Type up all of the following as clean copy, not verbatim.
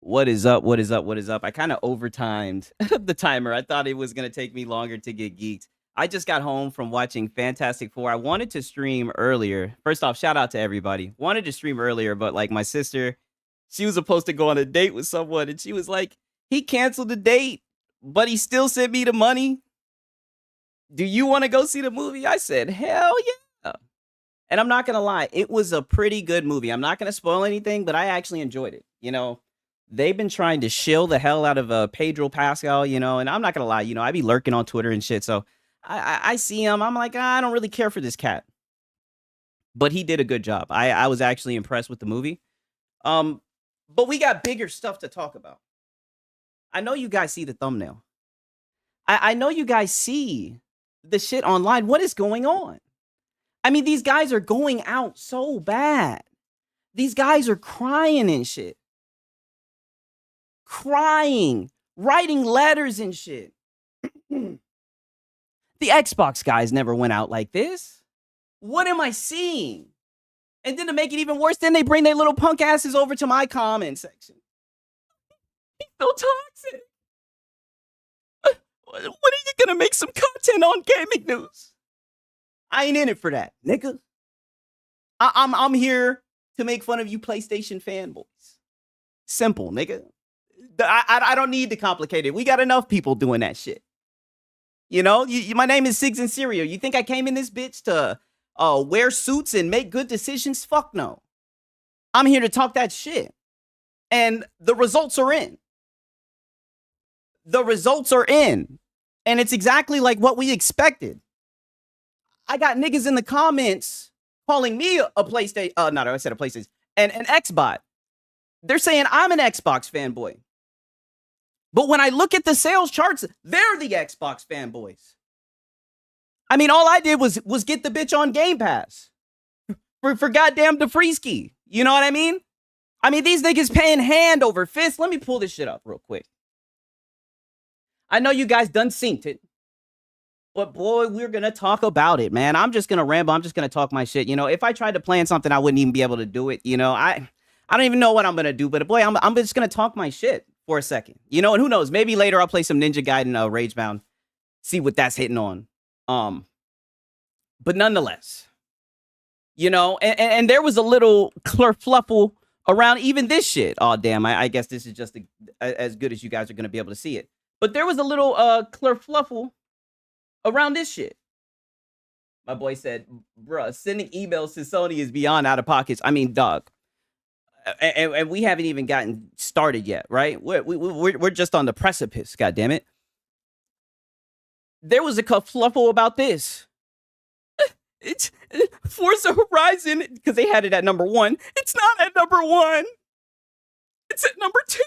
What is up? What is up? What is up? I kind of overtimed the timer. I thought it was going to take me longer to get geeked. I just got home from watching Fantastic Four. I wanted to stream earlier. First off, shout out to everybody. Wanted to stream earlier, but like my sister, she was supposed to go on a date with someone and she was like, he canceled the date, but he still sent me the money. Do you want to go see the movie? I said, hell yeah. And I'm not going to lie, it was a pretty good movie. I'm not going to spoil anything, but I actually enjoyed it. They've been trying to shill the hell out of Pedro Pascal, and I'm not going to lie, I be lurking on Twitter and shit. So I see him. I'm like, I don't really care for this cat. But he did a good job. I was actually impressed with the movie. But we got bigger stuff to talk about. I know you guys see the thumbnail. I know you guys see the shit online. What is going on? I mean, these guys are going out so bad. These guys are crying and shit. Crying, writing letters and shit. The Xbox guys never went out like this. What am I seeing? And then to make it even worse, then they bring their little punk asses over to my comment section. He's so toxic. When are you gonna make some content on gaming news? I ain't in it for that, nigga. I'm here to make fun of you PlayStation fanboys. Simple, nigga. I don't need to complicate it. We got enough people doing that shit. My name is Sigs and Cereal. You think I came in this bitch to wear suits and make good decisions? Fuck no. I'm here to talk that shit. And the results are in. The results are in. And it's exactly like what we expected. I got niggas in the comments calling me a PlayStation. I said a PlayStation. An Xbot. They're saying I'm an Xbox fanboy. But when I look at the sales charts, they're the Xbox fanboys. I mean, all I did was get the bitch on Game Pass. For goddamn DeFreeski. You know what I mean? I mean, these niggas paying hand over fist. Let me pull this shit up real quick. I know you guys done synced it. But boy, we're going to talk about it, man. I'm just going to ramble. I'm just going to talk my shit. If I tried to plan something, I wouldn't even be able to do it. I don't even know what I'm going to do. But boy, I'm just going to talk my shit for a second. And who knows? Maybe later I'll play some Ninja Gaiden Ragebound. See what that's hitting on. But nonetheless, and there was a little kerfluffle around even this shit. Oh, damn. I guess this is just as good as you guys are going to be able to see it. But there was a little kerfluffle around this shit. My boy said, bruh, sending emails to Sony is beyond out of pockets. I mean, dog. And we haven't even gotten started yet, right? We're just on the precipice, goddammit. There was a kerfluffle about this. It's Forza Horizon, because they had it at number 1. It's not at number 1. It's at number 2.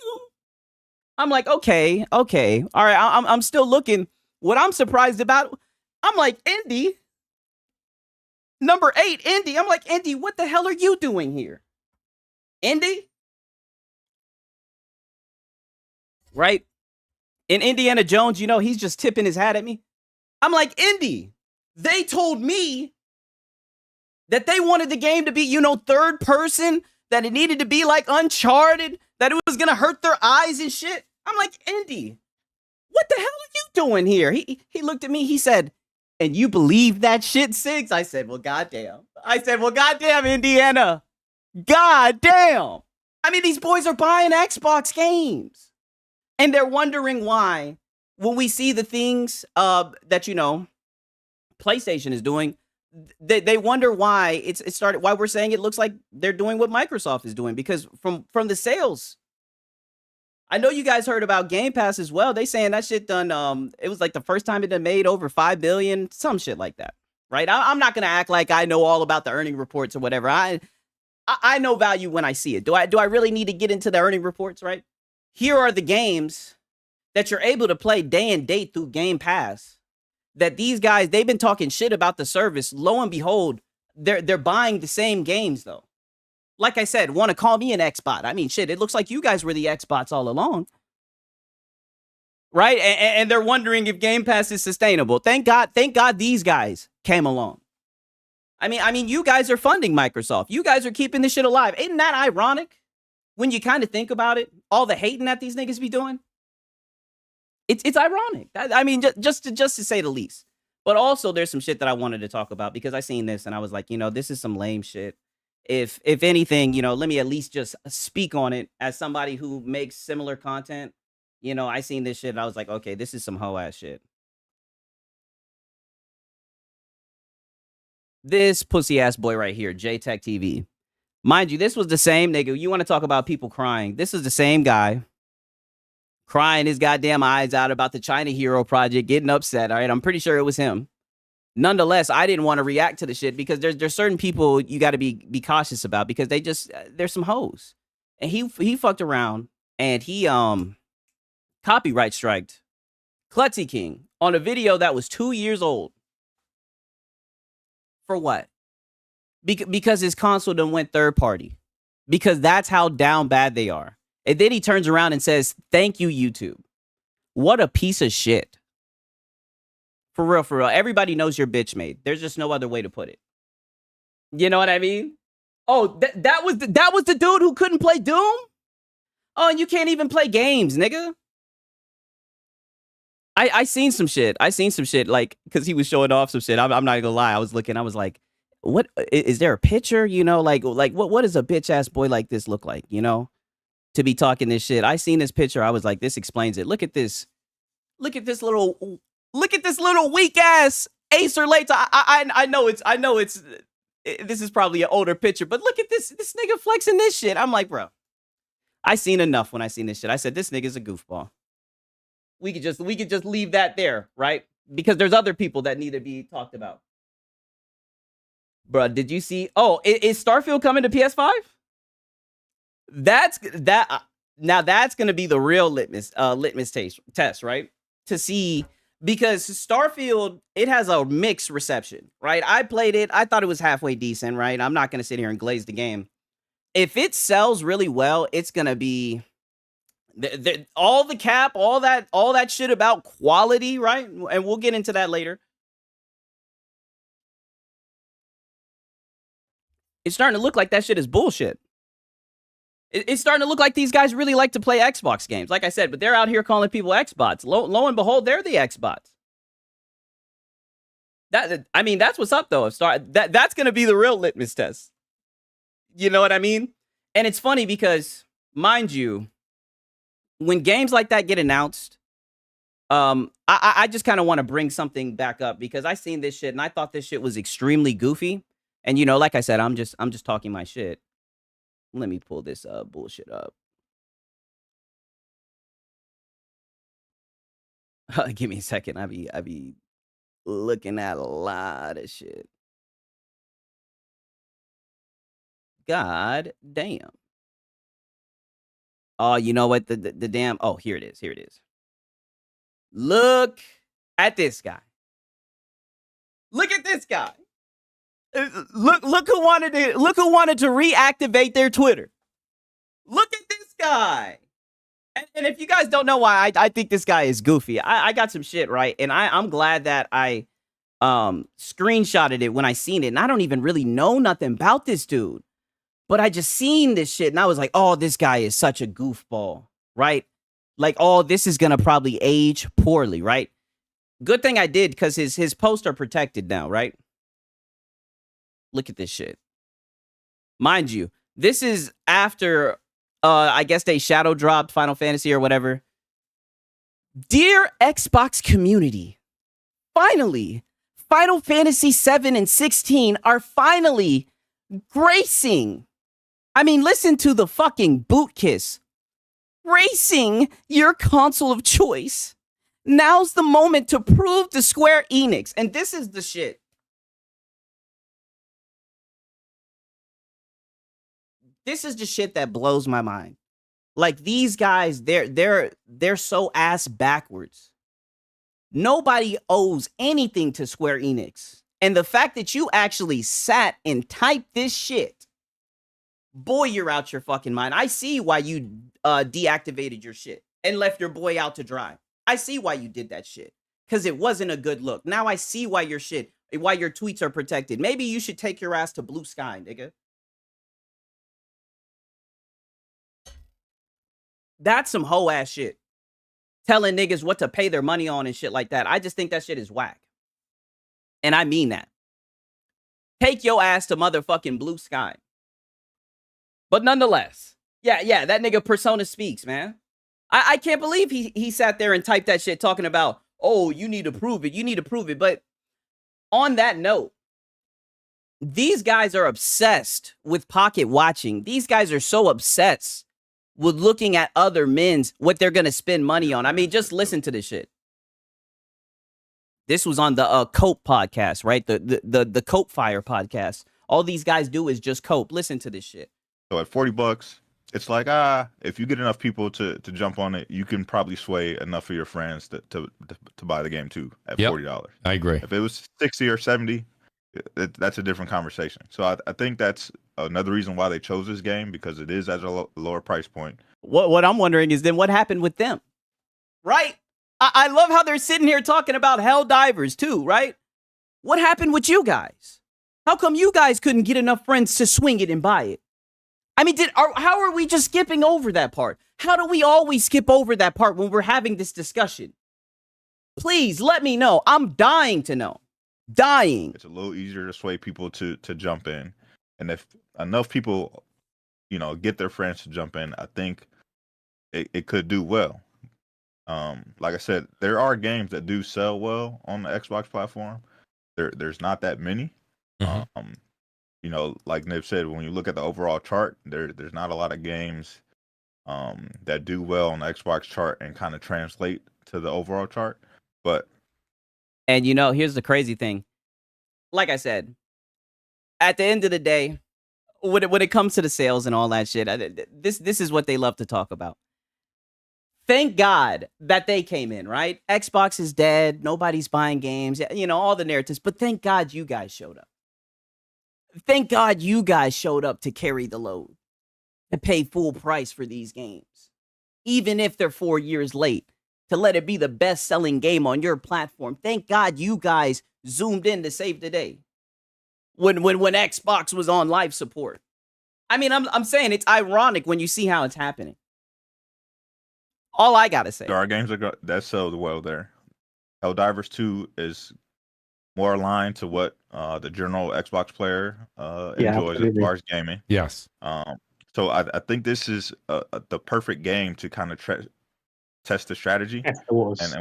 I'm like, okay. All right, I'm still looking. What I'm surprised about, I'm like, Indy, number 8, Indy. I'm like, Indy, what the hell are you doing here? Indy? Right? In Indiana Jones, he's just tipping his hat at me. I'm like, Indy, they told me that they wanted the game to be, third person, that it needed to be like Uncharted, that it was going to hurt their eyes and shit. I'm like, Indy, what the hell are you doing here? He looked at me. He said, and you believe that shit, Sigs? I said, well, goddamn. Indiana. Goddamn. I mean, these boys are buying Xbox games. And they're wondering why, when we see the things that, PlayStation is doing, they wonder why it started, why we're saying it looks like they're doing what Microsoft is doing. Because from the sales, I know you guys heard about Game Pass as well. They saying that shit done, it was like the first time it done made over 5 billion, some shit like that, right? I'm not going to act like I know all about the earning reports or whatever. I know value when I see it. Do I really need to get into the earning reports, right? Here are the games that you're able to play day and date through Game Pass, that these guys, they've been talking shit about the service. Lo and behold, they're buying the same games, though. Like I said, want to call me an Xbot. I mean, shit, it looks like you guys were the Xbots all along. Right? And they're wondering if Game Pass is sustainable. Thank God these guys came along. I mean, you guys are funding Microsoft. You guys are keeping this shit alive. Isn't that ironic? when you kind of think about it, all the hating that these niggas be doing, it's ironic. I mean, just to say the least. But also, there's some shit that I wanted to talk about because I seen this and I was like, this is some lame shit. If anything, let me at least just speak on it as somebody who makes similar content. I seen this shit and I was like, okay, this is some hoe ass shit. This pussy ass boy right here, JTech TV. Mind you, this was the same nigga. You want to talk about people crying? This is the same guy crying his goddamn eyes out about the China Hero project, getting upset. All right, I'm pretty sure it was him. Nonetheless, I didn't want to react to the shit because there's certain people you got to be cautious about because they're some hoes. And he fucked around and he copyright striked Klutzy King on a video that was 2 years old. For what? Because his console done went third party. Because that's how down bad they are. And then he turns around and says, thank you, YouTube. What a piece of shit. For real, for real. Everybody knows you're bitch made. There's just no other way to put it. You know what I mean? Oh, that was the dude who couldn't play Doom? Oh, and you can't even play games, nigga. I seen some shit. Like, because he was showing off some shit. I'm not gonna lie. I was looking. I was like, what? Is there a picture? Like what does a bitch ass boy like this look like? To be talking this shit. I seen this picture. I was like, this explains it. Look at this. Look at this little weak ass Acer Later. I know it's this is probably an older picture, but look at this nigga flexing this shit. I'm like, bro, I seen enough when I seen this shit. I said, this nigga's a goofball. We could just leave that there, right? Because there's other people that need to be talked about. Bro, did you see? Oh, is Starfield coming to PS5? Now that's gonna be the real litmus test, right? To see, because Starfield, it has a mixed reception, right? I played it, I thought it was halfway decent, right? I'm not gonna sit here and glaze the game. If it sells really well, it's gonna be all the cap, all that shit about quality, right? And we'll get into that later. It's starting to look like that shit is bullshit. It's starting to look like these guys really like to play Xbox games. Like I said, but they're out here calling people Xbots. Lo and behold, they're the Xbots. I mean, that's what's up, though. That's going to be the real litmus test. You know what I mean? And it's funny because, mind you, when games like that get announced, I just kind of want to bring something back up because I seen this shit and I thought this shit was extremely goofy. And, like I said, I'm just talking my shit. Let me pull this bullshit up. Give me a second. I be looking at a lot of shit. God damn. Oh, you know what? The damn. Oh, here it is. Here it is. Look at this guy. Look at this guy. Look who wanted to reactivate their Twitter. Look at this guy. And if you guys don't know why I think this guy is goofy, I got some shit, right? And I'm glad that I screenshotted it when I seen it. And I don't even really know nothing about this dude. But I just seen this shit and I was like, oh, this guy is such a goofball, right? Like, oh, this is gonna probably age poorly, right? Good thing I did because his posts are protected now, right? Look at this shit. Mind you, this is after, I guess they shadow dropped Final Fantasy or whatever. Dear Xbox community, finally, Final Fantasy 7 and 16 are finally gracing. I mean, listen to the fucking boot kiss. Gracing your console of choice. Now's the moment to prove to Square Enix. And this is the shit. This is the shit that blows my mind. Like, these guys, they're so ass backwards. Nobody owes anything to Square Enix. And the fact that you actually sat and typed this shit, boy, you're out your fucking mind. I see why you deactivated your shit and left your boy out to dry. I see why you did that shit. Because it wasn't a good look. Now I see why your tweets are protected. Maybe you should take your ass to Blue Sky, nigga. That's some hoe ass shit. Telling niggas what to pay their money on and shit like that. I just think that shit is whack. And I mean that. Take your ass to motherfucking Blue Sky. But nonetheless, yeah, that nigga Persona speaks, man. I can't believe he sat there and typed that shit talking about, oh, you need to prove it. You need to prove it. But on that note, these guys are obsessed with pocket watching. These guys are so obsessed with looking at other men's, what they're going to spend money on. I mean, just listen to this shit. This was on the Cope podcast, right? The Cope Fire podcast. All these guys do is just cope. Listen to this shit. So at $40, it's like, if you get enough people to jump on it, you can probably sway enough of your friends to buy the game too at $40. I agree. If it was 60 or 70, that's a different conversation. So I think that's another reason why they chose this game, because it is at a lower price point. What I'm wondering is then what happened with them, right? I love how they're sitting here talking about Helldivers too, right? What happened with you guys? How come you guys couldn't get enough friends to swing it and buy it? I mean, how are we just skipping over that part? How do we always skip over that part when we're having this discussion? Please let me know. I'm dying to know. Dying. It's a little easier to sway people to jump in. And if enough people, get their friends to jump in, I think it could do well. Like I said, there are games that do sell well on the Xbox platform. There's not that many. Mm-hmm. Like Nib said, when you look at the overall chart, there's not a lot of games that do well on the Xbox chart and kind of translate to the overall chart. And here's the crazy thing. Like I said, at the end of the day, when it comes to the sales and all that shit, this is what they love to talk about. Thank God that they came in, right? Xbox is dead. Nobody's buying games. All the narratives. But thank God you guys showed up. Thank God you guys showed up to carry the load and pay full price for these games. Even if they're 4 years late, to let it be the best-selling game on your platform. Thank God you guys zoomed in to save the day. When Xbox was on live support. I mean, I'm saying it's ironic when you see how it's happening. All I gotta say. There are games that sell well there. Helldivers 2 is more aligned to what the general Xbox player enjoys as far as gaming. Yes. So I think this is the perfect game to kind of test the strategy. And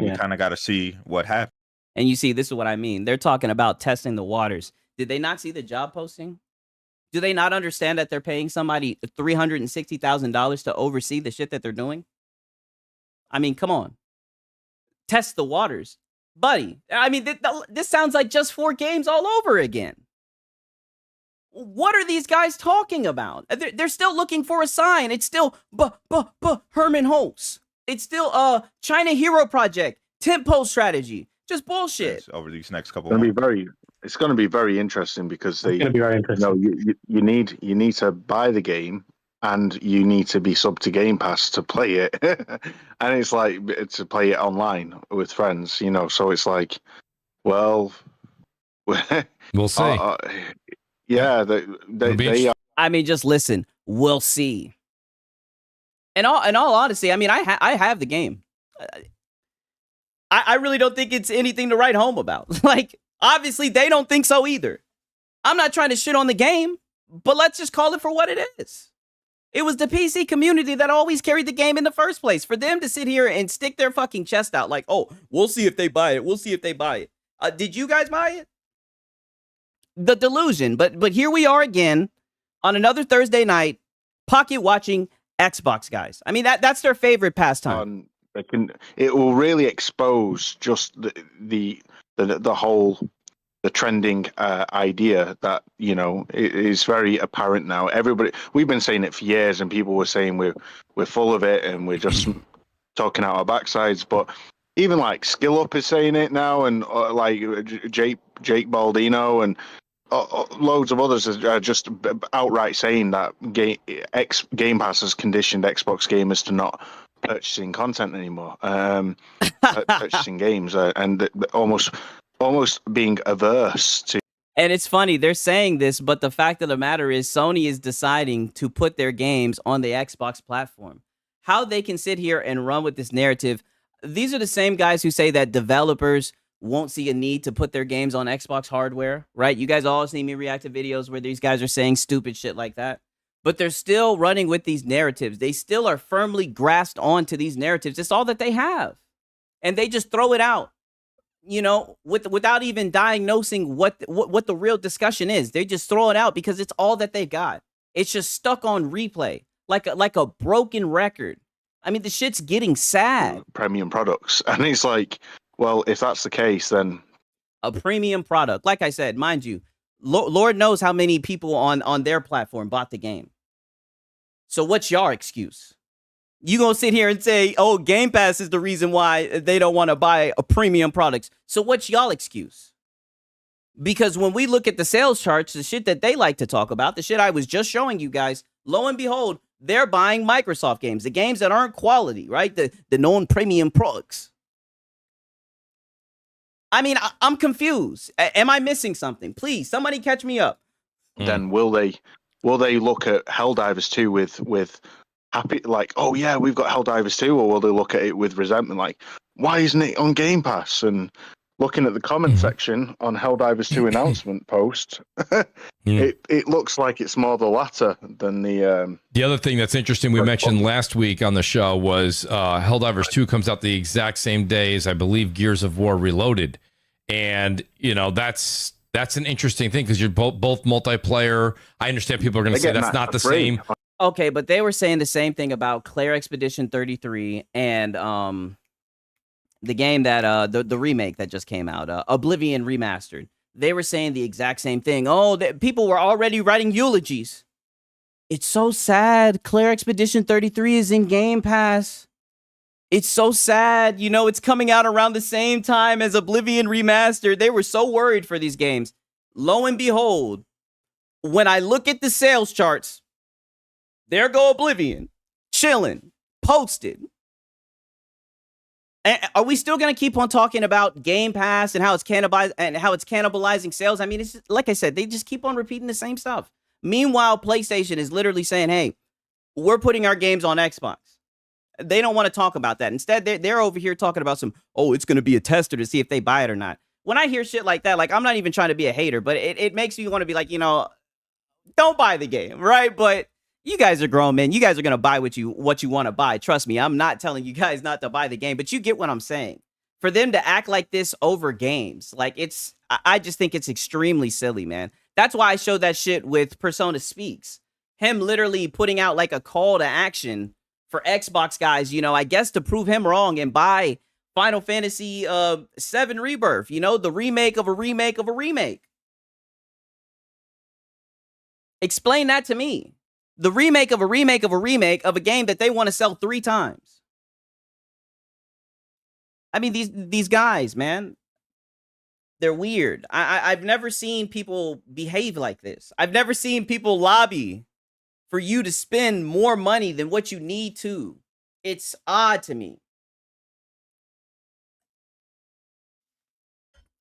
we kind of got to see what happens. And you see, this is what I mean. They're talking about testing the waters. Did they not see the job posting? Do they not understand that they're paying somebody $360,000 to oversee the shit that they're doing? I mean, come on. Test the waters. Buddy, I mean, this sounds like just 4 games all over again. What are these guys talking about? They're still looking for a sign. It's still Herman Hulse. It's still China Hero Project, tempo strategy. Just bullshit. Over these next couple months. It's going to be very interesting because it's going to be very interesting. You need to buy the game. And you need to be sub to Game Pass to play it, and it's like to play it online with friends, So it's like, well, we'll see. Yeah, they are. I mean, just listen. We'll see. In all honesty, I mean, I have the game. I really don't think it's anything to write home about. Like, obviously, they don't think so either. I'm not trying to shit on the game, but let's just call it for what it is. It was the PC community that always carried the game in the first place. For them to sit here and stick their fucking chest out like, oh, we'll see if they buy it. We'll see if they buy it. Did you guys buy it? The delusion. But here we are again on another Thursday night, pocket watching Xbox guys. I mean, that's their favorite pastime. It will really expose just the whole... the trending idea that it is very apparent now. We've been saying it for years, and people were saying we're full of it and we're just talking out our backsides. But even like Skill Up is saying it now, and like Jake Baldino and loads of others are just outright saying that Game Pass has conditioned Xbox gamers to not purchasing content anymore, purchasing games, and almost being averse to. And it's funny, they're saying this, but the fact of the matter is Sony is deciding to put their games on the Xbox platform. how they can sit here and run with this narrative. These are the same guys who say that developers won't see a need to put their games on Xbox hardware, right? You guys all see me react to videos where these guys are saying stupid shit like that. But they're still running with these narratives. They still are firmly grasped onto these narratives. It's all that they have. And they just throw it out, you know, without even diagnosing what the real discussion is. They just throw it out because it's all that they've got. It's just stuck on replay, like a broken record. I mean, the shit's getting sad. Premium products. And it's like, well, if that's the case, then a premium product. Like I said, mind you, Lord knows how many people on their platform bought the game. So what's your excuse? You gonna sit here and say, oh, Game Pass is the reason why they don't want to buy a premium products. So what's y'all excuse? Because when we look at the sales charts, the shit that they like to talk about, the shit I was just showing you guys, lo and behold, they're buying Microsoft games, the games that aren't quality, right? The non-premium products. I mean, I'm confused. Am I missing something? Please, somebody catch me up. Then will they look at Helldivers 2 with happy, like, oh yeah, we've got Helldivers 2, or will they look at it with resentment, like, why isn't it on Game Pass? And looking at the comment section on Helldivers 2 announcement post, it looks like it's more the latter than the... The other thing that's interesting we mentioned last week on the show was Helldivers 2 comes out the exact same day as, I believe, Gears of War Reloaded. And, you know, that's an interesting thing because you're both multiplayer. I understand people are going to say that's not the same. Okay, but they were saying the same thing about Claire Expedition 33 and the game that the remake that just came out, Oblivion Remastered. They were saying the exact same thing. Oh, people were already writing eulogies. It's so sad. Claire Expedition 33 is in Game Pass. It's so sad. You know, it's coming out around the same time as Oblivion Remastered. They were so worried for these games. Lo and behold, when I look at the sales charts, there go Oblivion, chilling, posted. And are we still going to keep on talking about Game Pass and how it's cannibalizing sales? I mean, it's just, like I said, they just keep on repeating the same stuff. Meanwhile, PlayStation is literally saying, hey, we're putting our games on Xbox. They don't want to talk about that. Instead, they're over here talking about it's going to be a tester to see if they buy it or not. When I hear shit like that, like, I'm not even trying to be a hater, but it makes me want to be like, you know, don't buy the game, right? But you guys are grown men. You guys are going to buy what you want to buy. Trust me, I'm not telling you guys not to buy the game, but you get what I'm saying. For them to act like this over games, like, I just think it's extremely silly, man. That's why I showed that shit with Persona Speaks. Him literally putting out like a call to action for Xbox guys, you know, I guess to prove him wrong and buy Final Fantasy VII Rebirth, you know, the remake of a remake of a remake. Explain that to me. The remake of a remake of a remake of a game that they want to sell 3 times. I mean, these guys, man, they're weird. I've never seen people behave like this. I've never seen people lobby for you to spend more money than what you need to. It's odd to me.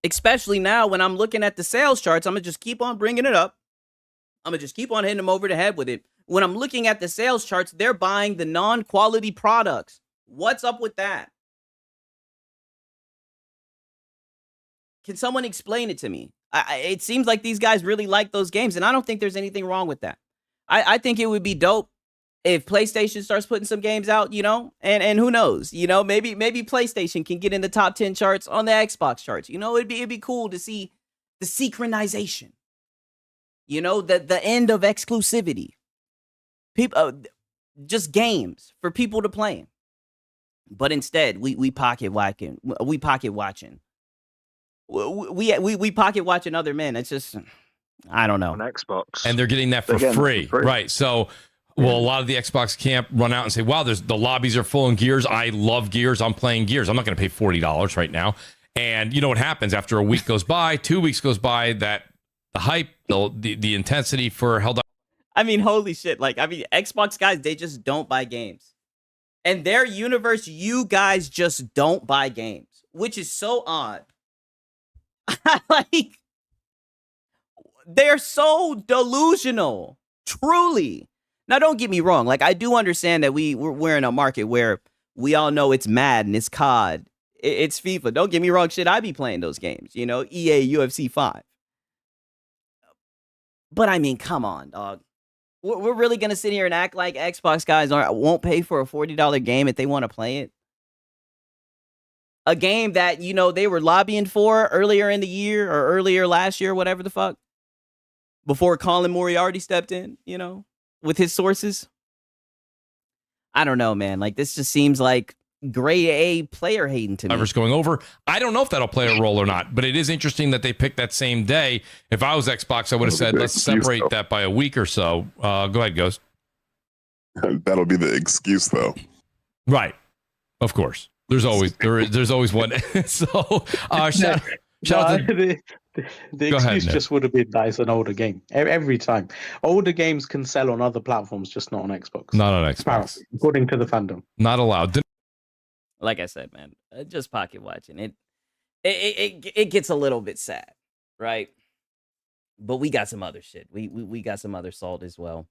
Especially now when I'm looking at the sales charts, I'm going to just keep on bringing it up. I'm going to just keep on hitting them over the head with it. When I'm looking at the sales charts, they're buying the non-quality products. What's up with that? Can someone explain it to me? It seems like these guys really like those games, and I don't think there's anything wrong with that. I think it would be dope if PlayStation starts putting some games out, you know, and who knows, you know, maybe PlayStation can get in the top 10 charts on the Xbox charts. You know, it'd be cool to see the synchronization, you know, the end of exclusivity. People, just games for people to play. But instead, we pocket watching. We pocket watching. We pocket watching other men. It's just, I don't know. On Xbox. And they're getting that for free. Right. So, well, a lot of the Xbox camp run out and say, wow, the lobbies are full in Gears. I love Gears. I'm playing Gears. I'm not going to pay $40 right now. And you know what happens after a week goes by, 2 weeks goes by, that the hype, the intensity for Helldivers. I mean, holy shit. Like, I mean, Xbox guys, they just don't buy games. In their universe, you guys just don't buy games, which is so odd. Like, they're so delusional. Truly. Now, don't get me wrong. Like, I do understand that we're in a market where we all know it's Madden, it's COD, it's FIFA. Don't get me wrong. Shit, I be playing those games. You know, EA, UFC 5. But I mean, come on, dog. We're really gonna sit here and act like Xbox guys won't pay for a $40 game if they want to play it? A game that, you know, they were lobbying for earlier in the year or earlier last year, whatever the fuck, before Colin Moriarty stepped in, you know, with his sources. I don't know, man. Like, this just seems like grade A player hating to me. Drivers going over. I don't know if that'll play a role or not, but it is interesting that they picked that same day. If I was Xbox, I would have said, let's separate that by a week or so. Go ahead, Ghost. That'll be the excuse, though. Right. Of course. There's always one. So, shout out to... The excuse just would have been that it's an older game. Every time. Older games can sell on other platforms, just not on Xbox. Not on Xbox. Apparently, according to the fandom. Not allowed. Like I said, man, just pocket watching. It gets a little bit sad, right? But we got some other shit. We got some other salt as well.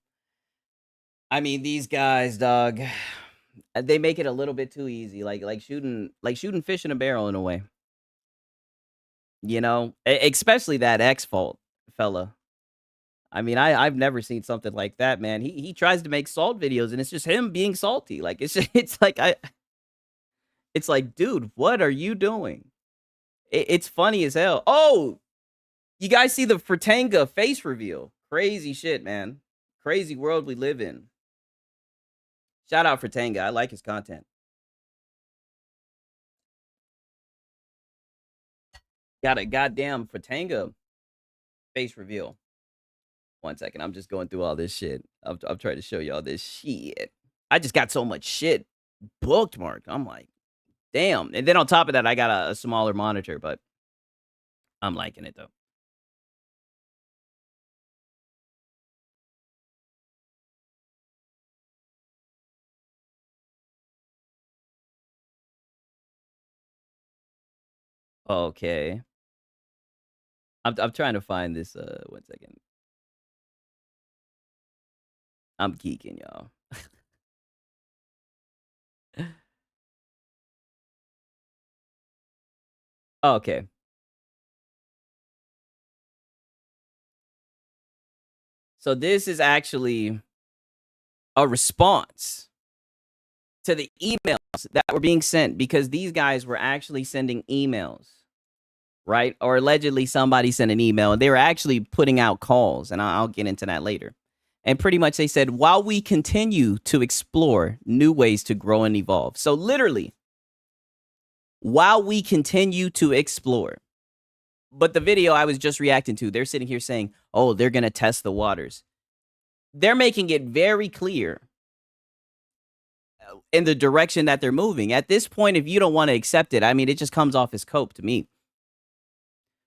I mean, these guys, dog, they make it a little bit too easy. Like shooting fish in a barrel in a way. You know, especially that X-Fault fella. I mean, I've never seen something like that, man. He tries to make salt videos, and it's just him being salty. Like, it's like, dude, what are you doing? It's funny as hell. Oh, you guys see the Fratanga face reveal? Crazy shit, man. Crazy world we live in. Shout out Fratanga. I like his content. Got a goddamn Fratanga face reveal. 1 second. I'm just going through all this shit. I'm trying to show y'all this shit. I just got so much shit bookmarked. I'm like, damn. And then on top of that, I got a smaller monitor, but I'm liking it, though. Okay. I'm trying to find this. 1 second. I'm geeking, y'all. Okay. So this is actually a response to the emails that were being sent, because these guys were actually sending emails, right? Or allegedly somebody sent an email, and they were actually putting out calls, and I'll get into that later. And pretty much they said, while we continue to explore new ways to grow and evolve. So literally, while we continue to explore. But the video I was just reacting to, they're sitting here saying, oh, they're going to test the waters. They're making it very clear in the direction that they're moving. At this point, if you don't want to accept it, I mean, it just comes off as cope to me.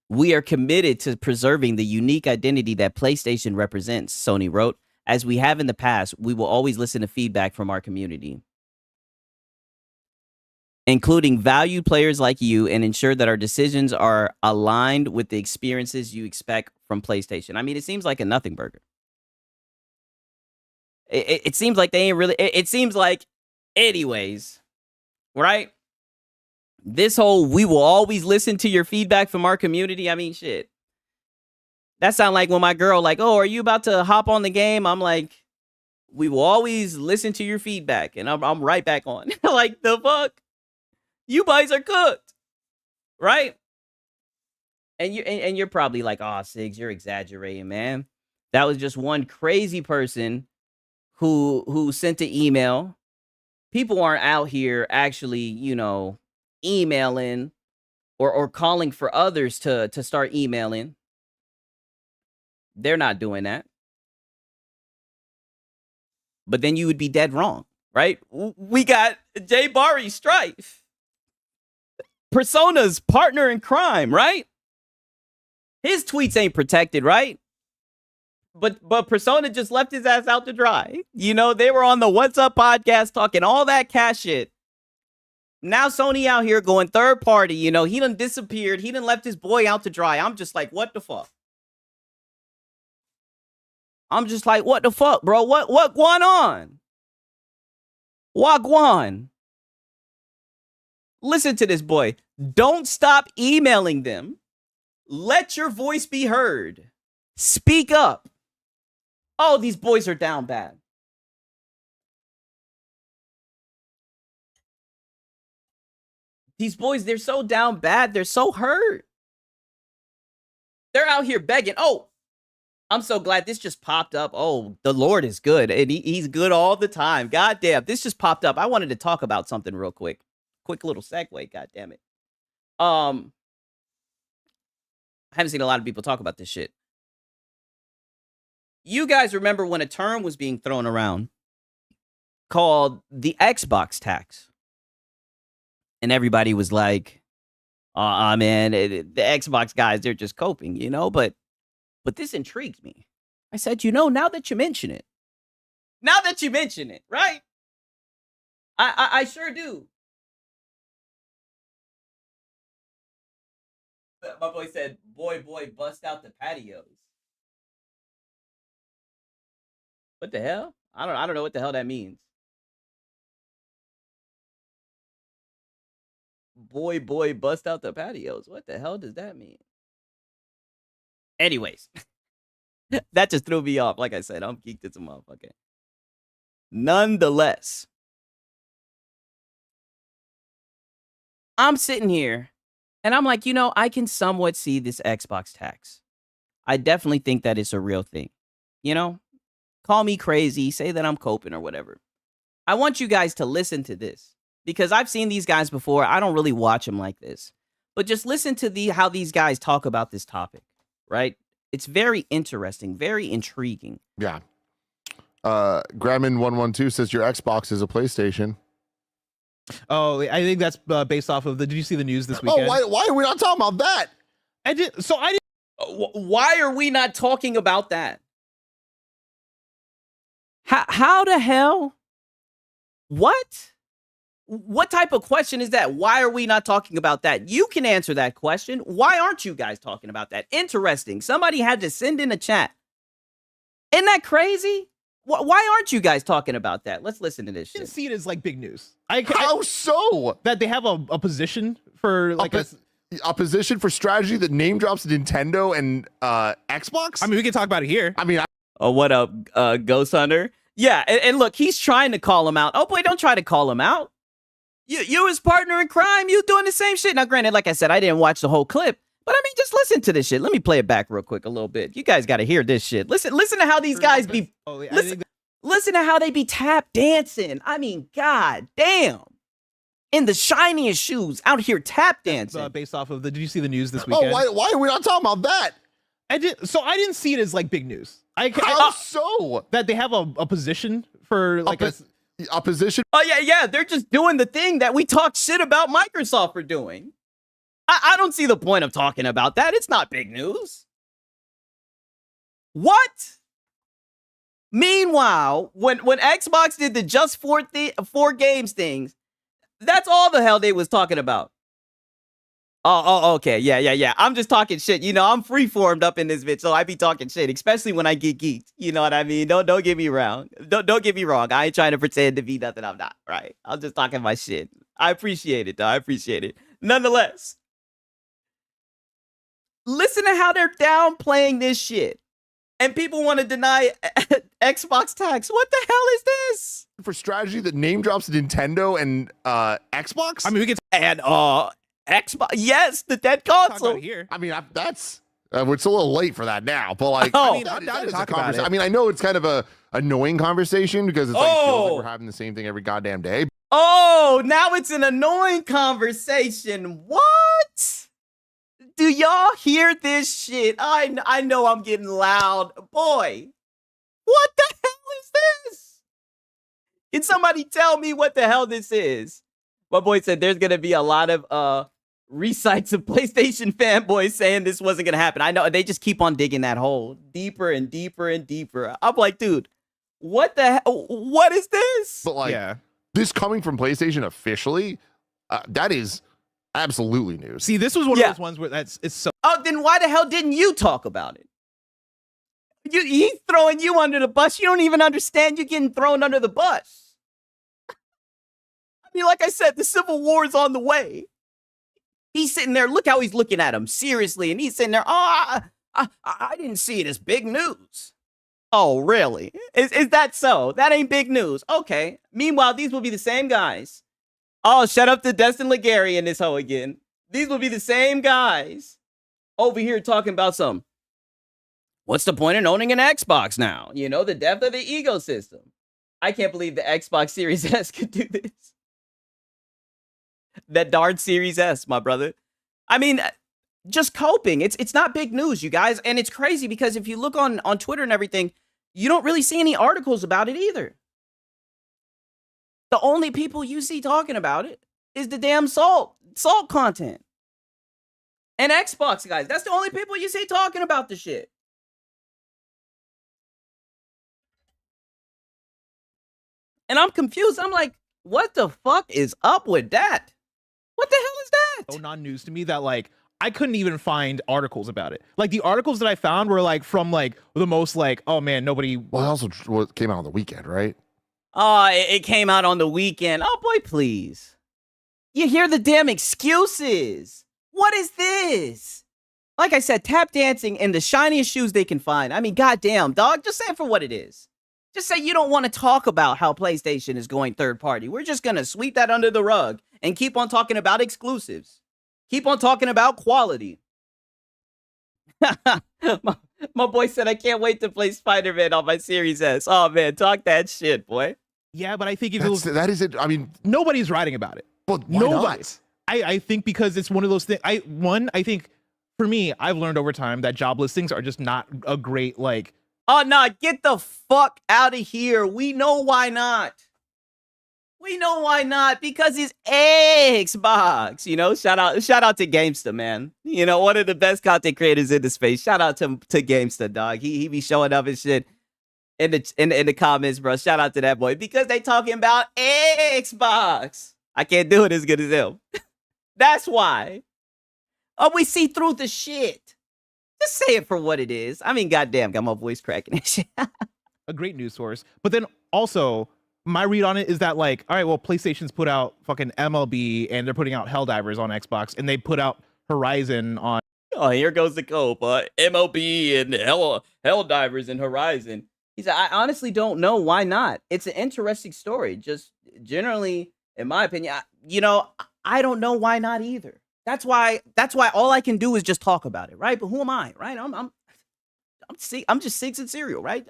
We are committed to preserving the unique identity that PlayStation represents, Sony wrote. As we have in the past, we will always listen to feedback from our community, including valued players like you, and ensure that our decisions are aligned with the experiences you expect from PlayStation. I mean, it seems like a nothing burger. It seems like they ain't really... It seems like, anyways, right? This whole, we will always listen to your feedback from our community. I mean, shit. That sound like when my girl like, oh, are you about to hop on the game? I'm like, we will always listen to your feedback. And I'm right back on. Like, the fuck? You guys are cooked. Right? And you're probably like, oh, Siggs, you're exaggerating, man. That was just one crazy person who sent the email. People aren't out here actually, you know, emailing or calling for others to start emailing. They're not doing that. But then you would be dead wrong, right? We got Jay Barry Strife, Persona's partner in crime, right? His tweets ain't protected, right? But Persona just left his ass out to dry. You know, they were on the What's Up podcast talking all that cash shit. Now Sony out here going third party. You know, he done disappeared. He done left his boy out to dry. I'm just like, what the fuck? I'm just like, what the fuck, bro? What going on? Wagwan. Listen to this, boy. Don't stop emailing them. Let your voice be heard. Speak up. Oh, these boys are down bad. These boys, they're so down bad. They're so hurt. They're out here begging. Oh, I'm so glad this just popped up. Oh, the Lord is good. And he's good all the time. God damn, this just popped up. I wanted to talk about something real quick. Quick little segue. God damn it. I haven't seen a lot of people talk about this shit. You guys remember when a term was being thrown around called the Xbox tax? And everybody was like, man, the Xbox guys, they're just coping, you know? But this intrigued me. I said, now that you mention it, right? I sure do. My boy said, boy, bust out the patios. What the hell? I don't know what the hell that means. Boy, bust out the patios. What the hell does that mean? Anyways, that just threw me off. Like I said, I'm geeked as a motherfucker. Nonetheless, I'm sitting here and I'm like, I can somewhat see this Xbox tax. I definitely think that it's a real thing. Call me crazy, say that I'm coping or whatever. I want you guys to listen to this because I've seen these guys before. I don't really watch them like this, but just listen to how these guys talk about this topic, right? It's very interesting, very intriguing. Yeah. Grammon112 says your Xbox is a PlayStation. Oh, I think that's based off of did you see the news this weekend? Oh, why are we not talking about that? Why are we not talking about that? How the hell? What? What type of question is that? Why are we not talking about that? You can answer that question. Why aren't you guys talking about that? Interesting. Somebody had to send in a chat. Isn't that crazy? Why aren't you guys talking about that? Let's listen to this shit. I didn't see it as like big news. How so? That they have a position for like a position for strategy that name drops Nintendo and Xbox? I mean, we can talk about it here. I mean, what up, Ghost Hunter? Yeah, and look, he's trying to call him out. Oh boy, don't try to call him out. You his partner in crime, you doing the same shit. Now, granted, like I said, I didn't watch the whole clip, but I mean, just listen to this shit. Let me play it back real quick a little bit. You guys got to hear this shit. Listen to how these guys be. Listen to how they be tap dancing. I mean, god damn. In the shiniest shoes, out here tap dancing. Based off of did you see the news this weekend? Oh, why are we not talking about that? I didn't see it as like big news. How so? That they have a position for like a position. Oh yeah, they're just doing the thing that we talk shit about Microsoft for doing. I don't see the point of talking about that. It's not big news. What? Meanwhile, when Xbox did the just four games things, that's all the hell they was talking about. Oh, okay. Yeah. I'm just talking shit. I'm free-formed up in this bitch, so I be talking shit, especially when I get geeked. You know what I mean? Don't get me wrong. Don't get me wrong. I ain't trying to pretend to be nothing I'm not, right? I'm just talking my shit. I appreciate it, though. I appreciate it. Nonetheless, listen to how they're downplaying this shit. And people want to deny Xbox tax. What the hell is this? For strategy that name drops Nintendo and Xbox? I mean, we can and Xbox, yes, the dead console. Here. I mean, that's it's a little late for that now, but like, I mean, that to is talk a about it. I mean, I know it's kind of a annoying conversation because it's like it feels like we're having the same thing every goddamn day. Oh, now it's an annoying conversation. What? Do y'all hear this shit? I know I'm getting loud. Boy, what the hell is this? Can somebody tell me what the hell this is? My boy said there's going to be a lot of recites of PlayStation fanboys saying this wasn't going to happen. I know they just keep on digging that hole deeper and deeper and deeper. I'm like, dude, what the hell? What is this? But like, this coming from PlayStation officially, that is absolutely news. See, this was one of those ones where it's so. Oh, then why the hell didn't you talk about it? He's throwing you under the bus. You don't even understand you're getting thrown under the bus. I mean, like I said, the Civil War is on the way. He's sitting there. Look how he's looking at him seriously. And he's sitting there. Oh, I didn't see it as big news. Oh, really? Is that so? That ain't big news. Okay. Meanwhile, these will be the same guys. Oh, shut up to Destin Legary and this hoe again. These will be the same guys over here talking about some. What's the point in owning an Xbox now? You know, the depth of the ecosystem. I can't believe the Xbox Series S could do this. That darn Series S, my brother. I mean, just coping. It's not big news, you guys. And it's crazy because if you look on Twitter and everything, you don't really see any articles about it either. The only people you see talking about it is the damn Salt content. And Xbox guys. That's the only people you see talking about the shit. And I'm confused. I'm like, what the fuck is up with that? What the hell is that? So non-news to me that like I couldn't even find articles about it. Like the articles that I found were like from like the most like, oh man, nobody. Well, it also came out on the weekend, right? Oh, it came out on the weekend. Oh boy, please. You hear the damn excuses. What is this? Like I said, tap dancing in the shiniest shoes they can find. I mean, goddamn, dog. Just say it for what it is. Just say you don't want to talk about how PlayStation is going third party. We're just going to sweep that under the rug and keep on talking about exclusives. Keep on talking about quality. my boy said, I can't wait to play Spider-Man on my Series S. Oh, man, talk that shit, boy. Yeah, but I think if that is it. I mean, nobody's writing about it. Well, nobody. I think because it's one of those things. I think for me, I've learned over time that job listings are just not a great like. Oh, no, get the fuck out of here. We know why not. We know why not. Because it's Xbox. You know, shout out to Gamesta, man. You know, one of the best content creators in the space. Shout out to Gamesta, dog. He be showing up and shit in the comments, bro. Shout out to that boy. Because they talking about Xbox. I can't do it as good as him. That's why. Oh, we see through the shit. Just say it for what it is. I mean, goddamn, got my voice cracking and shit. A great news source. But then also, my read on it is that like, all right, well, PlayStation's put out fucking MLB and they're putting out Helldivers on Xbox and they put out Horizon on. Oh, here goes the cope. MLB and Helldivers and Horizon. He said, I honestly don't know why not. It's an interesting story. Just generally, in my opinion, I don't know why not either. That's why all I can do is just talk about it, right? But who am I, right? I'm just Six and Cereal, right?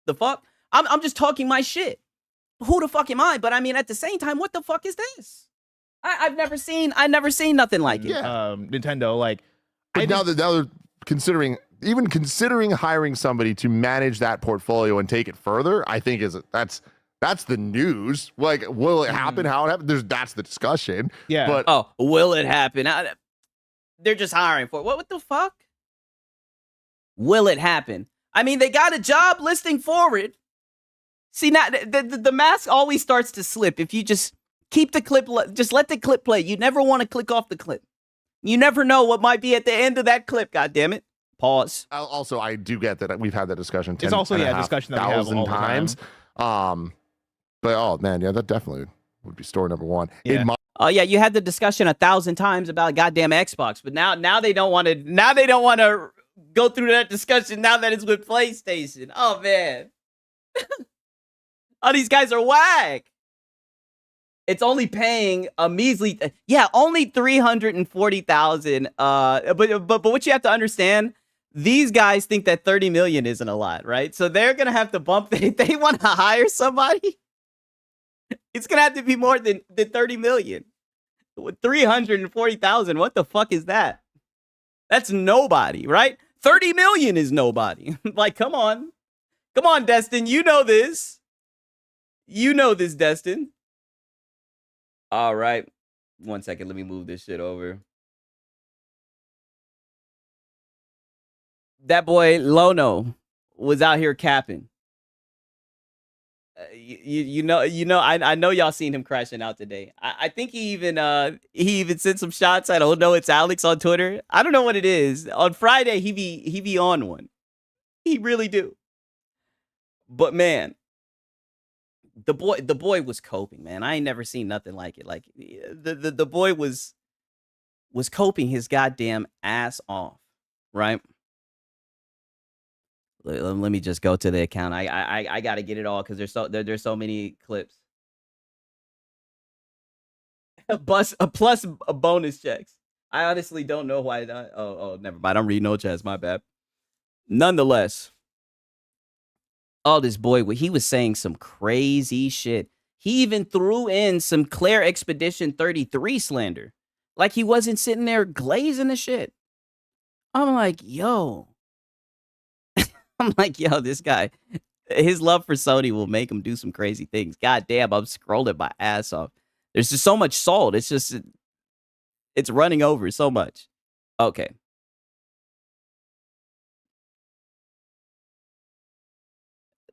The fuck? I'm just talking my shit. Who the fuck am I? But I mean, at the same time, what the fuck is this? I've never seen nothing like it. Yeah. Nintendo, like, but now they're considering hiring somebody to manage that portfolio and take it further. I think that's the news. Like, will it happen? How it happens? That's the discussion. Yeah. But will it happen? They're just hiring for it. What the fuck? Will it happen? I mean, they got a job listing for it. See, now the mask always starts to slip if you just keep the clip. Just let the clip play. You never want to click off the clip. You never know what might be at the end of that clip. God damn it. Pause. Also, I do get that we've had that discussion. It's also a discussion that we have all times. But oh man, yeah, that definitely would be story number one. Yeah. Oh yeah, you had the discussion 1,000 times about goddamn Xbox, but now they don't want to. Now they don't want to go through that discussion. Now that it's with PlayStation. Oh man. Oh, these guys are whack. It's only paying a measly, only 340,000. But what you have to understand, these guys think that 30 million isn't a lot, right? So they're gonna have to bump. They want to hire somebody. It's gonna have to be more than 30 million. 340,000. What the fuck is that? That's nobody, right? 30 million is nobody. Like, come on, Destin. You know this. You know this, Destin. All right. 1 second. Let me move this shit over. That boy Lono was out here capping. I know y'all seen him crashing out today. I think he even sent some shots. I don't know. It's Alex on Twitter. I don't know what it is. On Friday, he be on one. He really do. But man, the boy was coping, man. I ain't never seen nothing like it. Like the boy was coping his goddamn ass off, right? Let me just go to the account. I got to get it all because there's so many clips. Plus bonus checks. I honestly don't know why. Oh, never mind. I'm reading no chats. My bad. Nonetheless, this boy, he was saying some crazy shit. He even threw in some Claire Expedition 33 slander. Like he wasn't sitting there glazing the shit. I'm like, yo. This guy, his love for Sony will make him do some crazy things. God damn, I'm scrolling my ass off. There's just so much salt. It's running over so much. Okay.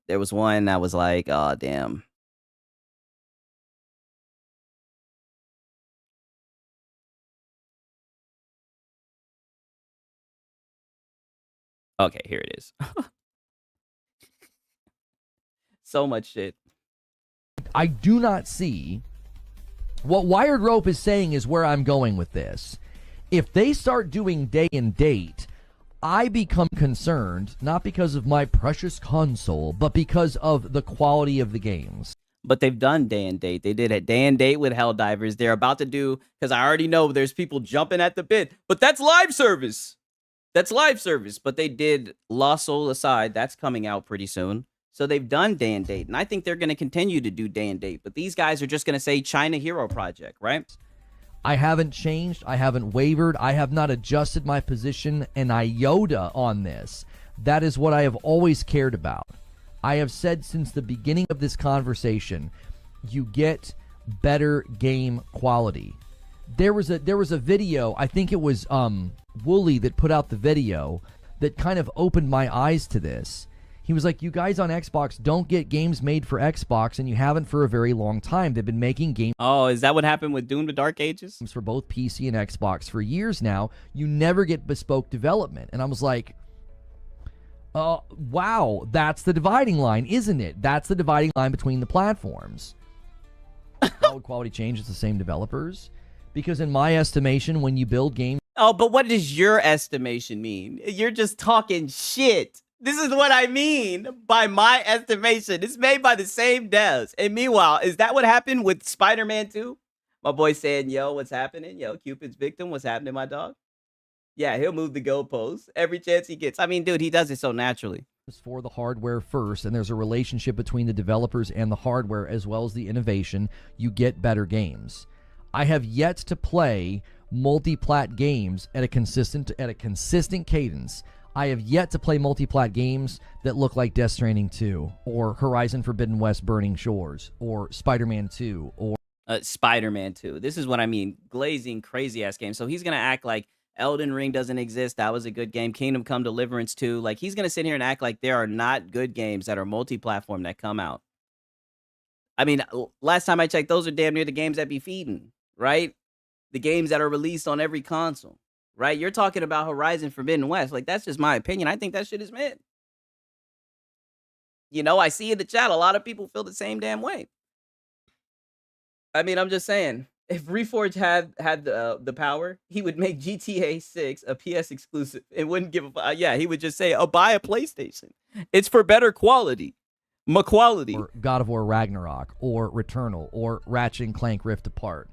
There was one that was like, oh, damn. Okay, here it is. So much shit. I do not see what Wired Rope is saying is where I'm going with this. If they start doing day and date, I become concerned, not because of my precious console, but because of the quality of the games. But they've done day and date. They did a day and date with Helldivers. They're about to do, because I already know there's people jumping at the bit, but that's live service. That's live service. But they did Lost Soul Aside. That's coming out pretty soon. So they've done day and date. And I think they're going to continue to do day and date. But these guys are just going to say China Hero Project, right? I haven't changed. I haven't wavered. I have not adjusted my position an iota on this. That is what I have always cared about. I have said since the beginning of this conversation, you get better game quality. There was a video, I think it was Wooly that put out the video that kind of opened my eyes to this. He was like, you guys on Xbox don't get games made for Xbox, and you haven't for a very long time. They've been making games. Oh, is that what happened with Doom: The Dark Ages? For both PC and Xbox for years now. You never get bespoke development. And I was like, wow, that's the dividing line, isn't it? That's the dividing line between the platforms. How would quality change? It's the same developers. Because in my estimation, when you build games... Oh, but what does your estimation mean? You're just talking shit. This is what I mean by my estimation. It's made by the same devs. And meanwhile, is that what happened with Spider-Man 2? My boy saying, yo, what's happening? Yo, Cupid's victim. What's happening, my dog? Yeah, he'll move the goalposts every chance he gets. I mean, dude, he does it so naturally. For the hardware first, and there's a relationship between the developers and the hardware as well as the innovation, you get better games. I have yet to play multi-plat games at a consistent cadence. I have yet to play multi-plat games that look like Death Stranding 2 or Horizon Forbidden West Burning Shores or Spider-Man 2 or Spider-Man 2. This is what I mean. Glazing crazy-ass games. So he's going to act like Elden Ring doesn't exist. That was a good game. Kingdom Come Deliverance 2. Like, he's going to sit here and act like there are not good games that are multi-platform that come out. I mean, last time I checked, those are damn near the games that be feeding, right? The games that are released on every console. Right? You're talking about Horizon Forbidden West. Like, that's just my opinion. I think that shit is mid. You know, I see in the chat, a lot of people feel the same damn way. I mean, I'm just saying, if Reforge had the power, he would make GTA 6 a PS exclusive. It wouldn't give a... yeah, he would just say, buy a PlayStation. It's for better quality. Quality. Or God of War Ragnarok, or Returnal, or Ratchet and Clank Rift Apart.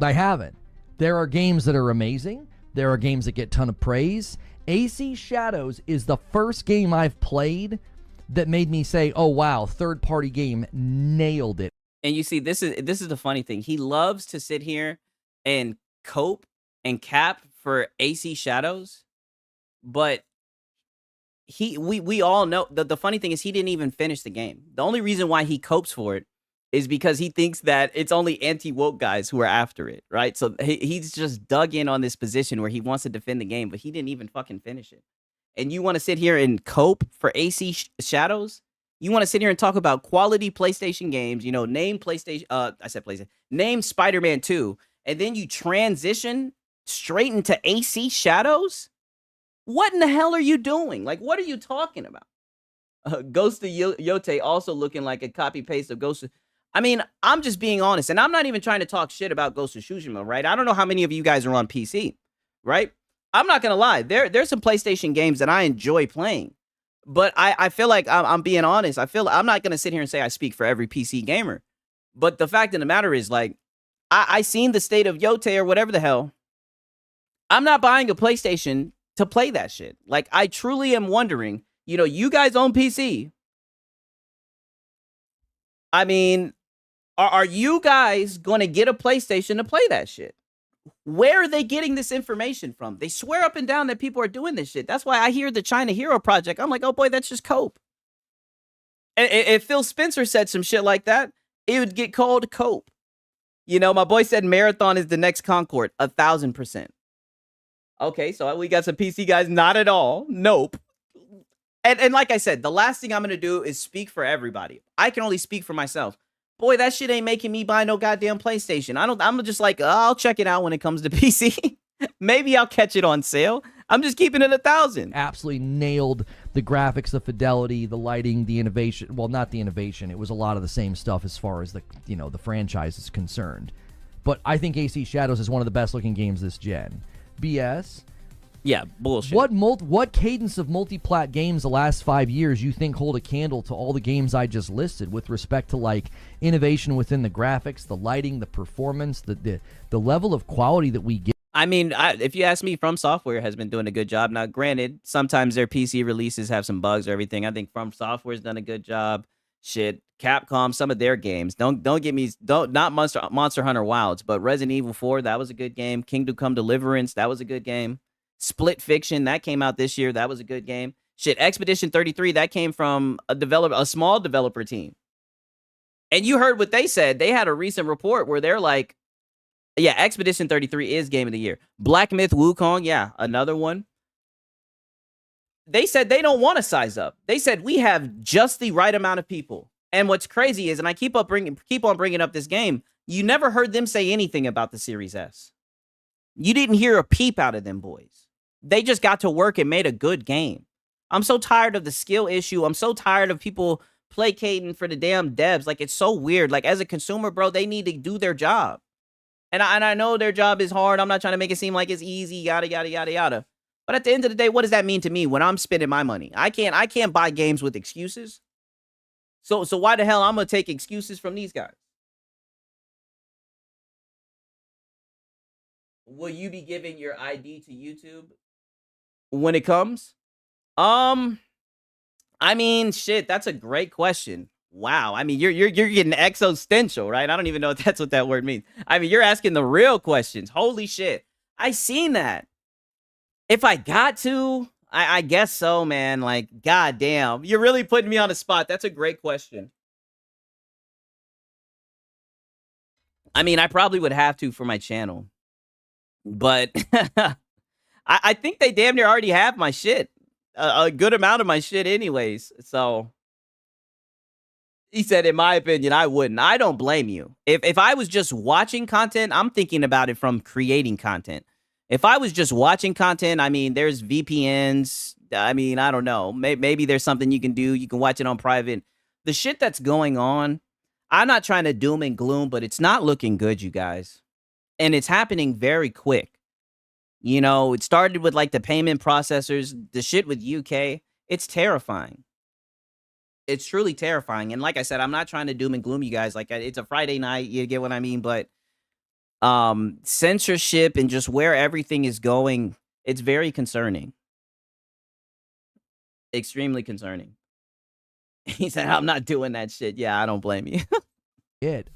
I haven't. There are games that are amazing. There are games that get a ton of praise. AC Shadows is the first game I've played that made me say, oh, wow, third-party game, nailed it. And you see, this is the funny thing. He loves to sit here and cope and cap for AC Shadows, but we all know the funny thing is he didn't even finish the game. The only reason why he copes for it is because he thinks that it's only anti-woke guys who are after it, right? So he's just dug in on this position where he wants to defend the game, but he didn't even fucking finish it. And you want to sit here and cope for AC Shadows? You want to sit here and talk about quality PlayStation games, you know, name PlayStation, I said PlayStation, name Spider-Man 2, and then you transition straight into AC Shadows? What in the hell are you doing? Like, what are you talking about? Ghost of Yote also looking like a copy paste of Ghost of... I mean, I'm just being honest, and I'm not even trying to talk shit about Ghost of Tsushima, right? I don't know how many of you guys are on PC, right? I'm not gonna lie. There's some PlayStation games that I enjoy playing, but I feel like I'm being honest. I'm not gonna sit here and say I speak for every PC gamer, but the fact of the matter is, like, I seen the state of Yote or whatever the hell. I'm not buying a PlayStation to play that shit. Like, I truly am wondering, you know, you guys own PC. I mean, are you guys going to get a PlayStation to play that shit? Where are they getting this information from? They swear up and down that people are doing this shit. That's why I hear the China Hero Project. I'm like, oh boy, that's just cope. And if Phil Spencer said some shit like that, it would get called cope. You know, my boy said Marathon is the next Concord. 1,000%. Okay, so we got some PC guys. Not at all. Nope. And like I said, the last thing I'm going to do is speak for everybody. I can only speak for myself. Boy, that shit ain't making me buy no goddamn PlayStation. I'm just like, I'll check it out when it comes to PC. Maybe I'll catch it on sale. I'm just keeping it 1,000. Absolutely nailed the graphics, the fidelity, the lighting, the innovation. Well, not the innovation. It was a lot of the same stuff as far as the franchise is concerned. But I think AC Shadows is one of the best looking games this gen. BS. Yeah, bullshit. What cadence of multi-plat games the last 5 years you think hold a candle to all the games I just listed with respect to, like, innovation within the graphics, the lighting, the performance, the level of quality that we get? I mean, if you ask me, From Software has been doing a good job. Now, granted, sometimes their PC releases have some bugs or everything. I think From Software's done a good job. Shit, Capcom, some of their games. Not Monster Hunter Wilds, but Resident Evil 4, that was a good game. Kingdom Come Deliverance, that was a good game. Split Fiction, that came out this year. That was a good game. Shit, Expedition 33, that came from a small developer team. And you heard what they said. They had a recent report where they're like, yeah, Expedition 33 is Game of the Year. Black Myth Wukong, yeah, another one. They said they don't want to size up. They said we have just the right amount of people. And what's crazy is, and I keep on bringing up this game, you never heard them say anything about the Series S. You didn't hear a peep out of them boys. They just got to work and made a good game. I'm so tired of the skill issue. I'm so tired of people placating for the damn devs. Like, it's so weird. Like, as a consumer, bro, they need to do their job. And I know their job is hard. I'm not trying to make it seem like it's easy, yada, yada, yada, yada. But at the end of the day, what does that mean to me when I'm spending my money? I can't buy games with excuses. So why the hell I'm going to take excuses from these guys? Will you be giving your ID to YouTube when it comes? I mean, shit, that's a great question. Wow. I mean, you're getting existential, right? I don't even know if that's what that word means. I mean, you're asking the real questions. Holy shit. I seen that. If I got to, I guess so, man. Like, goddamn. You're really putting me on the spot. That's a great question. I mean, I probably would have to for my channel. But I think they damn near already have my shit. A good amount of my shit anyways. So he said, in my opinion, I wouldn't. I don't blame you. If I was just watching content, I'm thinking about it from creating content. If I was just watching content, I mean, there's VPNs. I mean, I don't know. Maybe there's something you can do. You can watch it on private. The shit that's going on, I'm not trying to doom and gloom, but it's not looking good, you guys. And it's happening very quick. You know, it started with, like, the payment processors, the shit with UK. It's terrifying. It's truly terrifying. And like I said, I'm not trying to doom and gloom you guys. Like, it's a Friday night. You get what I mean? But censorship and just where everything is going, it's very concerning. Extremely concerning. He said, I'm not doing that shit. Yeah, I don't blame you.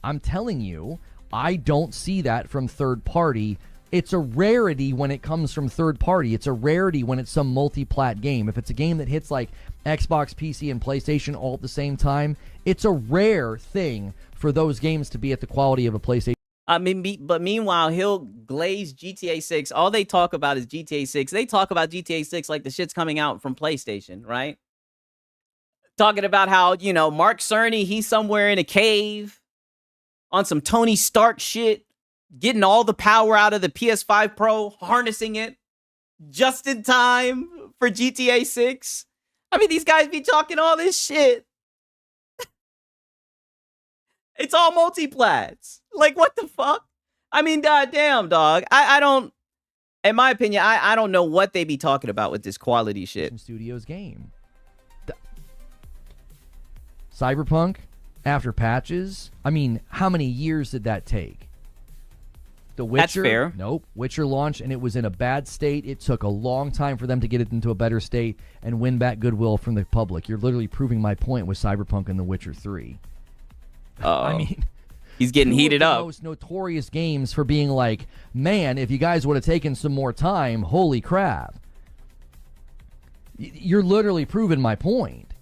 I'm telling you, I don't see that from third party. It's a rarity when it comes from third party. It's a rarity when it's some multi-plat game. If it's a game that hits like Xbox, PC, and PlayStation all at the same time, it's a rare thing for those games to be at the quality of a PlayStation. I mean, but meanwhile, he'll glaze GTA 6. All they talk about is GTA 6. They talk about GTA 6 like the shit's coming out from PlayStation, right? Talking about how, you know, Mark Cerny, he's somewhere in a cave on some Tony Stark shit, getting all the power out of the PS5 Pro, harnessing it. just in time for GTA 6. I mean, these guys be talking all this shit. It's all multiplats. Like, what the fuck? I mean, goddamn, dog. I don't, in my opinion, I don't know what they be talking about with this quality shit. Studios game. Cyberpunk, after patches, I mean, how many years did that take? The Witcher, that's fair. Nope. Witcher launched and it was in a bad state. It took a long time for them to get it into a better state and win back goodwill from the public. You're literally proving my point with Cyberpunk and The Witcher 3. I mean, he's getting heated up. Most notorious games for being like, man, if you guys would have taken some more time, holy crap. You're literally proving my point.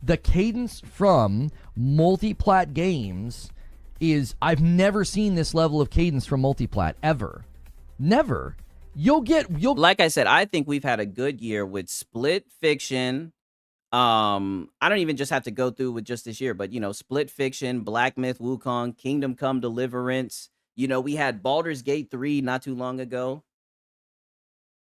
The cadence from multiplat games is, I've never seen this level of cadence from multiplat ever. Never. Like I said, I think we've had a good year with Split Fiction. I don't even just have to go through with just this year, but Split Fiction, Black Myth Wukong, Kingdom Come Deliverance. We had Baldur's Gate 3 not too long ago.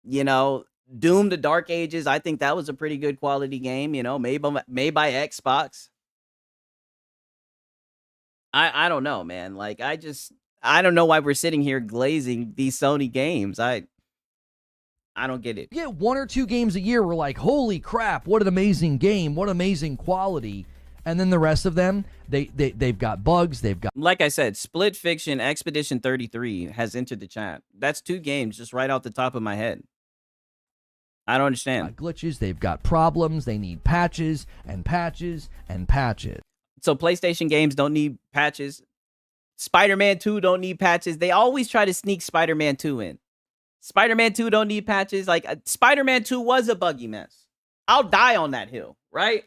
Doom the Dark Ages. I think that was a pretty good quality game, made by Xbox. I don't know, man. Like, I don't know why we're sitting here glazing these Sony games. I don't get it. Yeah, 1 or 2 games a year we're like, holy crap, what an amazing game, what amazing quality. And then the rest of them, they've got bugs, they've got... Like I said, Split Fiction Expedition 33 has entered the chat. That's 2 games just right off the top of my head. I don't understand. Glitches, they've got problems, they need patches and patches and patches. So PlayStation games don't need patches. Spider-Man 2 don't need patches. They always try to sneak Spider-Man 2 in. Spider-Man 2 don't need patches. Like, Spider-Man 2 was a buggy mess. I'll die on that hill, right?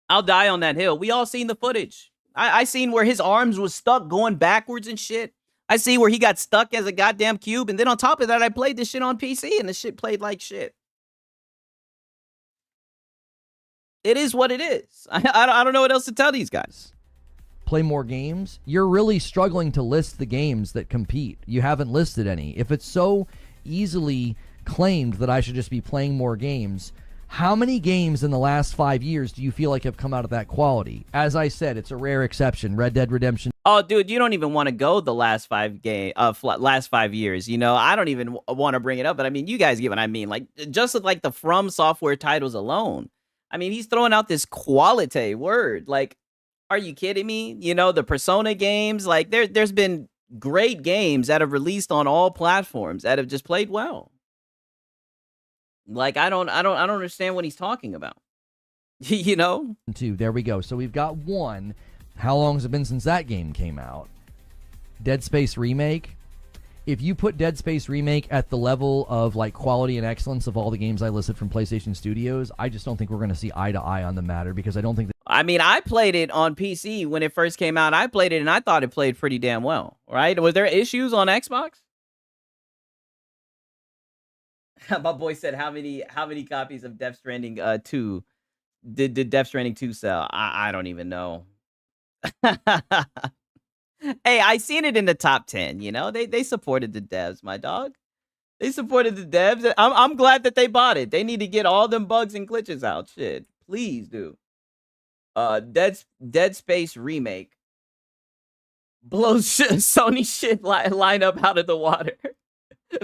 I'll die on that hill. We all seen the footage. I seen where his arms was stuck going backwards and shit. I see where he got stuck as a goddamn cube. And then on top of that, I played this shit on PC and the shit played like shit. It is what it is. I don't know what else to tell these guys. Play more games. You're really struggling to list the games that compete. You haven't listed any. If it's so easily claimed that I should just be playing more games, how many games in the last 5 years do you feel like have come out of that quality? As I said, it's a rare exception. Red Dead Redemption. Oh, dude, you don't even want to go the last 5 years. I don't even want to bring it up, but I mean, you guys get what I mean. Like, just with like the From Software titles alone. I mean, he's throwing out this quality word. Like, are you kidding me? The Persona games, like there's been great games that have released on all platforms that have just played well. Like, I don't understand what he's talking about. 2, there we go. So we've got 1. How long has it been since that game came out? Dead Space Remake. If you put Dead Space Remake at the level of like quality and excellence of all the games I listed from PlayStation Studios, I just don't think we're going to see eye to eye on the matter, because I don't think I mean, I played it on PC when it first came out. I played it and I thought it played pretty damn well, right? Was there issues on Xbox? My boy said, how many copies of Death Stranding 2 did Death Stranding 2 sell? I don't even know. Hey, I seen it in the top 10. They supported the devs, my dog. They supported the devs. I'm glad that they bought it. They need to get all them bugs and glitches out. Shit, please do. Dead Space Remake blows Sony shit lineup out of the water.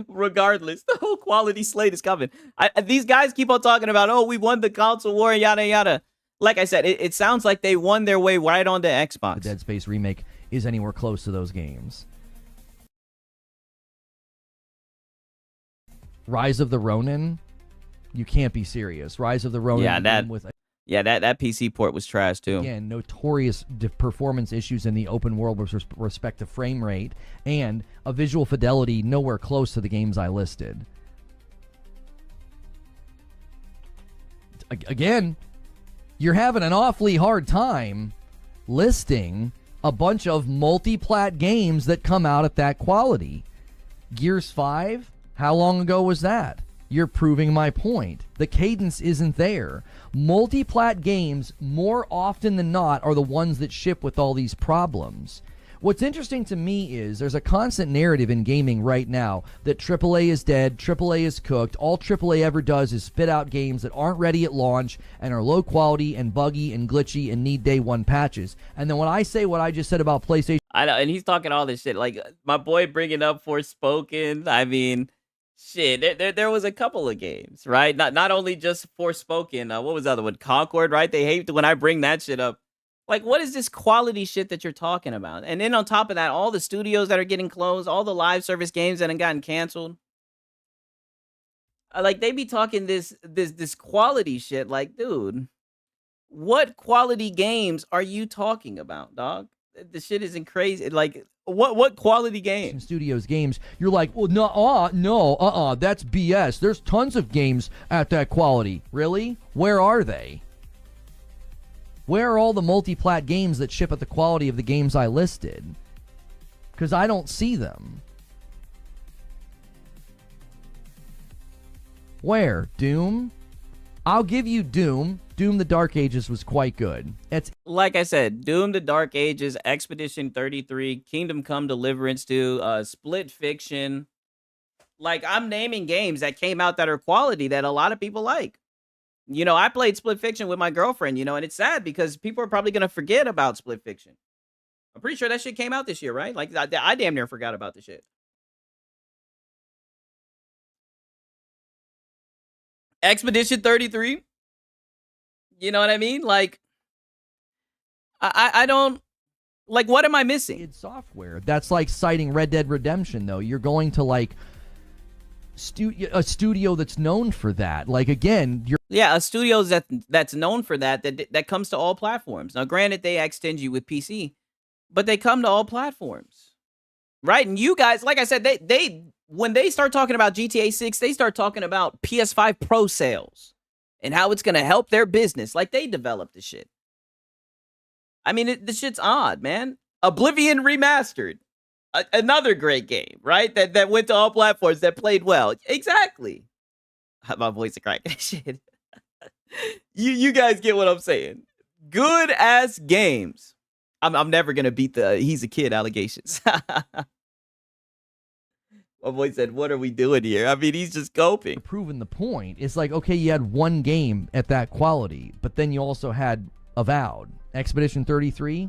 Regardless, the whole quality slate is coming. These guys keep on talking about, oh, we won the console war, yada yada. Like I said, it sounds like they won their way right onto Xbox. The Dead Space Remake is anywhere close to those games. Rise of the Ronin, you can't be serious. Rise of the Ronin. Yeah, that PC port was trash too. Again, notorious performance issues in the open world with respect to frame rate and a visual fidelity nowhere close to the games I listed. Again, you're having an awfully hard time listing a bunch of multi-plat games that come out at that quality. Gears 5, how long ago was that? You're proving my point. The cadence isn't there. Multi-plat games, more often than not, are the ones that ship with all these problems. What's interesting to me is there's a constant narrative in gaming right now that AAA is dead, AAA is cooked. All AAA ever does is spit out games that aren't ready at launch and are low quality and buggy and glitchy and need day one patches. And then when I say what I just said about PlayStation, I know, and he's talking all this shit. Like my boy bringing up Forspoken. I mean, shit, there was a couple of games, right? Not only just Forspoken. What was the other one? Concord, right? They hate when I bring that shit up. Like, what is this quality shit that you're talking about? And then on top of that, all the studios that are getting closed, all the live service games that have gotten canceled. Like they be talking this quality shit. Like, dude, what quality games are you talking about, dog? The shit isn't crazy. Like, what quality games? Studios games, you're like, well, no, that's BS. There's tons of games at that quality. Really? Where are they? Where are all the multi-plat games that ship at the quality of the games I listed? Because I don't see them. Where? Doom? I'll give you Doom. Doom the Dark Ages was quite good. It's like I said, Doom the Dark Ages, Expedition 33, Kingdom Come Deliverance 2, Split Fiction. Like, I'm naming games that came out that are quality that a lot of people like. You know, I played Split Fiction with my girlfriend, you know, and it's sad because people are probably going to forget about Split Fiction. I'm pretty sure that shit came out this year, right? Like, I damn near forgot about the shit. Expedition 33. You know what I mean? Like, I don't, like, what am I missing? It's software. That's like citing Red Dead Redemption, though. You're going to, like, a studio that's known for that. Like, again, a studio that's known for that comes to all platforms. Now, granted, they extend you with PC, but they come to all platforms, right? And you guys, like I said, they when they start talking about GTA 6, they start talking about PS5 Pro sales and how it's going to help their business. Like, they developed the shit. I mean, the shit's odd, man. Oblivion Remastered. Another great game, right? That went to all platforms, that played well. Exactly. My voice is cracking. Shit. You guys get what I'm saying. Good ass games. I'm never gonna beat the he's a kid allegations. My boy said, "What are we doing here?" I mean, he's just coping. Proving the point. It's like, okay, you had one game at that quality, but then you also had Avowed, Expedition 33.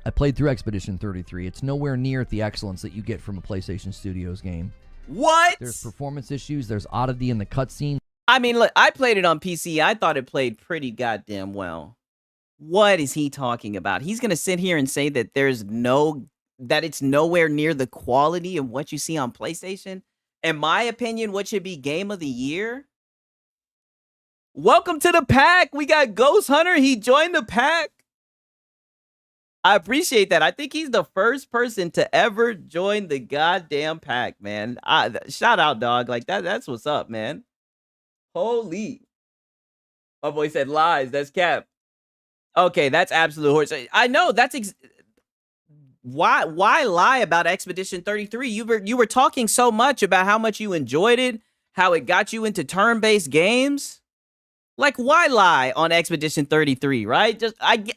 I played through Expedition 33. It's nowhere near the excellence that you get from a PlayStation Studios game. What? There's performance issues. There's oddity in the cutscene. I mean, look, I played it on PC. I thought it played pretty goddamn well. What is he talking about? He's going to sit here and say that that it's nowhere near the quality of what you see on PlayStation? In my opinion, what should be game of the year? Welcome to the pack. We got Ghost Hunter. He joined the pack. I appreciate that. I think he's the first person to ever join the goddamn pack, man. Shout out, dog. Like, that's what's up, man. Holy. My boy said lies. That's cap. Okay, that's absolute horse. I know, that's why lie about Expedition 33? You were talking so much about how much you enjoyed it, how it got you into turn-based games. Like, why lie on Expedition 33, right?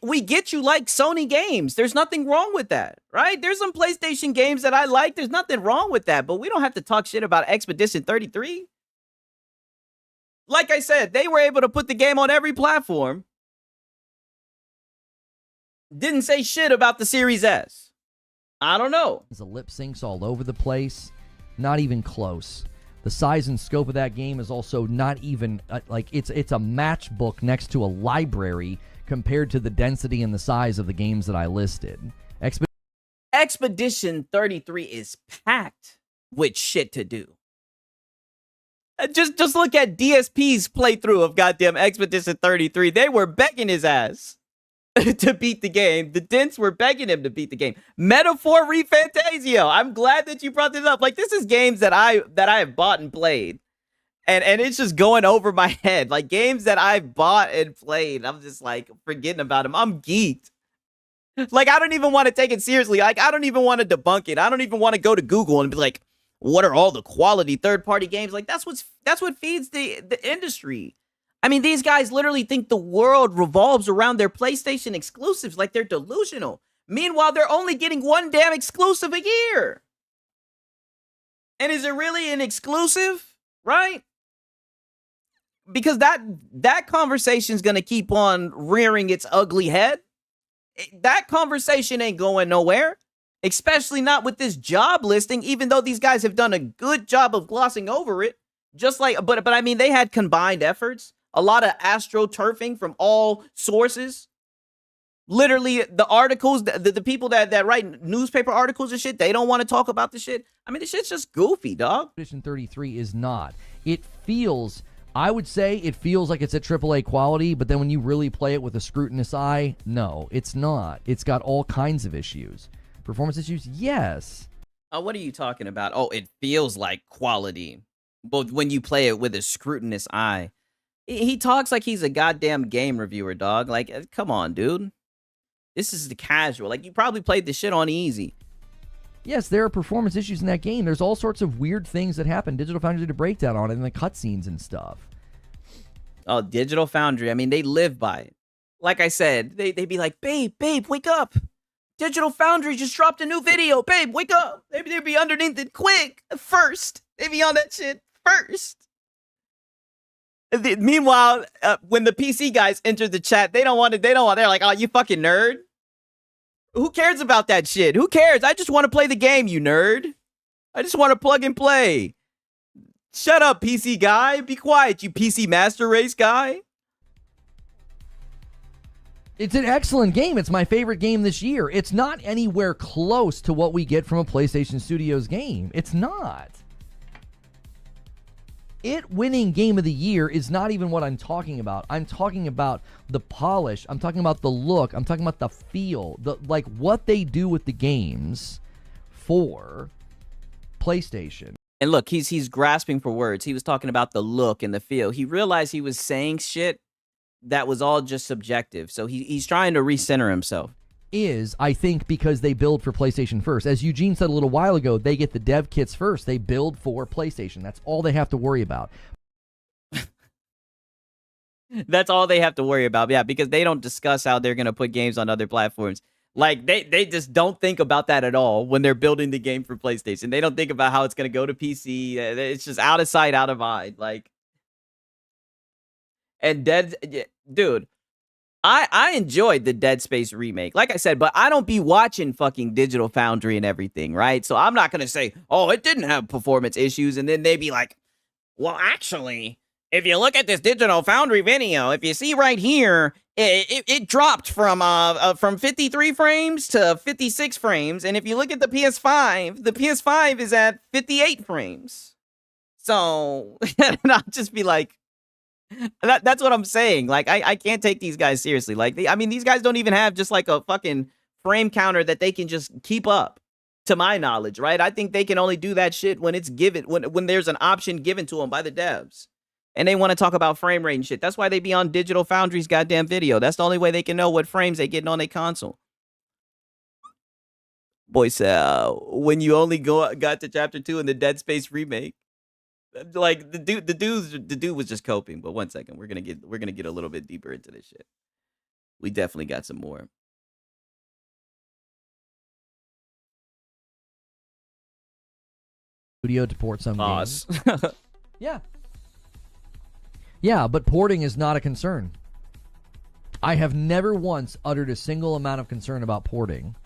We get you like Sony games. There's nothing wrong with that, right? There's some PlayStation games that I like. There's nothing wrong with that, but we don't have to talk shit about Expedition 33. Like I said, they were able to put the game on every platform. Didn't say shit about the Series S. I don't know. The lip syncs all over the place. Not even close. The size and scope of that game is also not even like it's a matchbook next to a library compared to the density and the size of the games that I listed. Expedition 33 is packed with shit to do. Just look at DSP's playthrough of goddamn Expedition 33. They were begging his ass to beat the game. The Dents were begging him to beat the game. Metaphor ReFantasio. I'm glad that you brought this up. Like, this is games that I have bought and played. And it's just going over my head. Like, games that I've bought and played. I'm just like forgetting about them. I'm geeked. Like, I don't even want to take it seriously. Like, I don't even want to debunk it. I don't even want to go to Google and be like, what are all the quality third-party games? Like, that's what feeds the industry. I mean, these guys literally think the world revolves around their PlayStation exclusives. Like, they're delusional. Meanwhile, they're only getting one damn exclusive a year. And is it really an exclusive, right? Because that conversation is going to keep on rearing its ugly head. That conversation ain't going nowhere, especially not with this job listing, even though these guys have done a good job of glossing over it. Just like, but I mean, they had combined efforts, a lot of astroturfing from all sources. Literally, the articles, the people that write newspaper articles and shit, they don't want to talk about the shit. I mean, the shit's just goofy, dog. Edition 33 is not. It feels, I would say it feels like it's at AAA quality, but then when you really play it with a scrutinous eye, no, it's not. It's got all kinds of issues. Performance issues, yes. What are you talking about? Oh, it feels like quality. But when you play it with a scrutinous eye, he talks like he's a goddamn game reviewer, dog. Like, come on, dude. This is the casual. Like, you probably played the shit on easy. Yes, there are performance issues in that game. There's all sorts of weird things that happen. Digital Foundry did a breakdown on it in the cutscenes and stuff. Oh, Digital Foundry. I mean, they live by it. Like I said, they'd be like, babe, wake up. Digital Foundry just dropped a new video. Babe, wake up. They'd be underneath it quick. First. They'd be on that shit first. Meanwhile, when the PC guys enter the chat, they don't want it. They're like, oh, you fucking nerd. Who cares about that shit? Who cares? I just want to play the game, you nerd. I just want to plug and play. Shut up, PC guy. Be quiet, you PC Master Race guy. It's an excellent game. It's my favorite game this year. It's not anywhere close to what we get from a PlayStation Studios game. It's not. It winning Game of the Year is not even what I'm talking about. I'm talking about the polish. I'm talking about the look. I'm talking about the feel. Like what they do with the games for PlayStation. And look, he's grasping for words. He was talking about the look and the feel. He realized he was saying shit that was all just subjective. So he's trying to recenter himself. Is, I think, because they build for PlayStation first. As Eugene said a little while ago, they get the dev kits first. They build for PlayStation. That's all they have to worry about. That's all they have to worry about. Yeah, because they don't discuss how they're going to put games on other platforms. Like, they just don't think about that at all when they're building the game for PlayStation. They don't think about how it's going to go to PC. It's just out of sight, out of mind. Like, and dude, I enjoyed the Dead Space remake, like I said, but I don't be watching fucking Digital Foundry and everything, right? So I'm not going to say, oh, it didn't have performance issues. And then they be like, well, actually, if you look at this Digital Foundry video, if you see right here, it dropped from 53 frames to 56 frames. And if you look at the PS5 is at 58 frames. So, and I'll just be like, that's what I'm saying. Like, I can't take these guys seriously. Like, these guys don't even have just like a fucking frame counter that they can just keep up, to my knowledge, right? I think they can only do that shit when it's given, when there's an option given to them by the devs. And they want to talk about frame rate and shit. That's why they be on Digital Foundry's goddamn video. That's the only way they can know what frames they getting on their console. Boy, when you only got to chapter 2 in the Dead Space remake, like the dude was just coping. But 1 second, we're gonna get a little bit deeper into this shit. We definitely got some more. Studio to port some games. Yeah, but porting is not a concern. I have never once uttered a single amount of concern about porting.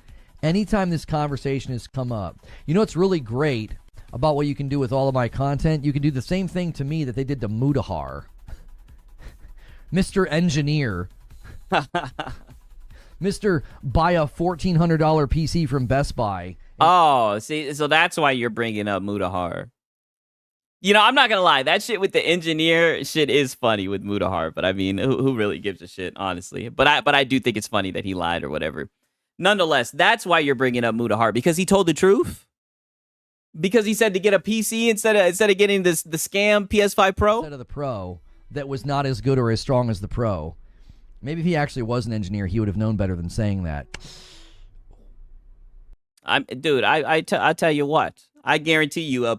Anytime this conversation has come up, you know what's really great about what you can do with all of my content? You can do the same thing to me that they did to Mutahar. Mr. Engineer. Mr. Buy a $1,400 PC from Best Buy. Oh, see, so that's why you're bringing up Mutahar. You know, I'm not going to lie. That shit with the engineer shit is funny with Mutahar. But I mean, who really gives a shit, honestly? But I do think it's funny that he lied or whatever. Nonetheless, that's why you're bringing up Mutahar, because he told the truth. Because he said to get a PC instead of getting the scam PS5 Pro? Instead of the Pro that was not as good or as strong as the Pro. Maybe if he actually was an engineer, he would have known better than saying that. I tell you what. I guarantee you a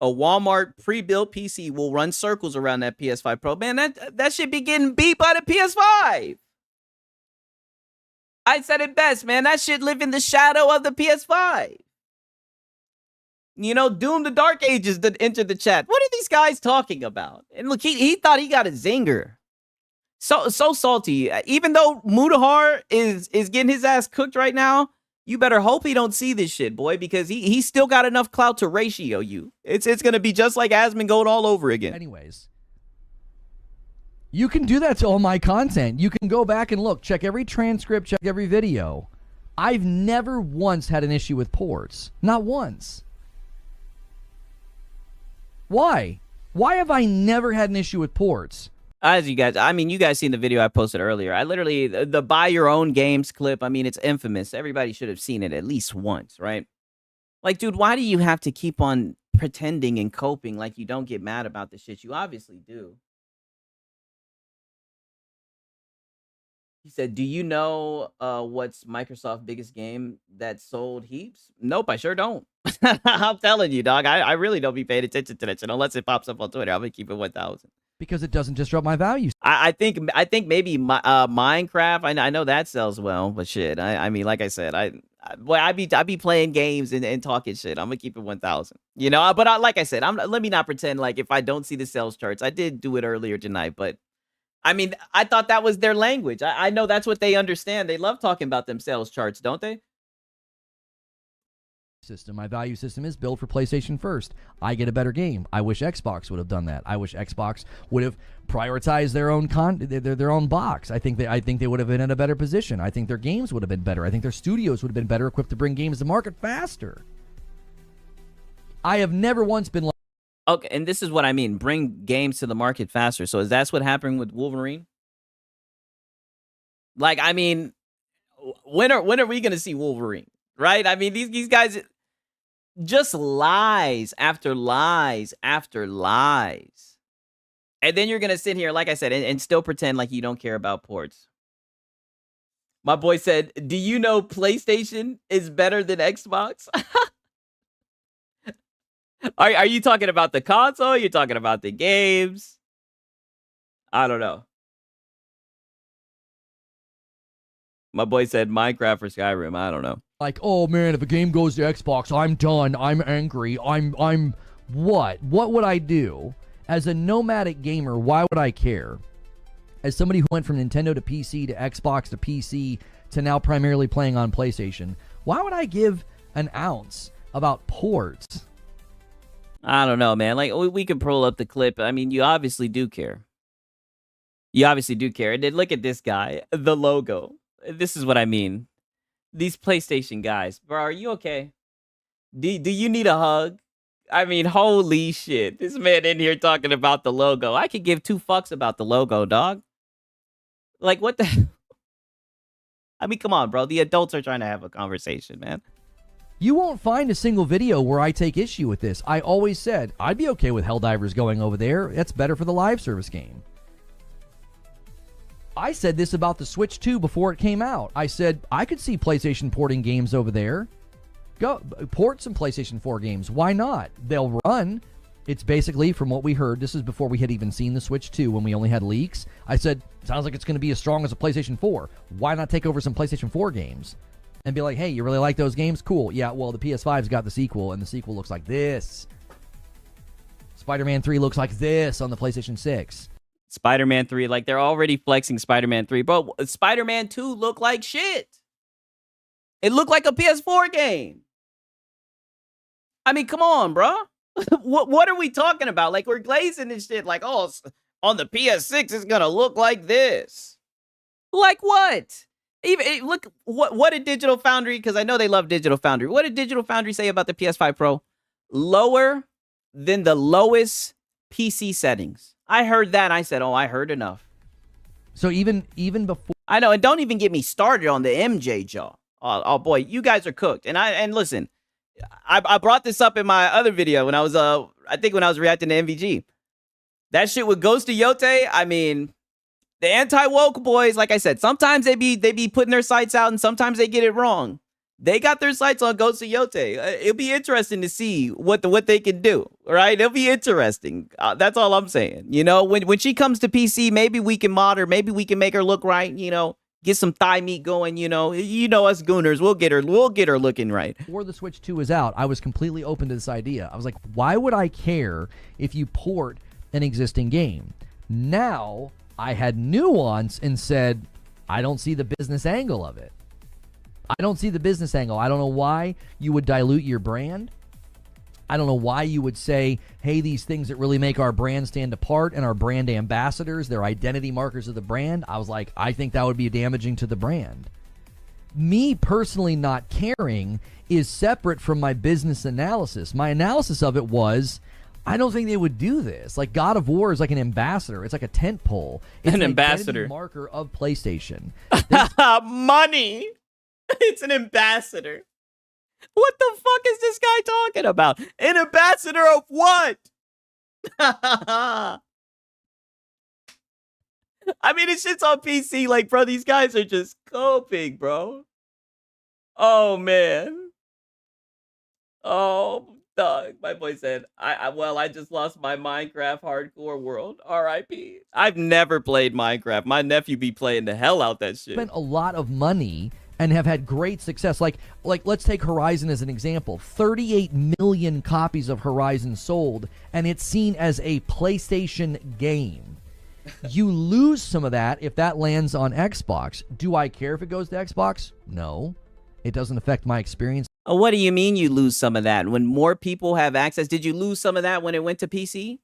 Walmart pre-built PC will run circles around that PS5 Pro. Man, that shit be getting beat by the PS5. I said it best, man. That shit live in the shadow of the PS5. You know, Doom the Dark Ages that entered the chat. What are these guys talking about? And look, he thought he got a zinger. So salty. Even though Mudahar is getting his ass cooked right now, you better hope he don't see this shit, boy, because he's still got enough clout to ratio you. It's gonna be just like Asmongold all over again. Anyways, you can do that to all my content. You can go back and look, check every transcript, check every video. I've never once had an issue with ports. Not once. Why? Why have I never had an issue with ports? As you guys, I mean, you guys seen the video I posted earlier. I literally, the buy your own games clip, I mean, it's infamous. Everybody should have seen it at least once, right? Like, dude, why do you have to keep on pretending and coping like you don't get mad about the shit? You obviously do. He said, do you know what's Microsoft's biggest game that sold heaps? Nope, I sure don't. I'm telling you, dog. I really don't be paying attention to that shit unless it pops up on Twitter. I'm going to keep it 1,000. Because it doesn't disrupt my values. I think maybe Minecraft. I know that sells well, but shit. I mean, like I said, I be playing games and talking shit. I'm gonna keep it 1,000. You know, but like I said, let me not pretend like if I don't see the sales charts. I did do it earlier tonight, but I mean, I thought that was their language. I know that's what they understand. They love talking about them sales charts, don't they? My value system is built for PlayStation first. I get a better game. I wish Xbox would have done that. I wish Xbox would have prioritized their own their own box. I think they would have been in a better position. I think their games would have been better. I think their studios would have been better equipped to bring games to market faster. I have never once been like, okay, and this is what I mean. Bring games to the market faster. So is that what happened with Wolverine? Like, I mean, when are we gonna see Wolverine? Right? I mean, these guys. Just lies after lies after lies. And then you're going to sit here, like I said, and still pretend like you don't care about ports. My boy said, do you know PlayStation is better than Xbox? Are you talking about the console? You're talking about the games? I don't know. My boy said Minecraft or Skyrim. I don't know. Like, oh man, if a game goes to Xbox, I'm done. I'm angry. I'm what? What would I do? As a nomadic gamer, why would I care? As somebody who went from Nintendo to PC to Xbox to PC to now primarily playing on PlayStation, why would I give an ounce about ports? I don't know, man. Like, we could pull up the clip. I mean, you obviously do care. You obviously do care. And then look at this guy, the logo. This is what I mean. These PlayStation guys, bro, are you okay? Do you need a hug? I mean, holy shit. This man in here talking about the logo. I could give two fucks about the logo, dog. Like, what the... I mean, come on, bro. The adults are trying to have a conversation, man. You won't find a single video where I take issue with this. I always said, I'd be okay with Helldivers going over there. That's better for the live service game. I said this about the Switch 2 before it came out. I said I could see PlayStation porting games over there. Go port some PlayStation 4 games. Why not? They'll run. It's basically, from what we heard, this is before we had even seen the Switch 2 when we only had leaks. I said, sounds like it's going to be as strong as a PlayStation 4. Why not take over some PlayStation 4 games? And be like, hey, you really like those games? Cool. Yeah, well, the PS5's got the sequel, and the sequel looks like this. Spider-Man 3 looks like this on the PlayStation 6. Spider-Man 3, like, they're already flexing Spider-Man 3. Bro, Spider-Man 2 looked like shit. It looked like a PS4 game. I mean, come on, bro. What are we talking about? Like, we're glazing this shit like, oh, on the PS6, it's gonna look like this. Like what? Even look, what did Digital Foundry, because I know they love Digital Foundry. What did Digital Foundry say about the PS5 Pro? Lower than the lowest PC settings. I heard that. I said, oh, I heard enough. So even before... I know, and don't even get me started on the MJ jaw. Oh boy, you guys are cooked. And listen, I brought this up in my other video when I was, I think when I was reacting to MVG. That shit with Ghost of Yote, I mean, the anti-woke boys, like I said, sometimes they be putting their sights out and sometimes they get it wrong. They got their sights on Ghost of Yote. It'll be interesting to see what they can do, right? It'll be interesting. That's all I'm saying. You know, when she comes to PC, maybe we can mod her. Maybe we can make her look right, you know, get some thigh meat going. You know us gooners. We'll get her looking right. Before the Switch 2 was out, I was completely open to this idea. I was like, why would I care if you port an existing game? Now I had nuance and said, I don't see the business angle of it. I don't see the business angle. I don't know why you would dilute your brand. I don't know why you would say, hey, these things that really make our brand stand apart and our brand ambassadors, they're identity markers of the brand. I was like, I think that would be damaging to the brand. Me personally not caring is separate from my business analysis. My analysis of it was, I don't think they would do this. Like, God of War is like an ambassador. It's like a tent pole. It's an ambassador marker of PlayStation. Money. It's an ambassador. What the fuck is this guy talking about? An ambassador of what? I mean, it's shit's on PC. Like, bro, these guys are just coping, bro. Oh, man. Oh, dog. My boy said, I just lost my Minecraft hardcore world. R.I.P. I've never played Minecraft. My nephew be playing the hell out that shit. Spent a lot of money and have had great success. Like let's take Horizon as an example. 38 million copies of Horizon sold, and it's seen as a PlayStation game. You lose some of that if that lands on Xbox. Do I care if it goes to Xbox? No. It doesn't affect my experience. What do you mean you lose some of that? When more people have access, did you lose some of that when it went to PC?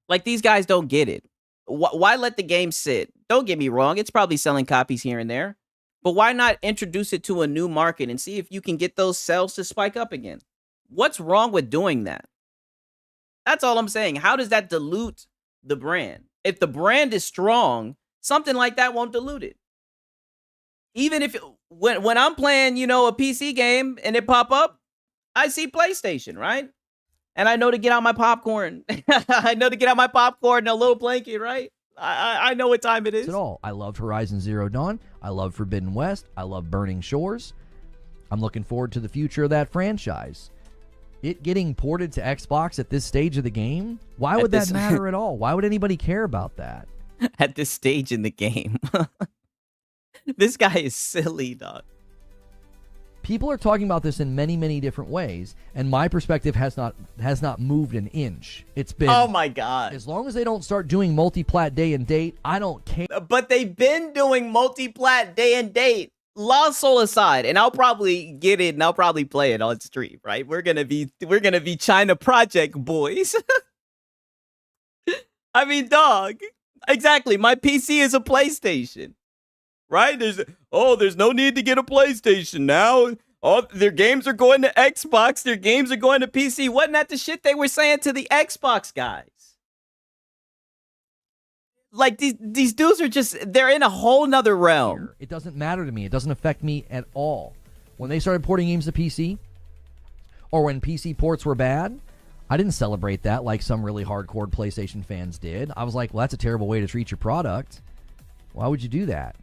Like, these guys don't get it. Why let the game sit? Don't get me wrong. It's probably selling copies here and there. But why not introduce it to a new market and see if you can get those sales to spike up again? What's wrong with doing that? That's all I'm saying. How does that dilute the brand? If the brand is strong, something like that won't dilute it. Even if when I'm playing, a PC game and it pop up, I see PlayStation, right? And I know to get out my popcorn. I know to get out my popcorn and a little blanket, right? I know what time it is. At all. I loved Horizon Zero Dawn. I love Forbidden West. I love Burning Shores. I'm looking forward to the future of that franchise. It getting ported to Xbox at this stage of the game? Why would that matter at all? Why would anybody care about that? At this stage in the game. This guy is silly, dog. People are talking about this in many, many different ways, and my perspective has not moved an inch. It's been, oh my god, as long as they don't start doing multi-plat day and date, I don't care. But they've been doing multi-plat day and date. Lost Soul aside, and I'll probably get it and I'll probably play it on stream, right? We're gonna be China Project boys. I mean, dog. Exactly. My PC is a PlayStation. Right? There's no need to get a PlayStation now. Oh, their games are going to Xbox. Their games are going to PC. Wasn't that the shit they were saying to the Xbox guys? Like, these dudes are they're in a whole nother realm. It doesn't matter to me. It doesn't affect me at all. When they started porting games to PC, or when PC ports were bad, I didn't celebrate that like some really hardcore PlayStation fans did. I was like, well, that's a terrible way to treat your product. Why would you do that?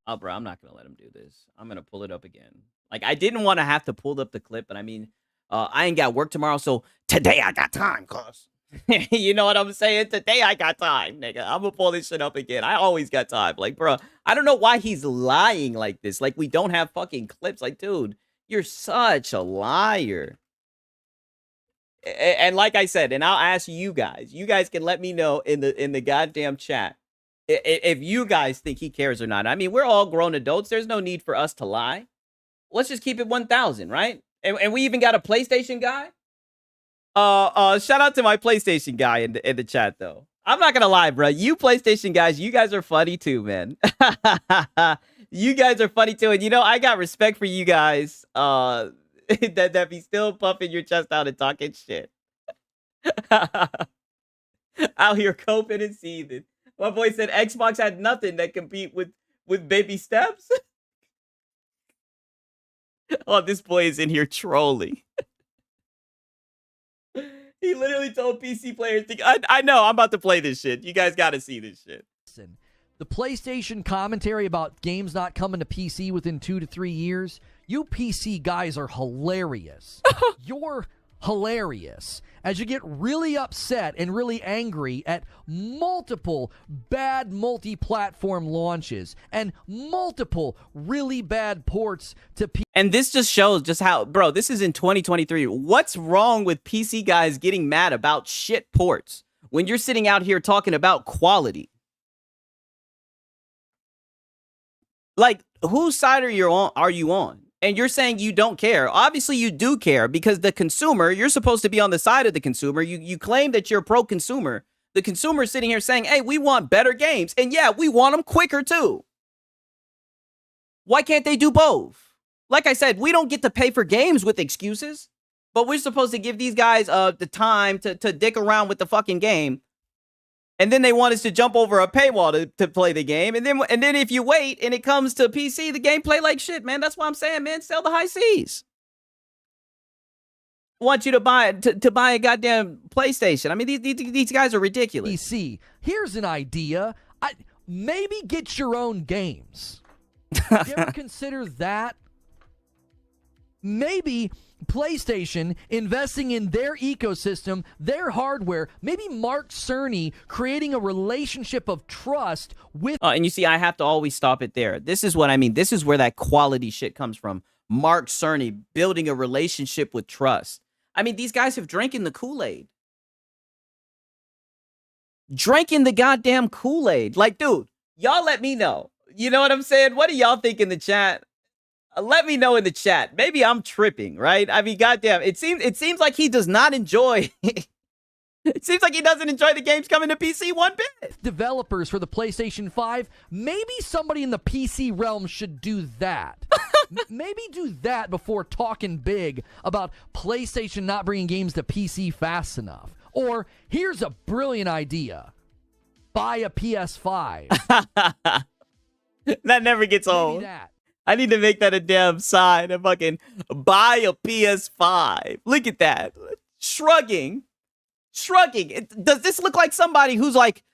Oh, bro, I'm not going to let him do this. I'm going to pull it up again. Like, I didn't want to have to pull up the clip, but I mean, I ain't got work tomorrow, so today I got time, cuz. You know what I'm saying? Today I got time, nigga. I'm going to pull this shit up again. I always got time. Like, bro, I don't know why he's lying like this. Like, we don't have fucking clips. Like, dude, you're such a liar. And like I said, and I'll ask you guys can let me know in the goddamn chat if you guys think he cares or not. I mean, we're all grown adults. There's no need for us to lie. Let's just keep it 1,000, right? And we even got a PlayStation guy. Shout out to my PlayStation guy in the chat, though. I'm not gonna lie, bro. You PlayStation guys, you guys are funny too, man. You guys are funny too, and I got respect for you guys. That be still puffing your chest out and talking shit. Out here coping and seething. My boy said Xbox had nothing that compete with baby steps. Oh, this boy is in here trolling. He literally told PC players, I know, I'm about to play this shit. You guys got to see this shit. Listen, the PlayStation commentary about games not coming to PC within 2 to 3 years, you PC guys are hilarious. You're hilarious as you get really upset and really angry at multiple bad multi-platform launches and multiple really bad ports to PC. And this just shows just how, bro, this is in 2023. What's wrong with PC guys getting mad about shit ports when you're sitting out here talking about quality? Like, whose side are you on? And you're saying you don't care. Obviously, you do care because the consumer, you're supposed to be on the side of the consumer. You claim that you're pro-consumer. The consumer is sitting here saying, hey, we want better games. And yeah, we want them quicker too. Why can't they do both? Like I said, we don't get to pay for games with excuses, but we're supposed to give these guys the time to dick around with the fucking game. And then they want us to jump over a paywall to play the game. And then if you wait and it comes to PC, the game play like shit, man. That's why I'm saying, man, sell the high seas. Want you to buy a goddamn PlayStation. I mean, these guys are ridiculous. PC. Here's an idea. Maybe get your own games. You ever consider that? Maybe PlayStation investing in their ecosystem, their hardware, maybe Mark Cerny creating a relationship of trust with... and you see, I have to always stop it there. This is what I mean. This is where that quality shit comes from. Mark Cerny building a relationship with trust. I mean, these guys have drinking the Kool-Aid. Drinking the goddamn Kool-Aid. Like, dude, y'all let me know. You know what I'm saying? What do y'all think in the chat? Let me know in the chat. Maybe I'm tripping, right? I mean, goddamn, it seems like he does not enjoy. It seems like he doesn't enjoy the games coming to PC one bit. Developers for the PlayStation 5, maybe somebody in the PC realm should do that. Maybe do that before talking big about PlayStation not bringing games to PC fast enough. Or here's a brilliant idea. Buy a PS5. That never gets old. That. I need to make that a damn sign and fucking buy a PS5. Look at that. Shrugging. Does this look like somebody who's like,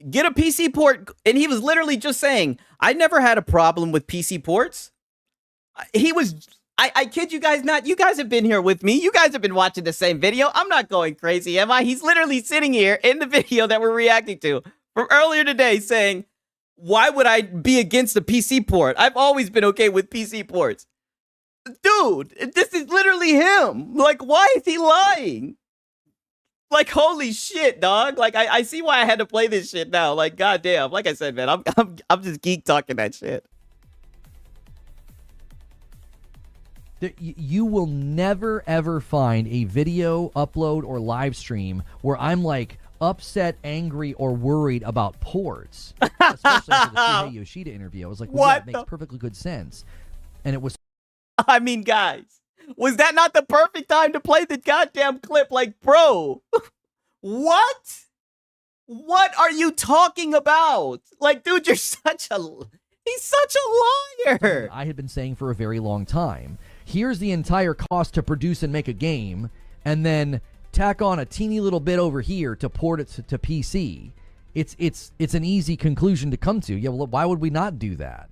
get a PC port? And he was literally just saying, I never had a problem with PC ports. He was, I kid you guys not. You guys have been here with me. You guys have been watching the same video. I'm not going crazy, am I? He's literally sitting here in the video that we're reacting to from earlier today saying, why would I be against the PC port? I've always been okay with PC ports. Dude, this is literally him. Like, why is he lying? Like, holy shit, dog. Like, I see why I had to play this shit now. Like, goddamn. Like I said, man, I'm just geek talking that shit. You will never, ever find a video upload or live stream where I'm like, upset, angry, or worried about ports. Especially after the Shuhei Yoshida interview. I was like, well, yeah, it makes perfectly good sense. And it was... I mean, guys, was that not the perfect time to play the goddamn clip? Like, bro, what? What are you talking about? Like, dude, he's such a liar. I had been saying for a very long time. Here's the entire cost to produce and make a game, and then tack on a teeny little bit over here to port it to PC. It's an easy conclusion to come to. Yeah, well, why would we not do that?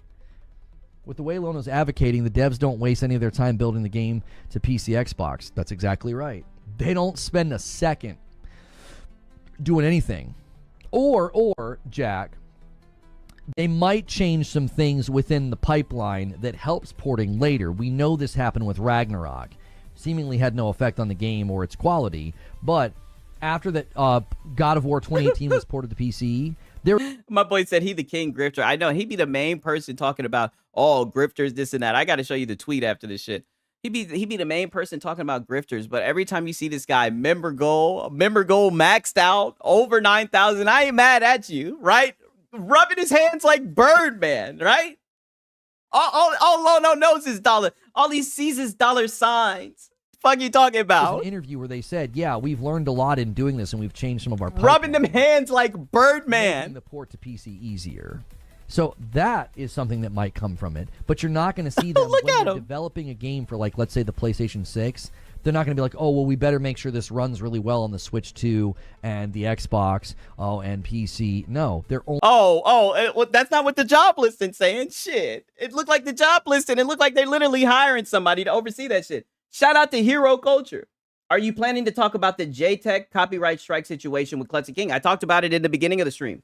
With the way Lono's advocating, the devs don't waste any of their time building the game to PC Xbox. That's exactly right. They don't spend a second doing anything. Or Jack, they might change some things within the pipeline that helps porting later. We know this happened with Ragnarok. Seemingly had no effect on the game or its quality, but after that God of War 2018 was ported to PC, my boy said he the king grifter. I know he'd be the main person talking about, oh, grifters, this and that. I got to show you the tweet after this shit. He'd be the main person talking about grifters, but every time you see this guy member goal maxed out over 9,000, I ain't mad at you, right? Rubbing his hands like Birdman, right? All Lono knows is dollar. All he sees is dollar signs. Fuck you talking about? An interview where they said, yeah, we've learned a lot in doing this and we've changed some of our rubbing them hands like Birdman. Making the port to PC easier. So that is something that might come from it. But you're not going to see them when they're developing a game for, like, let's say the PlayStation 6. They're not going to be like, oh, well, we better make sure this runs really well on the Switch 2 and the Xbox, and PC. No, they're only... that's not what the job listing's saying. Shit. It looked like the job listing. It looked like they're literally hiring somebody to oversee that shit. Shout out to Hero Culture. Are you planning to talk about the JTech copyright strike situation with Klutzy King? I talked about it in the beginning of the stream.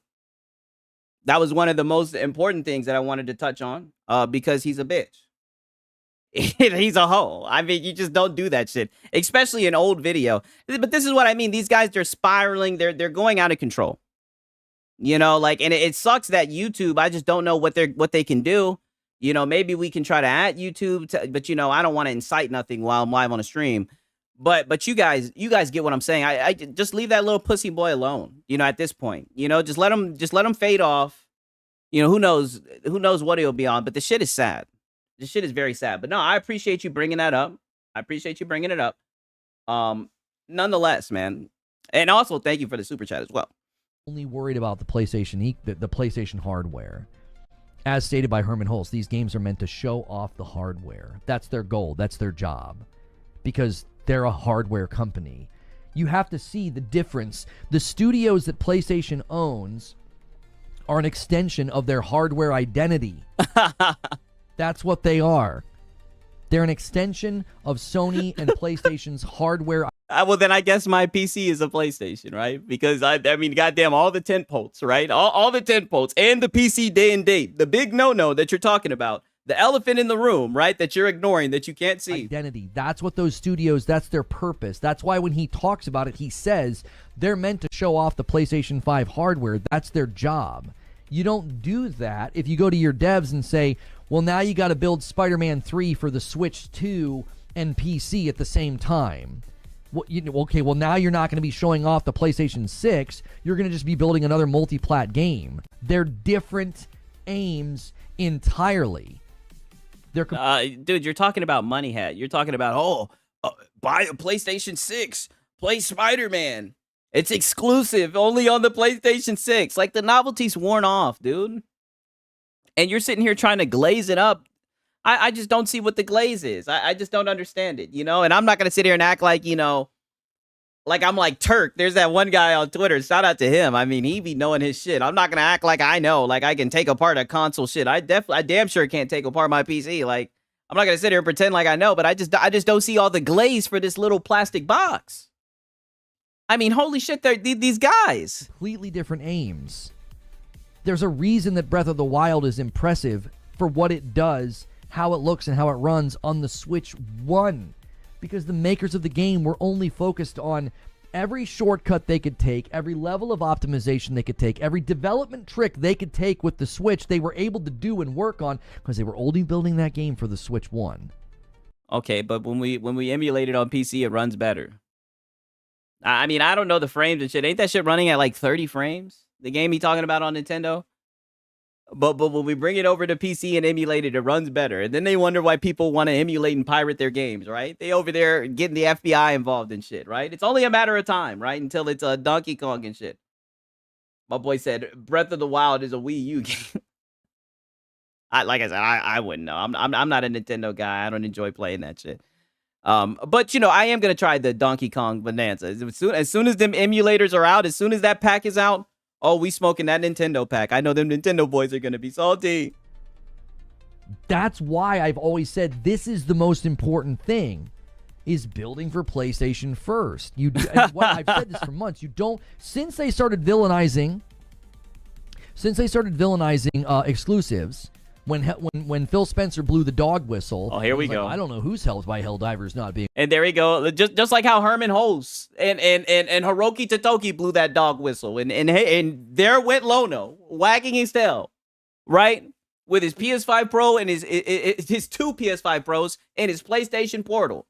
That was one of the most important things that I wanted to touch on because he's a bitch. He's a hoe. I mean, you just don't do that shit, especially in old video. But this is what I mean. These guys, they're spiraling. They're going out of control. You know, like, and it sucks that YouTube, I just don't know what they can do. You know, maybe we can try to at YouTube, but you know, I don't want to incite nothing while I'm live on a stream. But you guys get what I'm saying. I just leave that little pussy boy alone. You know, at this point, you know, just let him fade off. You know, who knows what he'll be on. But the shit is sad. The shit is very sad. But no, I appreciate you bringing that up. I appreciate you bringing it up. Nonetheless, man, and also thank you for the super chat as well. Only worried about the PlayStation the PlayStation hardware. As stated by Herman Hulse, these games are meant to show off the hardware. That's their goal. That's their job. Because they're a hardware company. You have to see the difference. The studios that PlayStation owns are an extension of their hardware identity. That's what they are. They're an extension of Sony and PlayStation's hardware. Well, then I guess my PC is a PlayStation, right? Because I mean, goddamn, all the tentpoles, right? All the tentpoles and the PC day and date. The big no-no that you're talking about. The elephant in the room, right? That you're ignoring, that you can't see. Identity. That's what those studios, that's their purpose. That's why when he talks about it, he says they're meant to show off the PlayStation 5 hardware. That's their job. You don't do that if you go to your devs and say, well, now you got to build Spider-Man 3 for the Switch 2 and PC at the same time. Well, okay, well, now you're not going to be showing off the PlayStation 6. You're going to just be building another multi-plat game. They're different aims entirely. Dude, you're talking about Money Hat. You're talking about, buy a PlayStation 6, play Spider-Man. It's exclusive, only on the PlayStation 6. Like, the novelty's worn off, dude. And you're sitting here trying to glaze it up. I just don't see what the glaze is. I just don't understand it, you know? And I'm not going to sit here and act like, you know, like I'm like Turk. There's that one guy on Twitter. Shout out to him. I mean, he be knowing his shit. I'm not going to act like I know. Like, I can take apart a console shit. I damn sure can't take apart my PC. Like, I'm not going to sit here and pretend like I know, but I just don't see all the glaze for this little plastic box. I mean, holy shit, these guys. Completely different aims. There's a reason that Breath of the Wild is impressive for what it does, how it looks, and how it runs on the Switch 1. Because the makers of the game were only focused on every shortcut they could take, every level of optimization they could take, every development trick they could take with the Switch, they were able to do and work on because they were only building that game for the Switch 1. Okay, but when we emulate it on PC, it runs better. I mean, I don't know the frames and shit. Ain't that shit running at like 30 frames? The game he talking about on Nintendo? But when we bring it over to PC and emulate it, it runs better. And then they wonder why people want to emulate and pirate their games, right? They over there getting the FBI involved in shit, right? It's only a matter of time, right? Until it's Donkey Kong and shit. My boy said Breath of the Wild is a Wii U game. Like I said, I wouldn't know. I'm not a Nintendo guy. I don't enjoy playing that shit. But you know, I am gonna try the Donkey Kong Bonanza as soon as them emulators are out. As soon as that pack is out. Oh, we smoking that Nintendo pack. I know them Nintendo boys are going to be salty. That's why I've always said this is the most important thing, is building for PlayStation first. I've said this for months. You don't, since they started villainizing exclusives, when Phil Spencer blew the dog whistle. Oh, here we go. I don't know who's helped by Helldivers not being. And there we go. Just like how Herman Hulse and Hiroki Totoki blew that dog whistle, and there went Lono wagging his tail, right, with his PS5 Pro and his two PS5 Pros and his PlayStation Portal.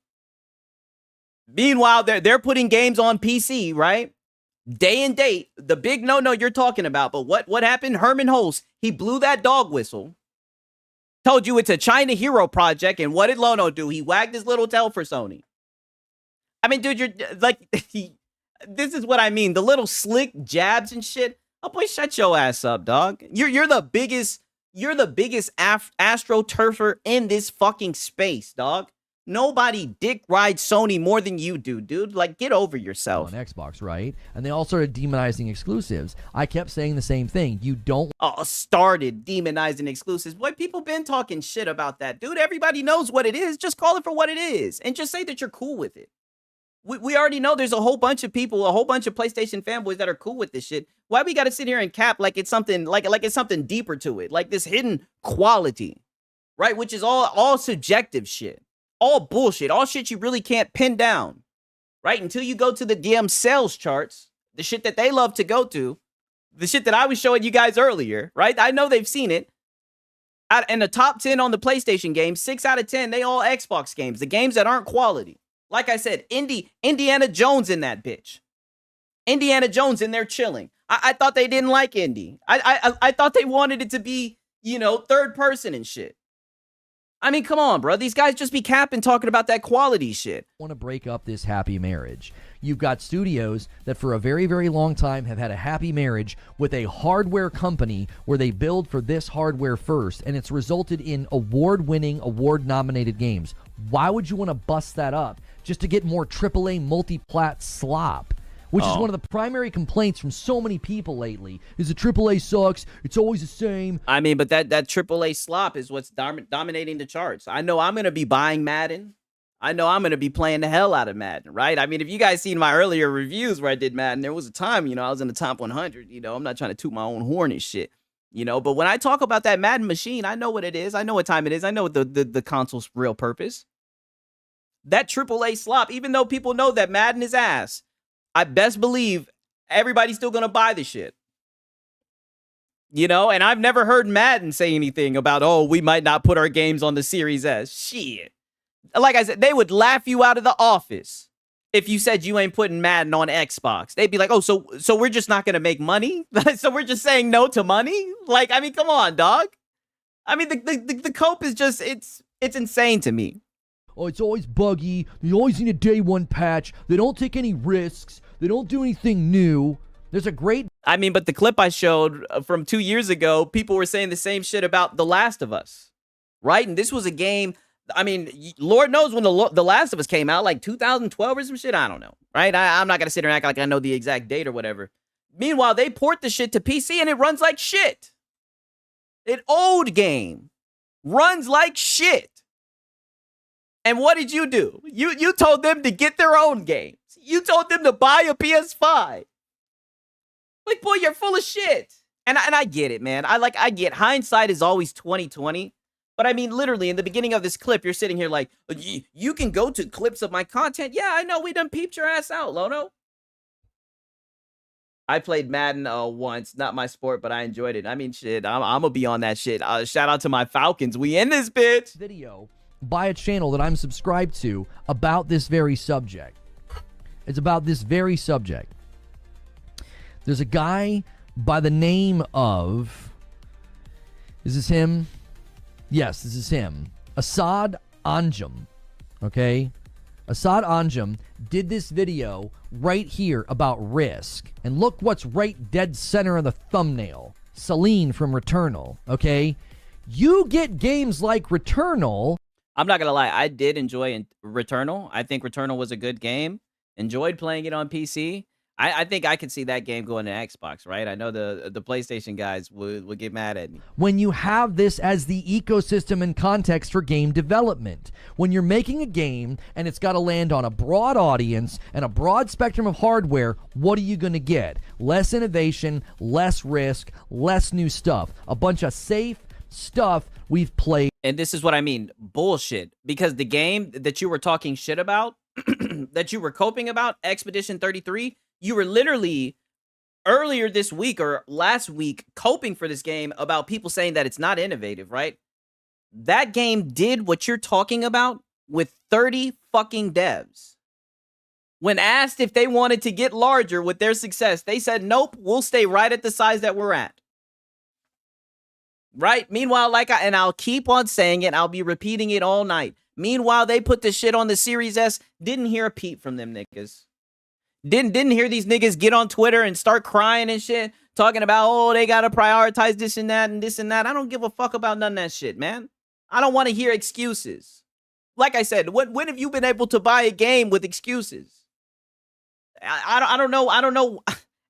Meanwhile, they're putting games on PC, right? Day and date. The big no you're talking about. But what happened? Herman Hulse, he blew that dog whistle. Told you it's a China hero project, and what did Lono do? He wagged his little tail for Sony. I mean, dude, you're like, this is what I mean. The little slick jabs and shit. Oh boy, shut your ass up, dog. You're the biggest astroturfer in this fucking space, dog. Nobody dick rides Sony more than you do, dude. Like, get over yourself. On Xbox, right? And they all started demonizing exclusives. I kept saying the same thing. You don't... started demonizing exclusives. Boy, people been talking shit about that, dude. Everybody knows what it is. Just call it for what it is. And just say that you're cool with it. We already know there's a whole bunch of people, a whole bunch of PlayStation fanboys that are cool with this shit. Why we got to sit here and cap like it's something like it's something deeper to it, like this hidden quality, right? Which is all subjective shit, all bullshit, all shit you really can't pin down, right? Until you go to the DM sales charts, the shit that they love to go to, the shit that I was showing you guys earlier, right? I know they've seen it. In the top 10 on the PlayStation games, 6 out of 10, they all Xbox games, the games that aren't quality. Like I said, Indiana Jones in that bitch. Indiana Jones in there chilling. I thought they didn't like Indy. I thought they wanted it to be, third person and shit. I mean, come on, bro. These guys just be capping talking about that quality shit. I want to break up this happy marriage. You've got studios that for a very, very long time have had a happy marriage with a hardware company where they build for this hardware first, and it's resulted in award-winning, award-nominated games. Why would you want to bust that up just to get more AAA multi-plat slop? Which is one of the primary complaints from so many people lately, is the AAA sucks, it's always the same. I mean, but that AAA slop is what's dominating the charts. I know I'm going to be buying Madden. I know I'm going to be playing the hell out of Madden, right? I mean, if you guys seen my earlier reviews where I did Madden, there was a time, I was in the top 100. I'm not trying to toot my own horn and shit, but when I talk about that Madden machine, I know what it is. I know what time it is. I know what the console's real purpose. That AAA slop, even though people know that Madden is ass, I best believe everybody's still going to buy the shit. And I've never heard Madden say anything about, oh, we might not put our games on the Series S. Shit. Like I said, they would laugh you out of the office if you said you ain't putting Madden on Xbox. They'd be like, oh, so we're just not going to make money? So we're just saying no to money? Like, I mean, come on, dog. I mean, the cope is just, it's insane to me. Oh, it's always buggy. You always need a day one patch. They don't take any risks. They don't do anything new. There's a great... I mean, but the clip I showed from 2 years ago, people were saying the same shit about The Last of Us, right? And this was a game... I mean, Lord knows when The Last of Us came out, like 2012 or some shit. I don't know, right? I'm not going to sit here and act like I know the exact date or whatever. Meanwhile, they port the shit to PC and it runs like shit. An old game runs like shit. And what did you do? You told them to get their own games. You told them to buy a PS5. Like, boy, you're full of shit. And I get it, man. I get hindsight is always 20/20. But I mean, literally, in the beginning of this clip, you're sitting here like, you can go to clips of my content. Yeah, I know. We done peeped your ass out, Lono. I played Madden once. Not my sport, but I enjoyed it. I mean, shit, I'm going to be on that shit. Shout out to my Falcons. We in this bitch. Video by a channel that I'm subscribed to about this very subject. It's about this very subject. There's a guy by the name of... Is this him? Yes, this is him. Asad Anjum. Okay? Asad Anjum did this video right here about Risk. And look what's right dead center of the thumbnail. Celine from Returnal. Okay? You get games like Returnal. I'm not going to lie. I did enjoy Returnal. I think Returnal was a good game. Enjoyed playing it on PC. I think I could see that game going to Xbox, right? I know the PlayStation guys would get mad at me. When you have this as the ecosystem and context for game development, when you're making a game and it's got to land on a broad audience and a broad spectrum of hardware, what are you going to get? Less innovation, less risk, less new stuff. A bunch of safe stuff we've played. And this is what I mean, bullshit. Because the game that you were talking shit about, that you were coping about, Expedition 33, you were literally earlier this week or last week coping for this game about people saying that it's not innovative, right? That game did what you're talking about with 30 fucking devs. When asked if they wanted to get larger with their success, they said, nope, we'll stay right at the size that we're at. Right? Meanwhile, and I'll keep on saying it, I'll be repeating it all night. Meanwhile, they put the shit on the Series S, didn't hear a peep from them niggas. Didn't hear these niggas get on Twitter and start crying and shit, talking about, oh, they gotta prioritize this and that and this and that. I don't give a fuck about none of that shit, man. I don't want to hear excuses. Like I said, when have you been able to buy a game with excuses? I don't know.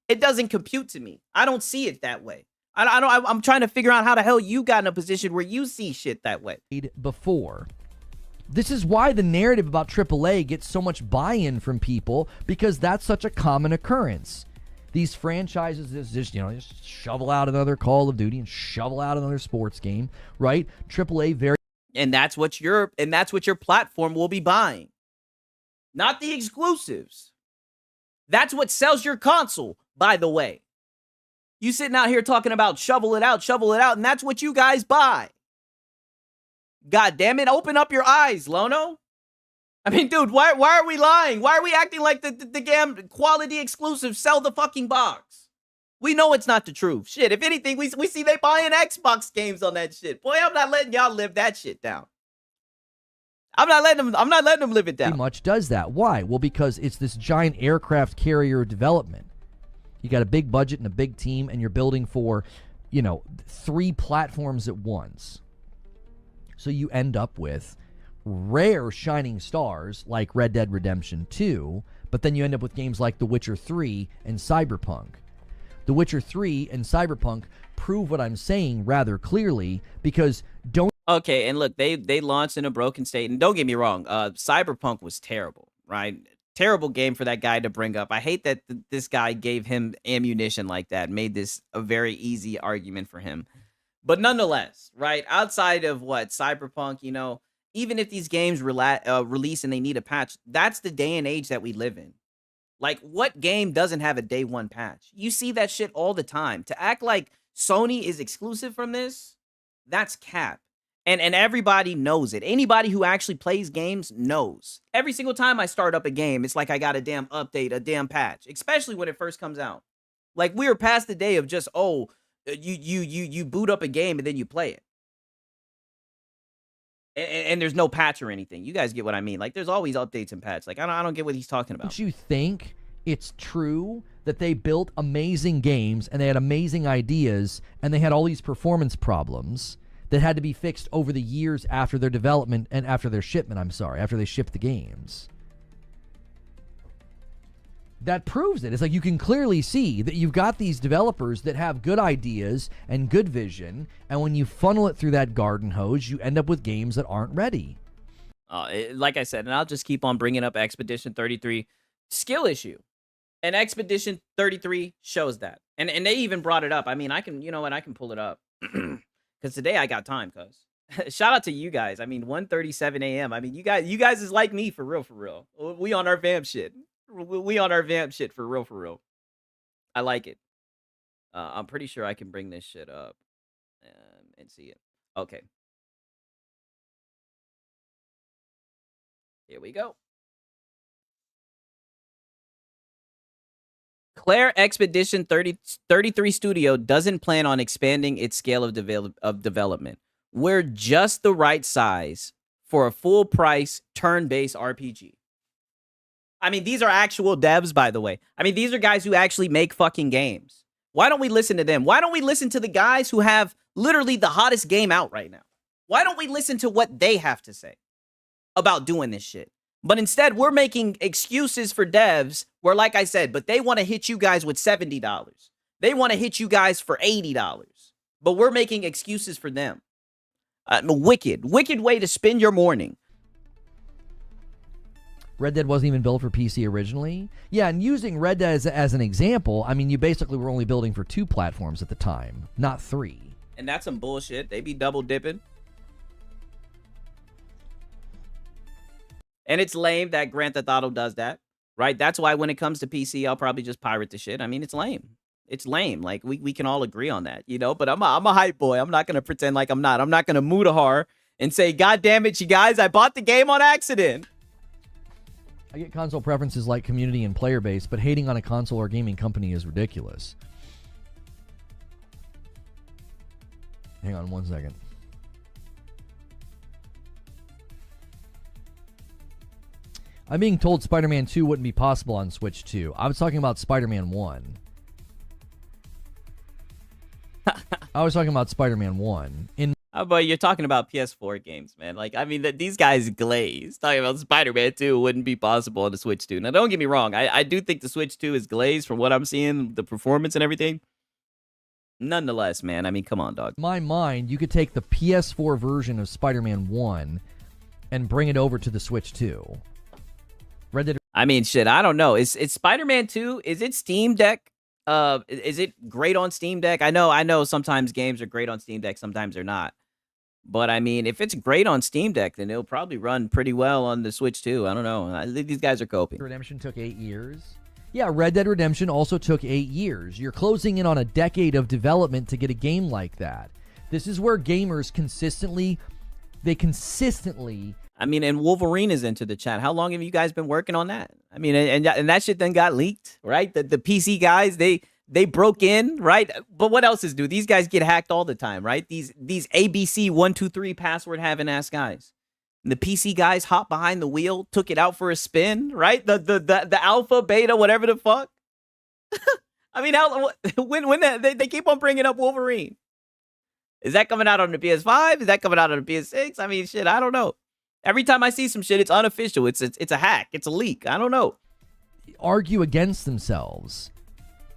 It doesn't compute to me. I don't see it that way. I'm trying to figure out how the hell you got in a position where you see shit that way. Before. This is why the narrative about AAA gets so much buy-in from people, because that's such a common occurrence. These franchises just shovel out another Call of Duty and shovel out another sports game, right? AAA very And that's what your platform will be buying. Not the exclusives. That's what sells your console, by the way. You sitting out here talking about shovel it out, and that's what you guys buy. God damn it, open up your eyes, Lono. I mean, dude, why are we lying? Why are we acting like the damn quality exclusives sell the fucking box? We know it's not the truth. Shit, if anything, we see they buying Xbox games on that shit. Boy, I'm not letting y'all live that shit down. I'm not letting them live it down. pretty much does that. Why? Well, because it's this giant aircraft carrier development. You got a big budget and a big team, and you're building for, 3 platforms at once. So you end up with rare shining stars like Red Dead Redemption 2, but then you end up with games like The Witcher 3 and Cyberpunk. The Witcher 3 and Cyberpunk prove what I'm saying rather clearly, because Okay, and look, they launched in a broken state, and don't get me wrong, Cyberpunk was terrible, right? Terrible game for that guy to bring up. I hate that this guy gave him ammunition like that, made this a very easy argument for him. But nonetheless, right, outside of Cyberpunk, even if these games release and they need a patch, that's the day and age that we live in. Like, what game doesn't have a day one patch? You see that shit all the time. To act like Sony is exclusive from this, that's cap. And everybody knows it. Anybody who actually plays games knows. Every single time I start up a game, it's like I got a damn update, a damn patch, especially when it first comes out. Like, we are past the day of just, you boot up a game and then you play it. And there's no patch or anything. You guys get what I mean. Like, there's always updates and patch. Like, I don't get what he's talking about. don't you think it's true that they built amazing games and they had amazing ideas and they had all these performance problems that had to be fixed over the years after their development and after their shipment, after they shipped the games? That proves it. It's like you can clearly see that you've got these developers that have good ideas and good vision, and when you funnel it through that garden hose, you end up with games that aren't ready. Like I said, and I'll just keep on bringing up Expedition 33 skill issue. And Expedition 33 shows that. And they even brought it up. I mean, I can pull it up. Because today I got time, cuz. Shout out to you guys. I mean, 1:37 a.m. I mean, you guys is like me for real. We on our vamp shit. We on our vamp shit for real. I like it. I'm pretty sure I can bring this shit up and see it. Okay. Here we go. Claire Expedition 33 Studio doesn't plan on expanding its scale of development. We're just the right size for a full-price, turn-based RPG. I mean, these are actual devs, by the way. I mean, these are guys who actually make fucking games. Why don't we listen to them? Why don't we listen to the guys who have literally the hottest game out right now? Why don't we listen to what they have to say about doing this shit? But instead, we're making excuses for devs where, like I said, but they want to hit you guys with $70. They want to hit you guys for $80. But we're making excuses for them. Wicked way to spend your morning. Red Dead wasn't even built for PC originally. Yeah, and using Red Dead as an example, I mean, you basically were only building for 2 platforms at the time, not 3. And that's some bullshit. They be double dipping. And it's lame that Grand Theft Auto does that, right? That's why when it comes to PC, I'll probably just pirate the shit. I mean, it's lame. It's lame. Like, we can all agree on that, But I'm a hype boy. I'm not going to pretend like I'm not. I'm not going to Mudahar and say, God damn it, you guys, I bought the game on accident. I get console preferences like community and player base, but hating on a console or gaming company is ridiculous. Hang on one second. I'm being told Spider-Man 2 wouldn't be possible on Switch 2. I was talking about Spider-Man 1. I was talking about Spider-Man 1. But you're talking about PS4 games, man. Like, I mean, these guys glaze. Talking about Spider-Man 2 wouldn't be possible on the Switch 2. Now, don't get me wrong. I do think the Switch 2 is glazed from what I'm seeing, the performance and everything. Nonetheless, man, I mean, come on, dog. In my mind, you could take the PS4 version of Spider-Man 1 and bring it over to the Switch too. Red Dead. I mean, shit, I don't know. Is Spider-Man 2, is it Steam Deck? Is it great on Steam Deck? I know sometimes games are great on Steam Deck, sometimes they're not. But I mean, if it's great on Steam Deck, then it'll probably run pretty well on the Switch too. I don't know. These guys are coping. Redemption took 8 years. Yeah, Red Dead Redemption also took 8 years. You're closing in on a decade of development to get a game like that. This is where gamers consistently. I mean, and Wolverine is into the chat. How long have you guys been working on that? I mean, and that shit then got leaked, right? The PC guys, they broke in, right? But what else is new? These guys get hacked all the time, right? These ABC 123 password having ass guys. And the PC guys hopped behind the wheel, took it out for a spin, right? The alpha, beta, whatever the fuck. I mean, when they keep on bringing up Wolverine. Is that coming out on the PS5? Is that coming out on the PS6? I mean, shit, I don't know. Every time I see some shit, it's unofficial. It's a hack. It's a leak. I don't know. Argue against themselves.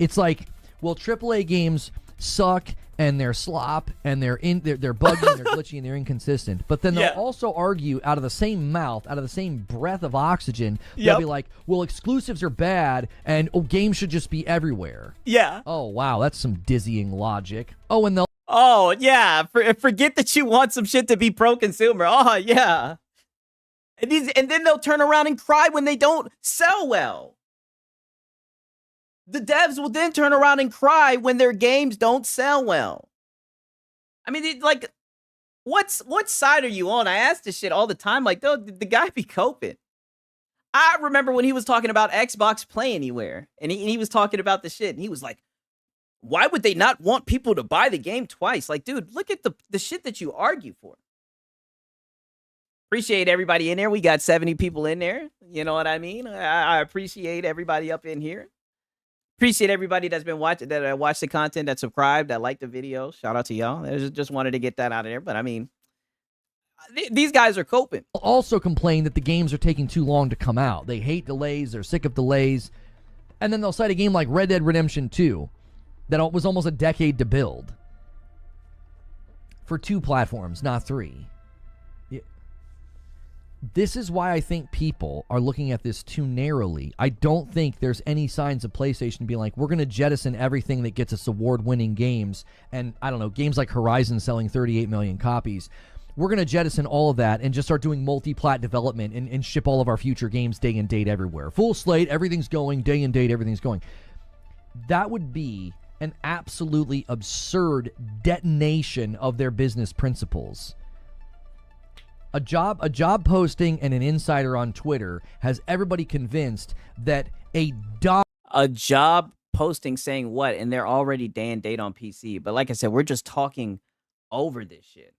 It's like, well, AAA games suck and they're slop and they're buggy and they're glitchy and they're inconsistent. But then they'll also argue out of the same mouth, out of the same breath of oxygen. They'll be like, well, exclusives are bad and games should just be everywhere. Yeah. Oh, wow. That's some dizzying logic. Oh, and they'll. Oh, yeah. Forget that you want some shit to be pro-consumer. Oh, yeah. And then they'll turn around and cry when they don't sell well. The devs will then turn around and cry when their games don't sell well. I mean, what side are you on? I ask this shit all the time. Like, the guy be coping. I remember when he was talking about Xbox Play Anywhere, and he was talking about the shit, and he was like, why would they not want people to buy the game twice? Like, dude, look at the shit that you argue for. Appreciate everybody in there. We got 70 people in there. You know what I mean? I appreciate everybody up in here. Appreciate everybody that's been watching, that watched the content, that subscribed, that liked the video. Shout out to y'all. I just wanted to get that out of there. But I mean, these guys are coping. Also complain that the games are taking too long to come out. They hate delays. They're sick of delays. And then they'll cite a game like Red Dead Redemption 2 that was almost a decade to build for 2 platforms, not 3. This is why I think people are looking at this too narrowly. I don't think there's any signs of PlayStation being like, we're going to jettison everything that gets us award-winning games. And, I don't know, games like Horizon selling 38 million copies. We're going to jettison all of that and just start doing multi-plat development and ship all of our future games day and date everywhere. Full slate, everything's going, day and date, everything's going. That would be an absolutely absurd detonation of their business principles. A job posting and an insider on Twitter has everybody convinced that a job posting saying what, and they're already day and date on PC. But like I said, we're just talking over this shit.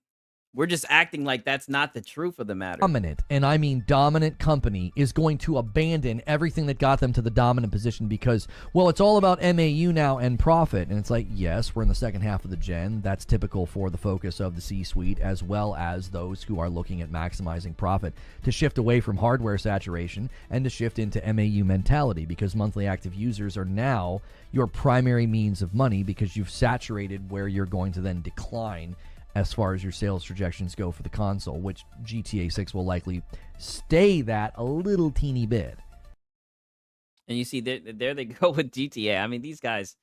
We're just acting like that's not the truth of the matter. Dominant, and I mean dominant company is going to abandon everything that got them to the dominant position because, well, it's all about MAU now and profit. And it's like, yes, we're in the second half of the gen. That's typical for the focus of the C-suite as well as those who are looking at maximizing profit to shift away from hardware saturation and to shift into MAU mentality because monthly active users are now your primary means of money because you've saturated where you're going to then decline as far as your sales projections go for the console, which GTA 6 will likely stay that a little teeny bit. And you see, there they go with GTA. I mean, these guys,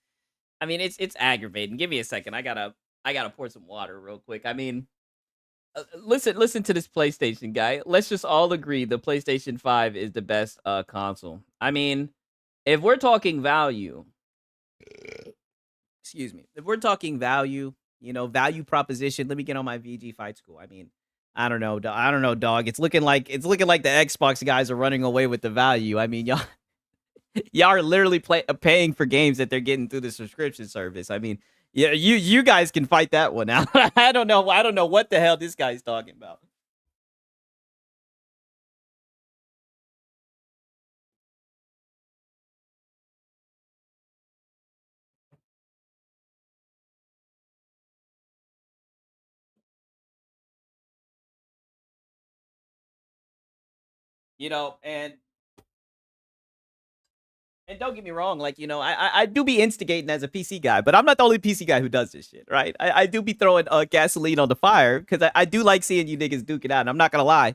I mean, it's aggravating. Give me a second. I gotta pour some water real quick. I mean, listen to this PlayStation guy. Let's just all agree the PlayStation 5 is the best console. I mean, if we're talking value, excuse me, if we're talking value, you know, value proposition. Let me get on my VG Fight School. I mean, I don't know, dog. It's looking like the Xbox guys are running away with the value. I mean, y'all are literally paying for games that they're getting through the subscription service. I mean, yeah, you guys can fight that one out. I don't know what the hell this guy's talking about. You know, and don't get me wrong, like, you know, I do be instigating as a PC guy, but I'm not the only PC guy who does this shit, right? I do be throwing gasoline on the fire because I do like seeing you niggas duke it out. And I'm not gonna lie,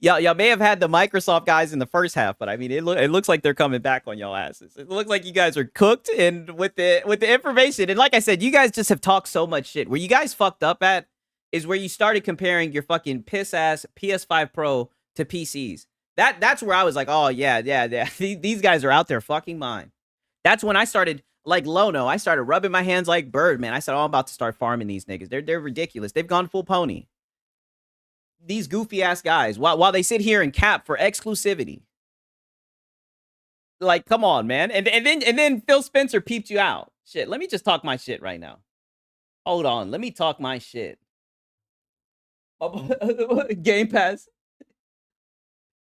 y'all may have had the Microsoft guys in the first half, but I mean, it looks like they're coming back on y'all asses. It looks like you guys are cooked, and with the information, and like I said, you guys just have talked so much shit. Where you guys fucked up at is where you started comparing your fucking piss ass PS5 Pro to PCs. That's where I was like, oh yeah. These guys are out there fucking mine. That's when I started, like Lono, I started rubbing my hands like Bird, man. I said, oh, I'm about to start farming these niggas. They're ridiculous. They've gone full pony. These goofy ass guys, while they sit here and cap for exclusivity. Like, come on, man. And then Phil Spencer peeped you out. Shit, let me just talk my shit right now. Hold on, let me talk my shit. Game Pass.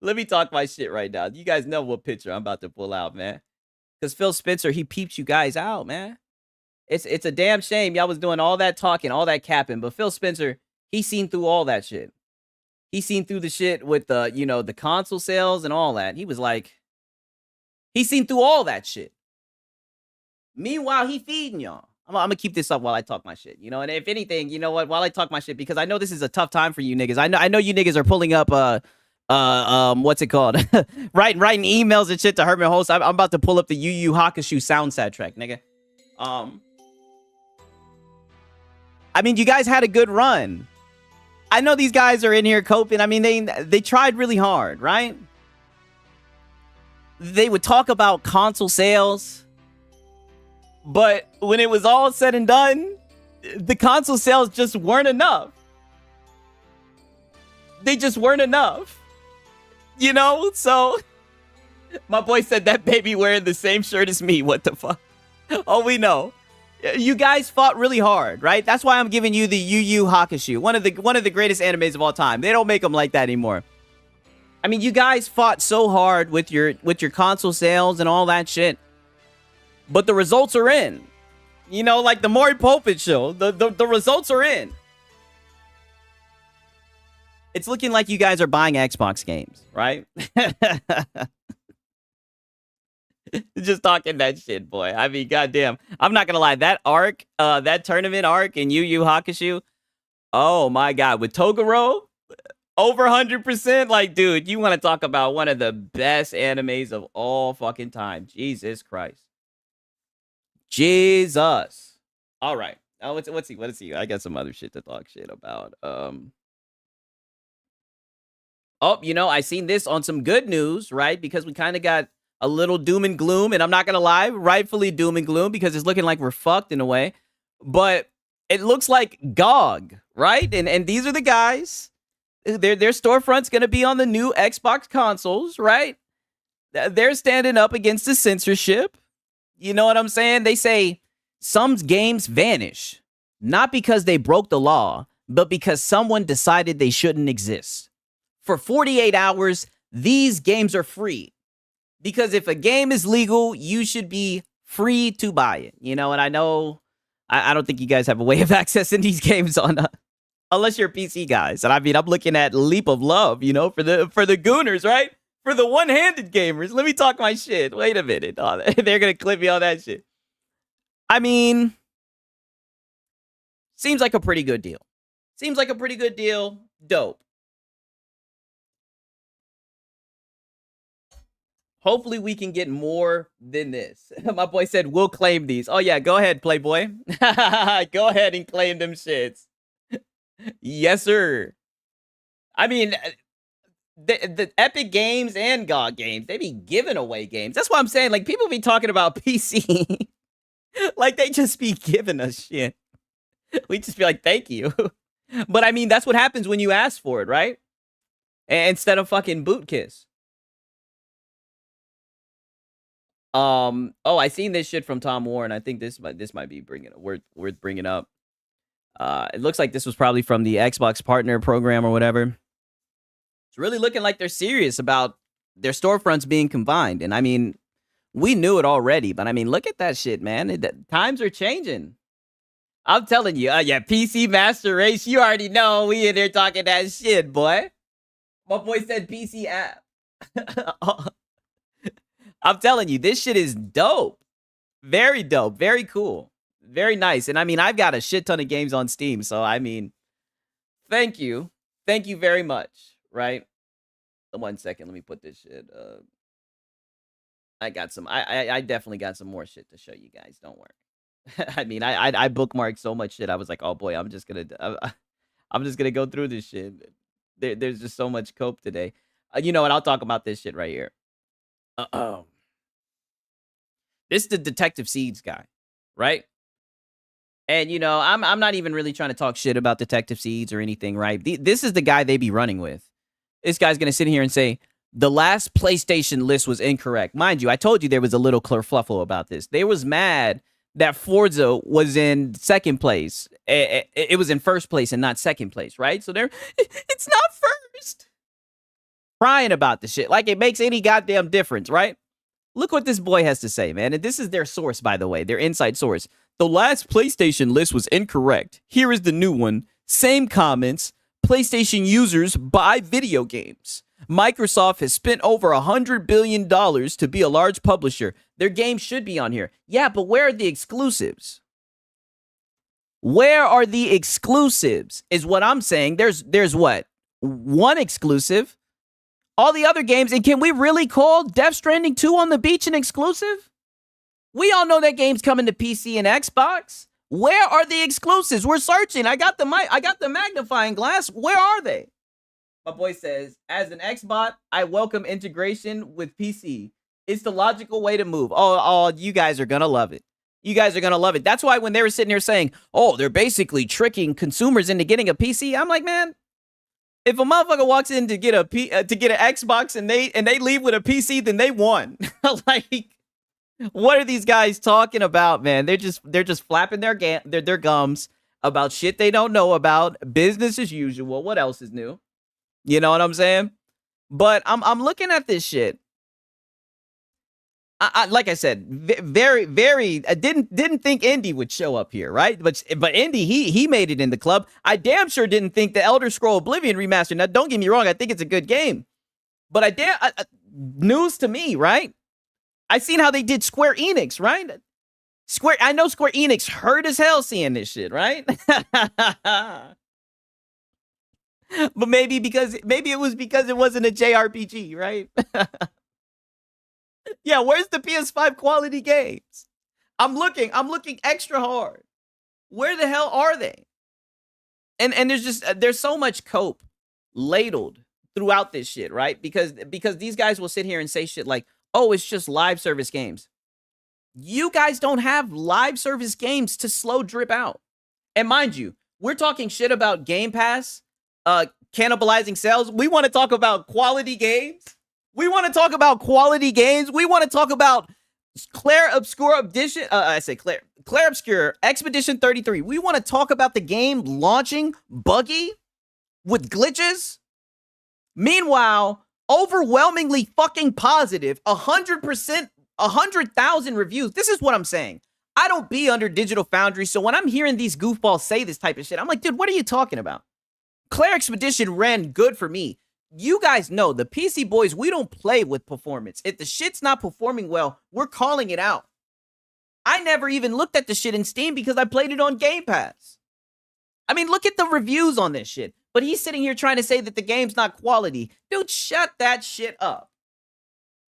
Let me talk my shit right now. You guys know what picture I'm about to pull out, man. Because Phil Spencer, he peeped you guys out, man. It's a damn shame y'all was doing all that talking, all that capping. But Phil Spencer, he seen through all that shit. He seen through the shit with the, the console sales and all that. He was like, he seen through all that shit. Meanwhile, he feeding y'all. I'm gonna keep this up while I talk my shit, And if anything, you know what? While I talk my shit, because I know this is a tough time for you niggas. I know you niggas are pulling up what's it called? writing emails and shit to Herman Host. I'm about to pull up the Yu Yu Hakusho soundtrack, nigga. I mean, you guys had a good run. I know these guys are in here coping. I mean, they tried really hard, right? They would talk about console sales. But when it was all said and done, the console sales just weren't enough. They just weren't enough. So my boy said that baby wearing the same shirt as me. What the fuck? Oh, we know. You guys fought really hard, right? That's why I'm giving you the Yu Yu Hakusho, one of the greatest animes of all time. They don't make them like that anymore. I mean, you guys fought so hard with your console sales and all that shit. But the results are in. Like the Maury Povich show, the results are in. It's looking like you guys are buying Xbox games, right? Just talking that shit, boy. I mean, goddamn. I'm not gonna lie. That arc, that tournament arc in Yu Yu Hakusho, oh my god, with Toguro, over 100%. Like, dude, you want to talk about one of the best animes of all fucking time? Jesus Christ. Jesus. All right. Oh, let's see. I got some other shit to talk shit about. Oh, I seen this on some good news, right? Because we kind of got a little doom and gloom, and I'm not gonna lie, rightfully doom and gloom, because it's looking like we're fucked in a way. But it looks like GOG, right? And these are the guys. Their storefront's gonna be on the new Xbox consoles, right? They're standing up against the censorship. You know what I'm saying? They say some games vanish, not because they broke the law, but because someone decided they shouldn't exist. For 48 hours, these games are free. Because if a game is legal, you should be free to buy it. And I know, I don't think you guys have a way of accessing these games on, unless you're PC guys. And I mean, I'm looking at Leap of Love, for the gooners, right? For the one-handed gamers. Let me talk my shit. Wait a minute. Oh, they're going to clip me on that shit. I mean, seems like a pretty good deal. Dope. Hopefully we can get more than this. My boy said, we'll claim these. Oh, yeah, go ahead, Playboy. Go ahead and claim them shits. Yes, sir. I mean, the Epic Games and GOG games, they be giving away games. That's why I'm saying, like, people be talking about PC. Like, they just be giving us shit. We just be like, thank you. But, I mean, that's what happens when you ask for it, right? Instead of fucking boot kiss. I seen this shit from Tom Warren. I think this might be worth bringing up. It looks like this was probably from the Xbox Partner Program or whatever. It's really looking like they're serious about their storefronts being combined. And I mean, we knew it already, but I mean, look at that shit, man. Times are changing. I'm telling you, yeah, PC Master Race. You already know we in there talking that shit, boy. My boy said PC app. I'm telling you, this shit is dope. Very dope. Very cool. Very nice. And I mean, I've got a shit ton of games on Steam. So, I mean, thank you. Thank you very much. Right? 1 second. Let me put this shit. I got some. I definitely got some more shit to show you guys. Don't worry. I mean, I bookmarked so much shit. I was like, oh boy, I'm just gonna go through this shit. There's just so much cope today. You know what? I'll talk about this shit right here. This is the Detective Seeds guy, right? And you know, I'm not even really trying to talk shit about Detective Seeds or anything, right? This is the guy they be running with. This guy's gonna sit here and say the last PlayStation list was incorrect. Mind you, I told you there was a little kerfluffle about this. They was mad that Forza was in second place. It was in first place and not second place, right? So it's not first. Crying about the shit like it makes any goddamn difference, right? Look what this boy has to say, man. And this is their source, by the way, their inside source. The last PlayStation list was incorrect. Here is the new one. Same comments. PlayStation users buy video games. Microsoft has spent over $100 billion to be a large publisher. Their games should be on here. Yeah, but where are the exclusives? Where are the exclusives is what I'm saying. There's what? One exclusive? All the other games, and can we really call Death Stranding 2 on the beach an exclusive? We all know that game's coming to PC and Xbox. Where are the exclusives? We're searching. I got the magnifying glass. Where are they? My boy says, as an Xbot, I welcome integration with PC. It's the logical way to move. Oh, you guys are going to love it. You guys are going to love it. That's why when they were sitting here saying, oh, they're basically tricking consumers into getting a PC, I'm like, man, if a motherfucker walks in to get an Xbox and they leave with a PC, then they won. Like, what are these guys talking about, man? They're just flapping their gums about shit they don't know about. Business as usual. What else is new? You know what I'm saying? But I'm looking at this shit. I like I said, very. I didn't think Indy would show up here, right? But Indy, he made it in the club. I damn sure didn't think the Elder Scroll Oblivion remaster. Now, don't get me wrong, I think it's a good game, but news to me, right? I seen how they did Square Enix, right? I know Square Enix hurt as hell seeing this shit, right? But maybe it was because it wasn't a JRPG, right? Yeah, where's the PS5 quality games? I'm looking extra hard. Where the hell are they? And there's so much cope ladled throughout this shit, right? Because these guys will sit here and say shit like, oh, it's just live service games. You guys don't have live service games to slow drip out. And mind you, we're talking shit about Game Pass, cannibalizing sales. We want to talk about quality games. We want to talk about quality games. We want to talk about Claire Obscure Edition. Claire Obscure Expedition 33. We want to talk about the game launching buggy with glitches. Meanwhile, overwhelmingly fucking positive, 100%, 100,000 reviews. This is what I'm saying. I don't be under Digital Foundry, so when I'm hearing these goofballs say this type of shit, I'm like, dude, what are you talking about? Claire Expedition ran good for me. You guys know, the PC boys, we don't play with performance. If the shit's not performing well, we're calling it out. I never even looked at the shit in Steam because I played it on Game Pass. I mean, look at the reviews on this shit. But he's sitting here trying to say that the game's not quality. Dude, shut that shit up.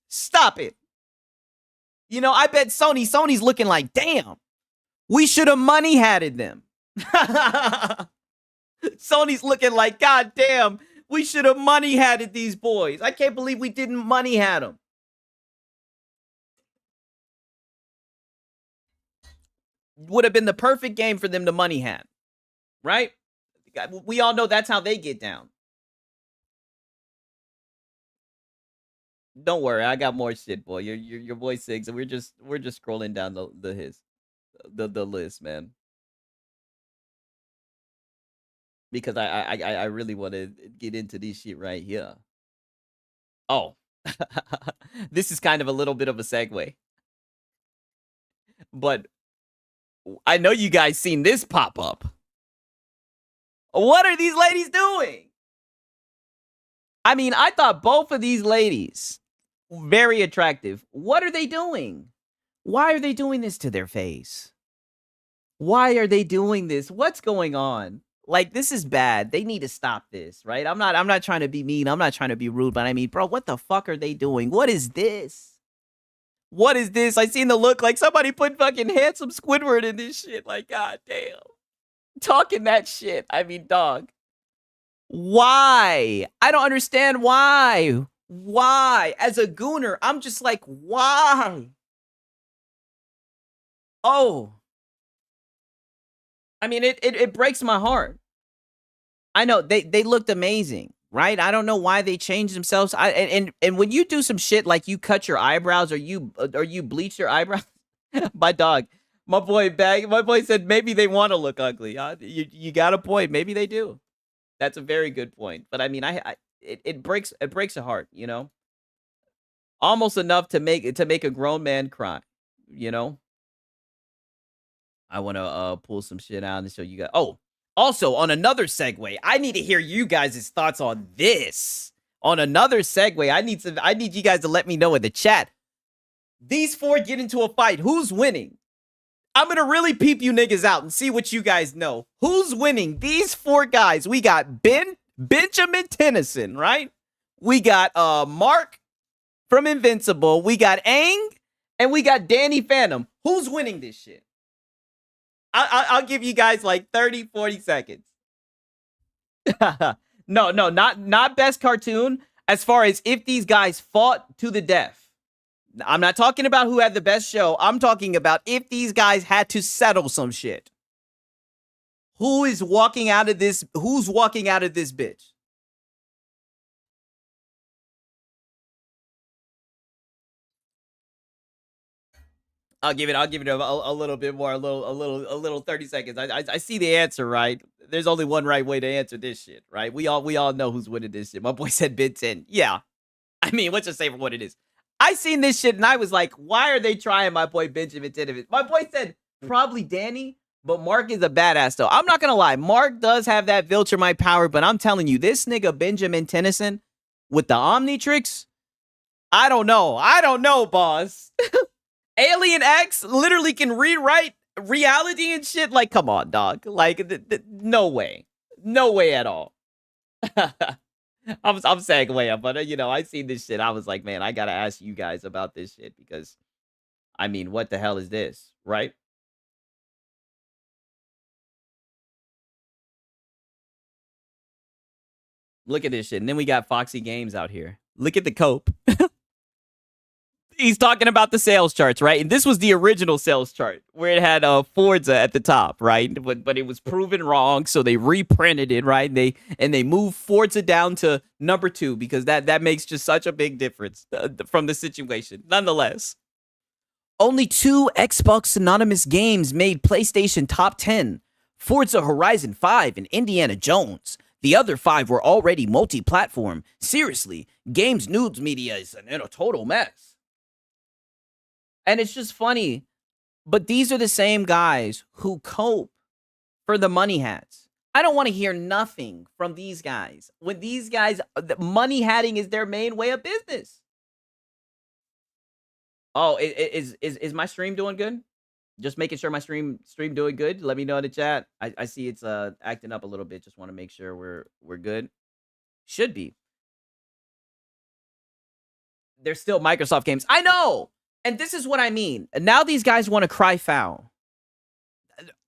Stop it. You know, I bet Sony's looking like, damn, we should have money hatted them. Sony's looking like, god damn, we should have money hatted these boys. I can't believe we didn't money hat them. Would have been the perfect game for them to money hat, right? We all know that's how they get down. Don't worry, I got more shit, boy. Your boy Siggs, and we're just scrolling down the list, man. Because I really want to get into this shit right here. Oh, this is kind of a little bit of a segue. But I know you guys seen this pop up. What are these ladies doing? I mean, I thought both of these ladies very attractive. What are they doing? Why are they doing this to their face? Why are they doing this? What's going on? Like, this is bad. They need to stop this, right? I'm not trying to be mean. I'm not trying to be rude, but I mean, bro, what the fuck are they doing? What is this? What is this? I seen the look like somebody put fucking handsome Squidward in this shit. Like, god damn. Talking that shit. I mean, dog. Why? I don't understand why. Why? As a gooner, I'm just like, why? Oh. I mean, it breaks my heart. I know they looked amazing, right? I don't know why they changed themselves. And when you do some shit like you cut your eyebrows or you bleach your eyebrows, my boy said maybe they want to look ugly. You got a point. Maybe they do. That's a very good point. But I mean, it breaks a heart, you know? Almost enough to make a grown man cry, you know? I want to pull some shit out and show you guys. Oh, also on another segue, I need to hear you guys' thoughts on this. On another segue, I need you guys to let me know in the chat. These four get into a fight. Who's winning? I'm going to really peep you niggas out and see what you guys know. Who's winning? These four guys. We got Benjamin Tennyson, right? We got Mark from Invincible. We got Aang. And we got Danny Phantom. Who's winning this shit? I'll give you guys like 30, 40 seconds. No, not best cartoon. As far as if these guys fought to the death. I'm not talking about who had the best show. I'm talking about if these guys had to settle some shit. Who's walking out of this bitch? I'll give it a little bit more, a little 30 seconds. I see the answer, right? There's only one right way to answer this shit, right? We all know who's winning this shit. My boy said Ben 10. Yeah. I mean, let's just say for what it is. I seen this shit and I was like, why are they trying my boy Benjamin Tennyson? My boy said probably Danny, but Mark is a badass though. I'm not gonna lie. Mark does have that Viltrumite power, but I'm telling you, this nigga Benjamin Tennyson with the Omnitrix, I don't know, boss. Alien X literally can rewrite reality and shit. Like, come on, dog. Like, no way. No way at all. I'm segueing, but, you know, I seen this shit. I was like, man, I got to ask you guys about this shit because, I mean, what the hell is this, right? Look at this shit. And then we got Foxy Games out here. Look at the cope. He's talking about the sales charts, right? And this was the original sales chart where it had Forza at the top, right? But it was proven wrong, so they reprinted it, right? And they moved Forza down to number 2 because that makes just such a big difference from the situation. Nonetheless, only 2 Xbox synonymous games made PlayStation top 10: Forza Horizon 5 and Indiana Jones. The other 5 were already multi-platform. Seriously, games news media is in a total mess. And it's just funny, but these are the same guys who cope for the money hats. I don't want to hear nothing from these guys. When these guys, money hatting is their main way of business. Oh, is my stream doing good? Just making sure my stream doing good. Let me know in the chat. I see it's acting up a little bit. Just want to make sure we're good. Should be. There's still Microsoft games. I know. And this is what I mean. Now these guys want to cry foul.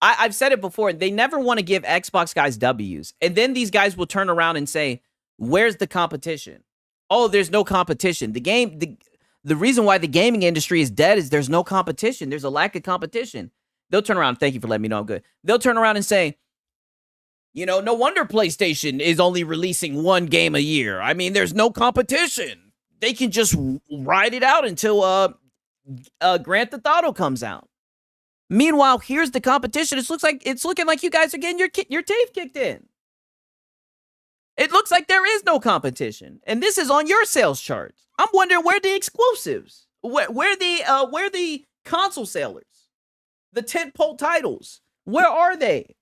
I've said it before. They never want to give Xbox guys W's. And then these guys will turn around and say, where's the competition? Oh, there's no competition. The reason why the gaming industry is dead is there's no competition. There's a lack of competition. They'll turn around. Thank you for letting me know I'm good. They'll turn around and say, you know, no wonder PlayStation is only releasing 1 game a year. I mean, there's no competition. They can just ride it out until Grand Theft Auto comes out. Meanwhile, here's the competition. It's looking like you guys are getting your teeth kicked in. It looks like there is no competition, and this is on your sales charts. I'm wondering where the exclusives, where the console sellers, the tentpole titles, where are they?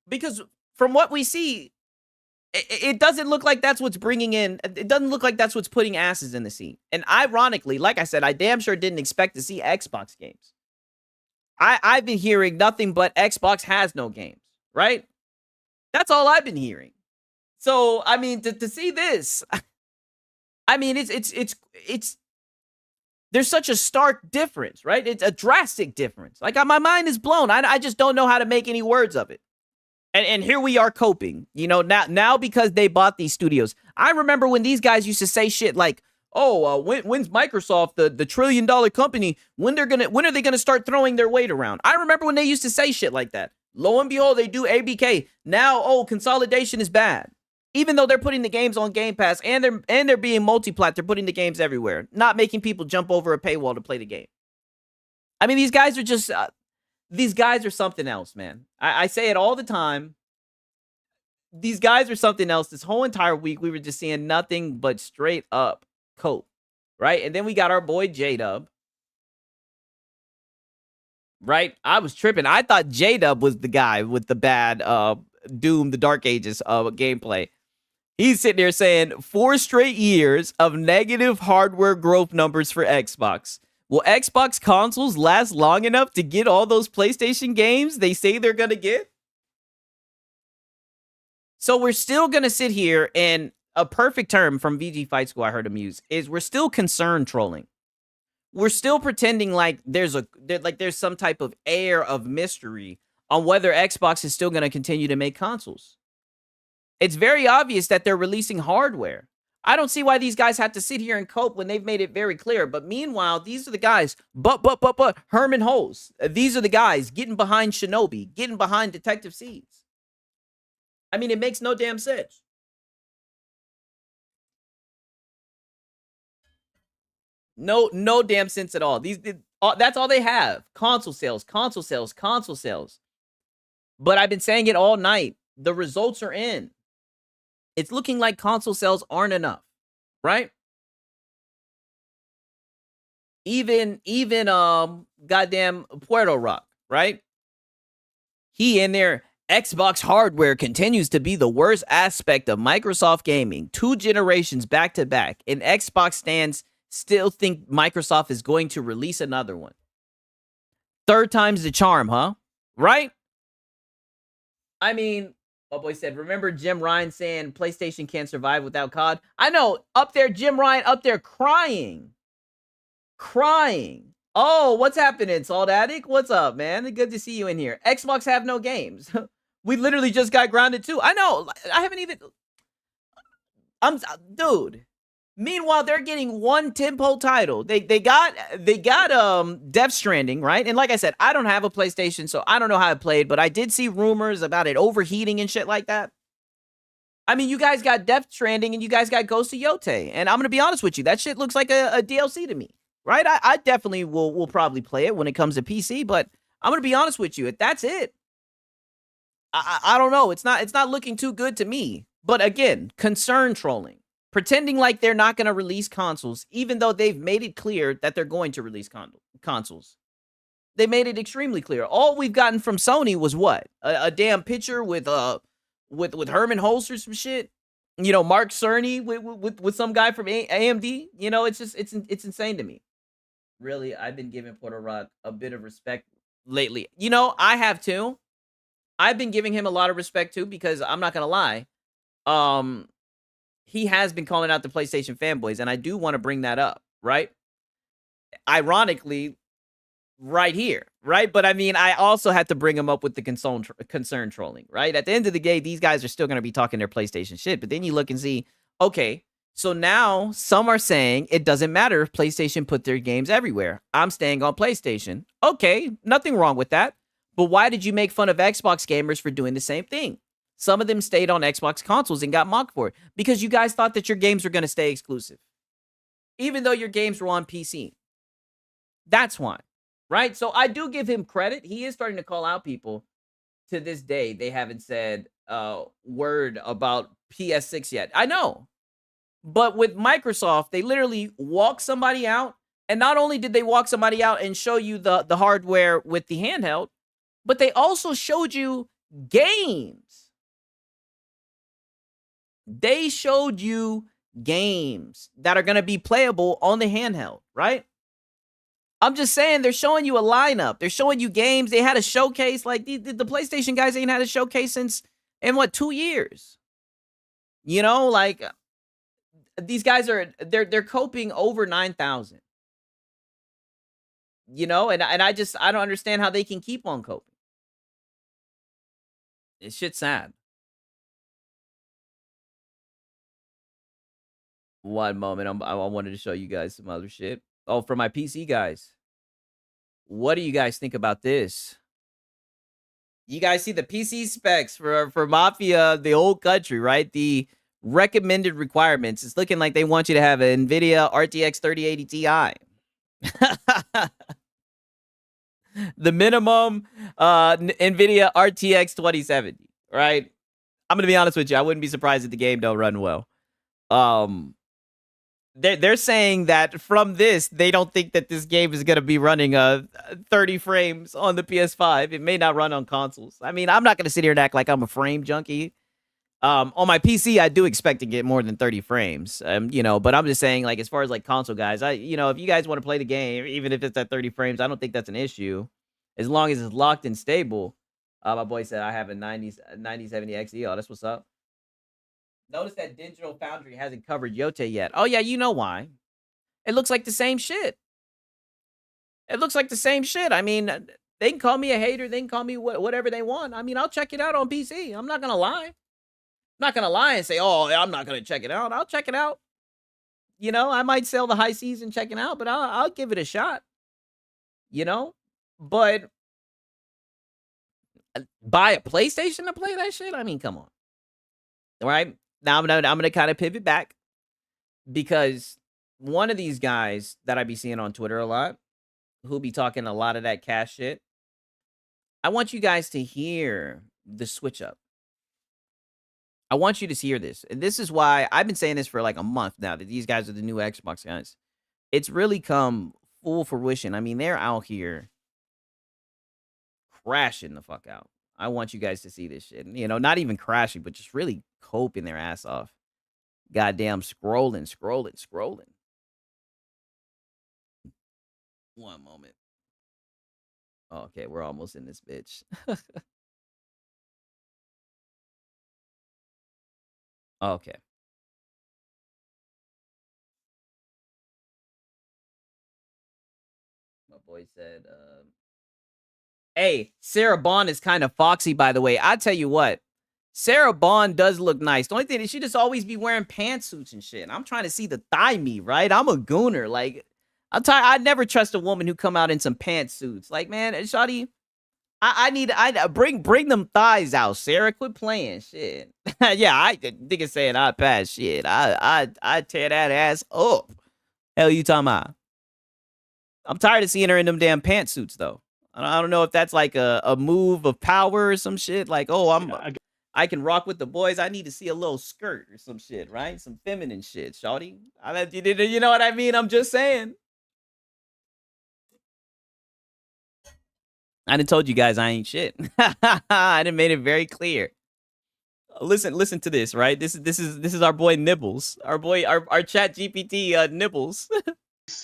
Because from what we see, it doesn't look like that's what's bringing in. It doesn't look like that's what's putting asses in the seat. And ironically, like I said, I damn sure didn't expect to see Xbox games. I've been hearing nothing but Xbox has no games, right? That's all I've been hearing. So, I mean, to see this, I mean, it's there's such a stark difference, right? It's a drastic difference. Like, my mind is blown. I just don't know how to make any words of it. And here we are coping, you know, now because they bought these studios. I remember when these guys used to say shit like, oh, when's Microsoft, the $1 trillion company, when are they gonna start throwing their weight around? I remember when they used to say shit like that. Lo and behold, they do ABK. Now, oh, consolidation is bad. Even though they're putting the games on Game Pass and they're being multiplat, they're putting the games everywhere, not making people jump over a paywall to play the game. I mean, these guys are just these guys are something else, man. I say it all the time. These guys are something else. This whole entire week, we were just seeing nothing but straight up cope, right? And then we got our boy J-Dub, right? I was tripping. I thought J-Dub was the guy with the bad Doom, the Dark Ages gameplay. He's sitting there saying 4 straight years of negative hardware growth numbers for Xbox. Will Xbox consoles last long enough to get all those PlayStation games they say they're going to get? So we're still going to sit here, and a perfect term from VG Fight School I heard him use is we're still concern trolling. We're still pretending like there's some type of air of mystery on whether Xbox is still going to continue to make consoles. It's very obvious that they're releasing hardware. I don't see why these guys have to sit here and cope when they've made it very clear. But meanwhile, these are the guys, but Herman Holz. These are the guys getting behind Shinobi, getting behind Detective Seeds. I mean, it makes no damn sense. No damn sense at all. That's all they have. Console sales. But I've been saying it all night. The results are in. It's looking like console sales aren't enough, right? Even goddamn Puerto Rock, right? He in there. Xbox hardware continues to be the worst aspect of Microsoft gaming. 2 generations back to back, and Xbox stands still think Microsoft is going to release another one. 3rd time's the charm, huh? Right? I mean, my boy said, remember Jim Ryan saying PlayStation can't survive without COD? I know, up there, Jim Ryan up there crying. Oh, what's happening, Salt Addict? What's up, man? Good to see you in here. Xbox have no games. We literally just got grounded too. I know. I haven't even... Dude. Meanwhile, they're getting one tentpole title. They got Death Stranding, right? And like I said, I don't have a PlayStation, so I don't know how it played, but I did see rumors about it overheating and shit like that. I mean, you guys got Death Stranding and you guys got Ghost of Yotei. And I'm going to be honest with you, that shit looks like a DLC to me, right? I definitely will probably play it when it comes to PC, but I'm going to be honest with you, that's it. I don't know. It's not looking too good to me. But again, concern trolling. Pretending like they're not going to release consoles, even though they've made it clear that they're going to release consoles. They made it extremely clear. All we've gotten from Sony was what? A damn picture with Herman Holz or some shit. You know, Mark Cerny with some guy from AMD. You know, it's insane to me. Really, I've been giving Puerto Rock a bit of respect lately. You know, I have too. I've been giving him a lot of respect too, because I'm not gonna lie. He has been calling out the PlayStation fanboys, and I do want to bring that up, right? Ironically, right here, right? But I mean, I also had to bring him up with the concern trolling, right? At the end of the day, these guys are still going to be talking their PlayStation shit, but then you look and see, okay, so now some are saying it doesn't matter if PlayStation put their games everywhere. I'm staying on PlayStation. Okay, nothing wrong with that. But why did you make fun of Xbox gamers for doing the same thing? Some of them stayed on Xbox consoles and got mocked for it because you guys thought that your games were going to stay exclusive, even though your games were on PC. That's why, right? So I do give him credit. He is starting to call out people. To this day, they haven't said a word about PS6 yet. I know. But with Microsoft, they literally walk somebody out. And not only did they walk somebody out and show you the hardware with the handheld, but they also showed you games. They showed you games that are going to be playable on the handheld, right? I'm just saying, they're showing you a lineup. They're showing you games. They had a showcase. Like, the PlayStation guys ain't had a showcase since in what, 2 years? You know, like these guys they're coping over 9,000. You know, and I don't understand how they can keep on coping. It's shit sad. One moment, I wanted to show you guys some other shit. Oh, for my PC guys, what do you guys think about this? You guys see the PC specs for Mafia, the old country, right? The recommended requirements. It's looking like they want you to have an NVIDIA RTX 3080 Ti. The minimum NVIDIA RTX 2070, right? I'm gonna be honest with you. I wouldn't be surprised if the game don't run well. They're saying that from this, they don't think that this game is going to be running 30 frames on the PS5. It may not run on consoles. I mean, I'm not going to sit here and act like I'm a frame junkie. On my PC, I do expect to get more than 30 frames, you know, but I'm just saying, like, as far as like console guys, you know, if you guys want to play the game, even if it's at 30 frames, I don't think that's an issue as long as it's locked and stable. My boy said I have a 9070 XE. Oh, that's what's up. Notice that Digital Foundry hasn't covered Yote yet. Oh, yeah, you know why. It looks like the same shit. It looks like the same shit. I mean, they can call me a hater. They can call me whatever they want. I mean, I'll check it out on PC. I'm not going to lie. I'm not going to lie and say, oh, I'm not going to check it out. I'll check it out. You know, I might sell the high seas and check it out, but I'll give it a shot. You know? But buy a PlayStation to play that shit? I mean, come on. All right? Now I'm gonna kind of pivot back because one of these guys that I be seeing on Twitter a lot, who'll be talking a lot of that cash shit, I want you guys to hear the switch up. I want you to hear this. And this is why I've been saying this for like a month now, that these guys are the new Xbox guys. It's really come full fruition. I mean, they're out here crashing the fuck out. I want you guys to see this shit. You know, not even crashing, but just really coping their ass off. Goddamn scrolling. One moment. Okay, we're almost in this bitch. Okay. My boy said, hey, Sarah Bond is kind of foxy, by the way. I tell you what, Sarah Bond does look nice. The only thing is she just always be wearing pantsuits and shit. I'm trying to see the thigh meat, right? I'm a gooner. Like, I'm tired. I never trust a woman who come out in some pantsuits. Like, man, shawty, I bring them thighs out, Sarah. Quit playing shit. Yeah, I nigga saying I pass shit. I tear that ass up. Hell you talking about? I'm tired of seeing her in them damn pantsuits though. I don't know if that's like a move of power or some shit. Like, oh, I can rock with the boys. I need to see a little skirt or some shit, right? Some feminine shit, shawty. You know what I mean? I'm just saying. I done told you guys I ain't shit. I done made it very clear. Listen to this, right? This is our boy Nibbles. Our chat GPT Nibbles.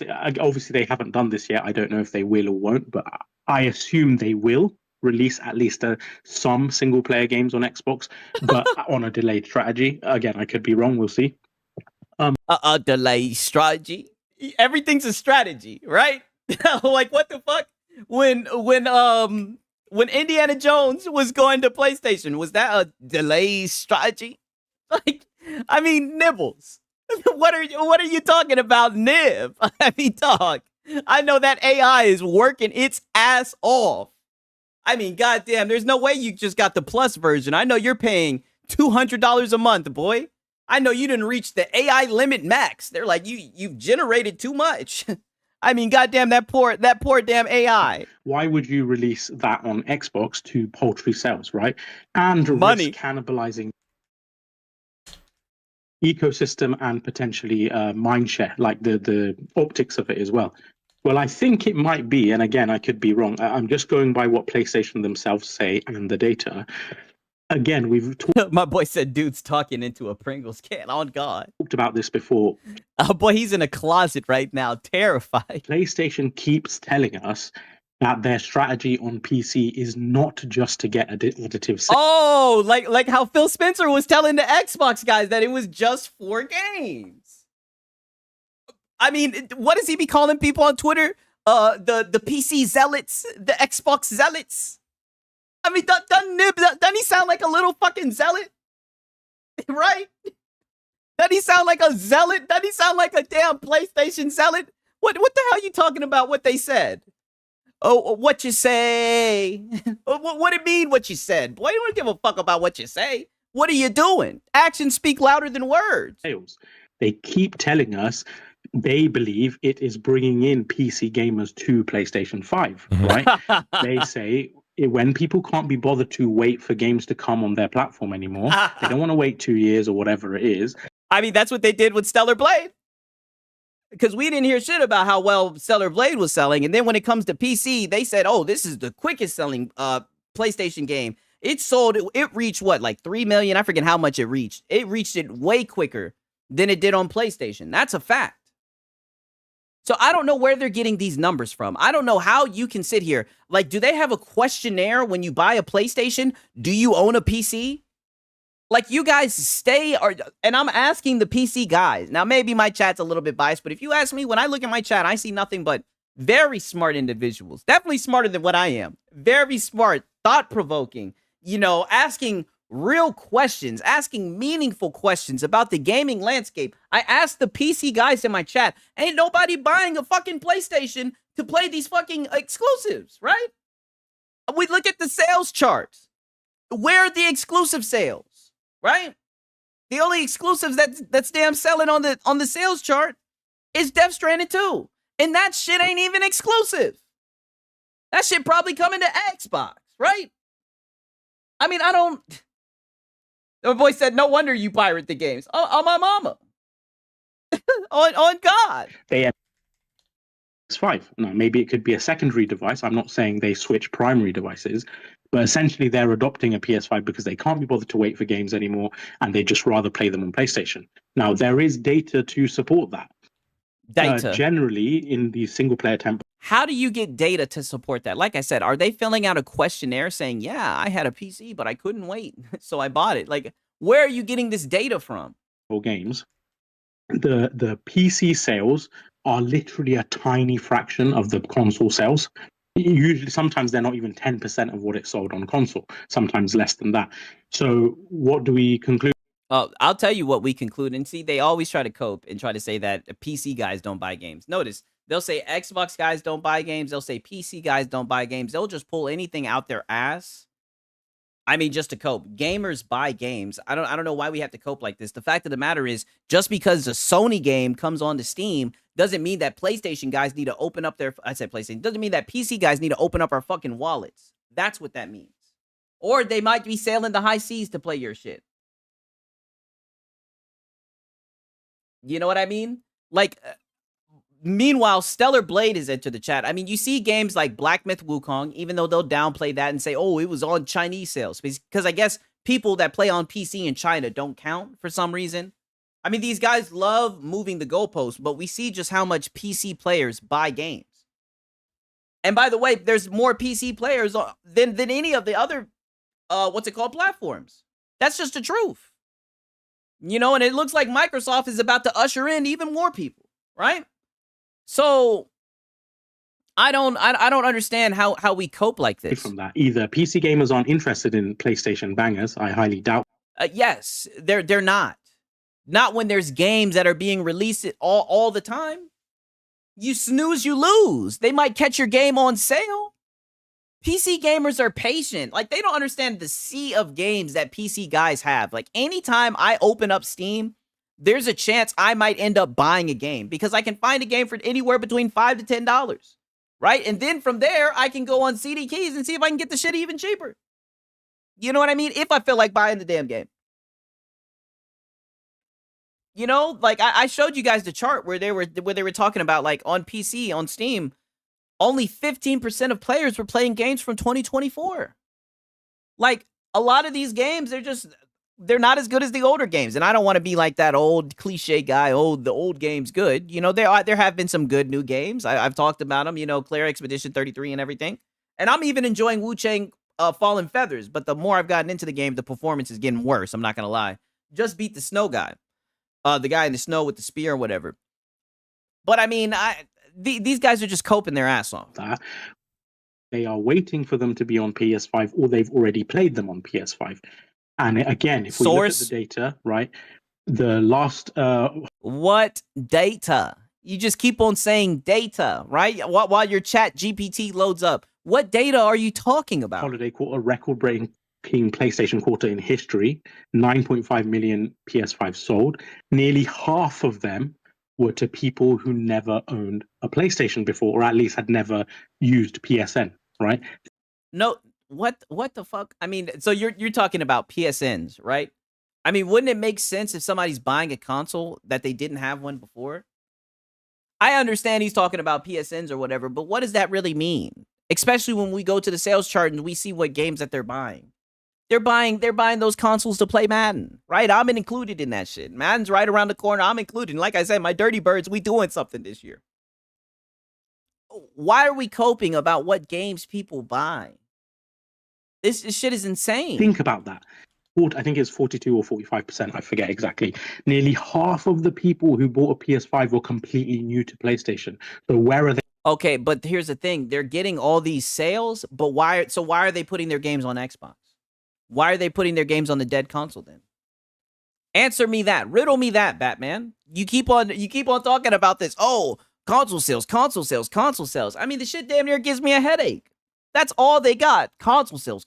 Obviously, they haven't done this yet. I don't know if they will or won't, but I assume they will release at least some single-player games on Xbox, but on a delayed strategy. Again, I could be wrong. We'll see. A delayed strategy? Everything's a strategy, right? Like, what the fuck? When Indiana Jones was going to PlayStation, was that a delayed strategy? Like, I mean, Nibbles. What are you talking about, Nib? I mean, dog. I know that AI is working its ass off. I mean, goddamn, there's no way you just got the plus version. I know you're paying $200 a month, boy. I know you didn't reach the AI limit max. They're like, you've generated too much. I mean, goddamn, that poor damn AI. Why would you release that on Xbox to paltry sales, right? And money risk cannibalizing ecosystem and potentially mindshare, like the optics of it as well. Well, I think it might be, and again, I could be wrong. I'm just going by what PlayStation themselves say and the data. Again, we've talked. My boy said, "Dude's talking into a Pringles can." On God, talked about this before. Oh boy, he's in a closet right now, terrified. PlayStation keeps telling us that their strategy on PC is not just to get additive sales. Oh, like how Phil Spencer was telling the Xbox guys that it was just for games. I mean, what does he be calling people on Twitter? The PC zealots, the Xbox zealots. I mean, doesn't he sound like a little fucking zealot? Right? Doesn't he sound like a zealot? Doesn't he sound like a damn PlayStation zealot? What the hell are you talking about? What they said? Oh, what you say? What it mean? What you said? Boy, you don't give a fuck about what you say. What are you doing? Actions speak louder than words. They keep telling us they believe it is bringing in PC gamers to PlayStation 5, right? They say when people can't be bothered to wait for games to come on their platform anymore, they don't want to wait 2 years or whatever it is. I mean, that's what they did with Stellar Blade. Because we didn't hear shit about how well Stellar Blade was selling. And then when it comes to PC, they said, oh, this is the quickest selling PlayStation game. It reached what, like 3 million? I forget how much it reached. It reached it way quicker than it did on PlayStation. That's a fact. So I don't know where they're getting these numbers from. I don't know how you can sit here. Like, do they have a questionnaire when you buy a PlayStation? Do you own a PC? Like, you guys and I'm asking the PC guys. Now, maybe my chat's a little bit biased, but if you ask me, when I look at my chat, I see nothing but very smart individuals. Definitely smarter than what I am. Very smart, thought-provoking, asking real questions, asking meaningful questions about the gaming landscape. I asked the PC guys in my chat, ain't nobody buying a fucking PlayStation to play these fucking exclusives, right? We look at the sales charts. Where are the exclusive sales? Right? The only exclusives that's damn selling on the sales chart is Death Stranding 2. And that shit ain't even exclusive. That shit probably coming to Xbox, right? I mean, the boy said, no wonder you pirate the games. On my mama. on God. They have PS5. Now, maybe it could be a secondary device. I'm not saying they switch primary devices. But essentially, they're adopting a PS5 because they can't be bothered to wait for games anymore, and they just rather play them on PlayStation. Now, there is data to support that. Data. Generally, in the single-player template. How do you get data to support that? Like I said, are they filling out a questionnaire saying, yeah, I had a PC, but I couldn't wait, so I bought it? Like, where are you getting this data from? Games. The PC sales are literally a tiny fraction of the console sales. Usually, sometimes they're not even 10% of what it sold on console, sometimes less than that. So what do we conclude? I'll tell you what we conclude. And see, they always try to cope and try to say that PC guys don't buy games. Notice, they'll say Xbox guys don't buy games. They'll say PC guys don't buy games. They'll just pull anything out their ass. I mean, just to cope. Gamers buy games. I don't know why we have to cope like this. The fact of the matter is, just because a Sony game comes onto Steam doesn't mean that PlayStation guys need to open up PlayStation. Doesn't mean that PC guys need to open up our fucking wallets. That's what that means. Or they might be sailing the high seas to play your shit. You know what I mean? Like, meanwhile, Stellar Blade is into the chat. I mean, you see games like Black Myth Wukong, even though they'll downplay that and say, oh, it was on Chinese sales. Because I guess people that play on PC in China don't count for some reason. I mean, these guys love moving the goalposts, but we see just how much PC players buy games. And by the way, there's more PC players than any of the other, platforms. That's just the truth. And it looks like Microsoft is about to usher in even more people, right? So I don't understand how we cope like this. From that, either PC gamers aren't interested in PlayStation bangers. I highly doubt. Yes, they're not. Not when there's games that are being released all the time. You snooze, you lose. They might catch your game on sale. PC gamers are patient. Like, they don't understand the sea of games that PC guys have. Like, anytime I open up Steam, there's a chance I might end up buying a game because I can find a game for anywhere between $5 to $10, right? And then from there, I can go on CD Keys and see if I can get the shit even cheaper. You know what I mean? If I feel like buying the damn game. Like I showed you guys the chart where they were talking about, like, on PC, on Steam, only 15% of players were playing games from 2024. Like, a lot of these games, they're not as good as the older games. And I don't want to be like that old cliche guy, the old game's good. You know, there have been some good new games. I've talked about them, you know, Claire Expedition 33 and everything. And I'm even enjoying Wu-Chang Fallen Feathers. But the more I've gotten into the game, the performance is getting worse. I'm not going to lie. Just beat the snow guy. The guy in the snow with the spear or whatever. But I mean, these guys are just coping their ass off. They are waiting for them to be on PS5, or they've already played them on PS5. And again, if we look at the data, right, the last... What data? You just keep on saying data, right? While your chat GPT loads up. What data are you talking about? Holiday quarter, record-breaking PlayStation quarter in history, 9.5 million PS5 sold. Nearly half of them were to people who never owned a PlayStation before, or at least had never used PSN, right? No, what the fuck? I mean, so you're talking about PSNs, right? I mean, wouldn't it make sense if somebody's buying a console that they didn't have one before? I understand he's talking about PSNs or whatever, but what does that really mean? Especially when we go to the sales chart and we see what games that they're buying. They're buying those consoles to play Madden, right? I'm included in that shit. Madden's right around the corner. I'm included. And like I said, my Dirty Birds, we doing something this year. Why are we coping about what games people buy? This shit is insane. Think about that. I think it's 42 or 45%. I forget exactly. Nearly half of the people who bought a PS5 were completely new to PlayStation. So where are they? Okay, but here's the thing. They're getting all these sales, but why are they putting their games on Xbox? Why are they putting their games on the dead console then? Answer me that. Riddle me that, Batman. You keep on talking about this. Oh, console sales. I mean, the shit damn near gives me a headache. That's all they got. Console sales.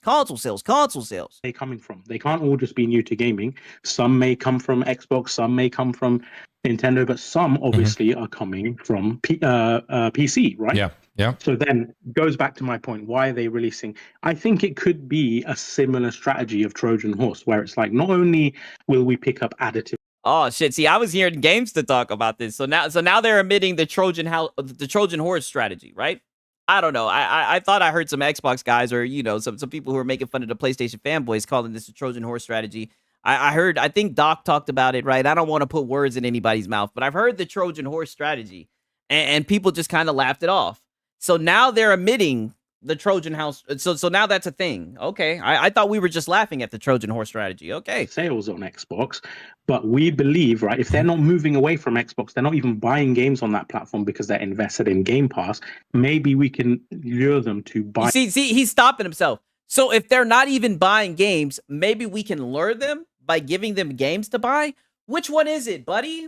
They coming from? They can't all just be new to gaming. Some may come from Xbox, some may come from Nintendo, but some obviously are coming from PC, right? Yeah. So then goes back to my point. Why are they releasing? I think it could be a similar strategy of Trojan Horse, where it's like, not only will we pick up additive. Oh shit! See, I was hearing games to talk about this. So now they're admitting the Trojan Horse strategy, right? I don't know. I thought I heard some Xbox guys or, you know, some people who are making fun of the PlayStation fanboys calling this a Trojan horse strategy. I think Doc talked about it, right? I don't want to put words in anybody's mouth, but I've heard the Trojan horse strategy and people just kind of laughed it off. So now they're admitting the Trojan house. So now that's a thing. Okay. I thought we were just laughing at the Trojan horse strategy. Okay. Sales on Xbox, but we believe, right, if they're not moving away from Xbox, they're not even buying games on that platform because they're invested in Game Pass, maybe we can lure them to buy. See, he's stopping himself. So if they're not even buying games, maybe we can lure them by giving them games to buy. Which one is it, buddy?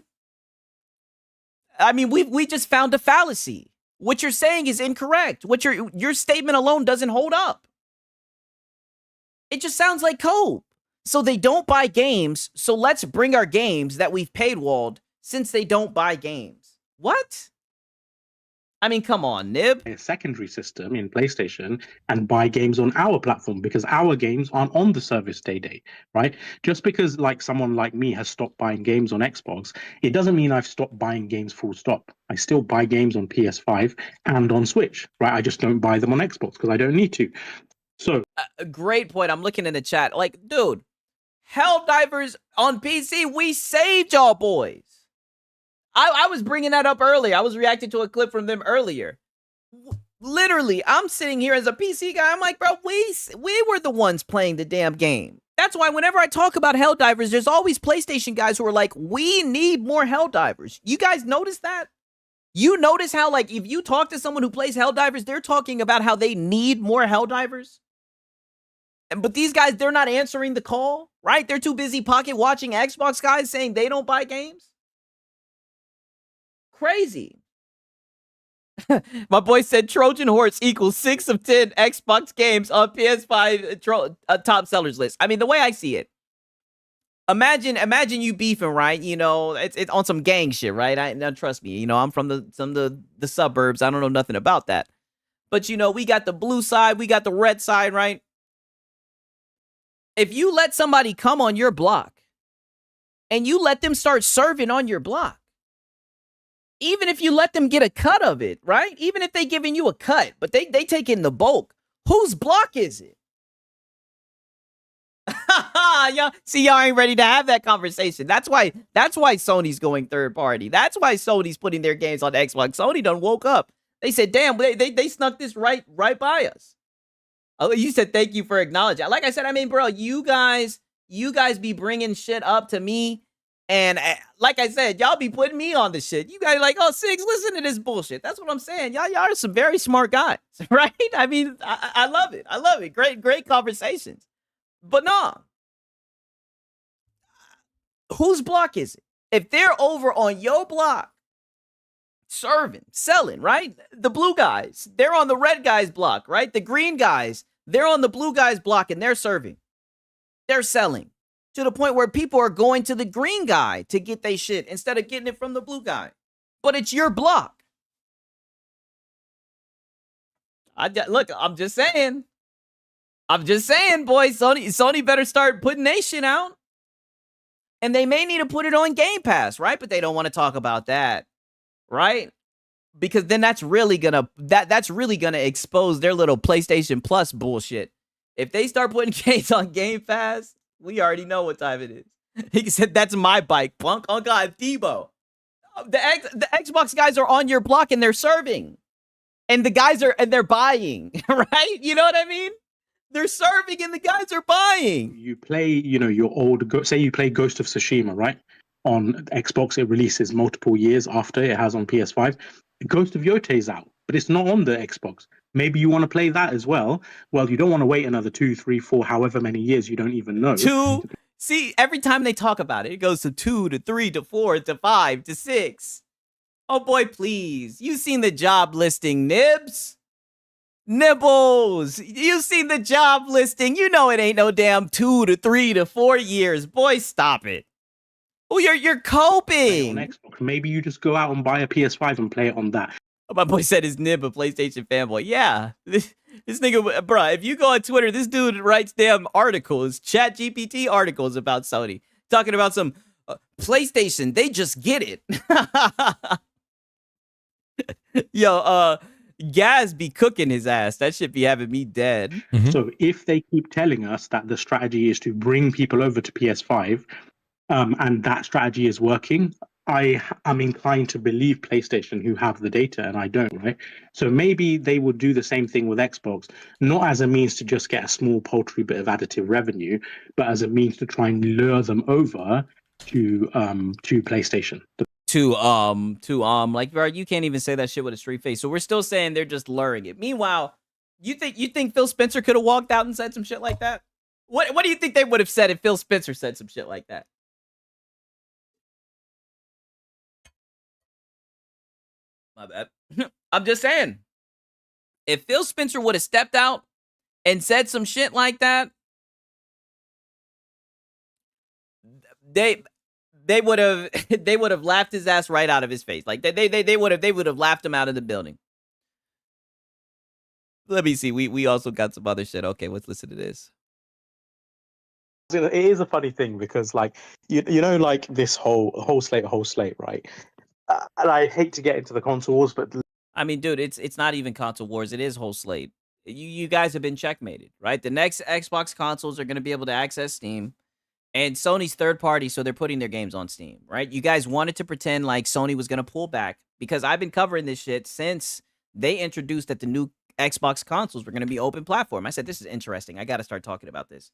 I mean, we just found a fallacy. What you're saying is incorrect. Your statement alone doesn't hold up. It just sounds like cope. So they don't buy games, so let's bring our games that we've paywalled since they don't buy games. What? I mean, come on, Nib. A secondary system in PlayStation and buy games on our platform because our games aren't on the service day, right? Just because like someone like me has stopped buying games on Xbox, it doesn't mean I've stopped buying games full stop. I still buy games on PS5 and on Switch, right? I just don't buy them on Xbox because I don't need to. So a great point. I'm looking in the chat. Like, dude, Helldivers on PC, we saved y'all boys. I was bringing that up earlier. I was reacting to a clip from them earlier. Literally, I'm sitting here as a PC guy. I'm like, bro, we were the ones playing the damn game. That's why whenever I talk about Helldivers, there's always PlayStation guys who are like, we need more Helldivers. You guys notice that? You notice how, like, if you talk to someone who plays Helldivers, they're talking about how they need more Helldivers. But these guys, they're not answering the call, right? They're too busy pocket watching Xbox guys saying they don't buy games. Crazy. My boy said Trojan Horse equals 6 of 10 Xbox games on PS5 top sellers list. I mean, the way I see it, imagine you beefing, right? You know, it's on some gang shit, right? Now trust me, you know, I'm from the suburbs. I don't know nothing about that. But you know, we got the blue side, we got the red side, right? If you let somebody come on your block and you let them start serving on your block, even if you let them get a cut of it, right? Even if they giving you a cut, but they take in the bulk, whose block is it? Y'all see, y'all ain't ready to have that conversation. That's why Sony's going third party. That's why Sony's putting their games on Xbox. Sony done woke up. They said, damn, they snuck this right by us. Oh, you said thank you for acknowledging. Like I said, I mean, bro, you guys be bringing shit up to me. And like I said, y'all be putting me on the shit. You guys are like, oh, Sigs, listen to this bullshit. That's what I'm saying. Y'all are some very smart guys, right? I mean, I love it. I love it. Great conversations. But nah. Whose block is it? If they're over on your block, serving, selling, right? The blue guys, they're on the red guys' block, right? The green guys, they're on the blue guys' block and they're serving. They're selling. To the point where people are going to the green guy to get their shit instead of getting it from the blue guy. But it's your block. Look, I'm just saying, boys. Sony better start putting their shit out. And they may need to put it on Game Pass, right? But they don't want to talk about that, right? Because then that's really gonna expose their little PlayStation Plus bullshit. If they start putting games on Game Pass, we already know what time it is. He said, that's my bike, punk. Oh, God, Debo. The Xbox guys are on your block and they're serving. And the guys they're buying, right? You know what I mean? They're serving and the guys are buying. You play, your old, say you play Ghost of Tsushima, right? On Xbox, it releases multiple years after it has on PS5. Ghost of Yote's out, but it's not on the Xbox. Maybe you want to play that as well. Well, you don't want to wait another 2, 3, 4, however many years you don't even know. See, every time they talk about it, it goes to 2 to 3 to 4 to 5 to 6. Oh boy, please. You seen the job listing, Nibs? Nibbles. You seen the job listing. You know it ain't no damn 2 to 3 to 4 years. Boy, stop it. Oh, you're coping. On Xbox. Maybe you just go out and buy a PS5 and play it on that. My boy said his nib a PlayStation fanboy. Yeah. This nigga, bruh, if you go on Twitter, this dude writes damn articles, chat GPT articles about Sony. Talking about some PlayStation. They just get it. Yo, Gaz be cooking his ass. That shit be having me dead. Mm-hmm. So if they keep telling us that the strategy is to bring people over to PS5, and that strategy is working, I am inclined to believe PlayStation, who have the data, and I don't, right? So maybe they would do the same thing with Xbox, not as a means to just get a small paltry bit of additive revenue, but as a means to try and lure them over to PlayStation. Like, bro, you can't even say that shit with a straight face. So we're still saying they're just luring it. Meanwhile, you think Phil Spencer could have walked out and said some shit like that? What do you think they would have said if Phil Spencer said some shit like that? My bad. I'm just saying. If Phil Spencer would have stepped out and said some shit like that, they would have laughed his ass right out of his face. Like they would have laughed him out of the building. Let me see. We also got some other shit. Okay, let's listen to this. It is a funny thing because, like, you know, like this whole slate, right? And I hate to get into the console wars, but I mean, dude, it's not even console wars. It is whole slate. You guys have been checkmated, right? The next Xbox consoles are going to be able to access Steam, and Sony's third party, so they're putting their games on Steam, right? You guys wanted to pretend like Sony was going to pull back because I've been covering this shit since they introduced that the new Xbox consoles were going to be open platform. I said, this is interesting. I got to start talking about this.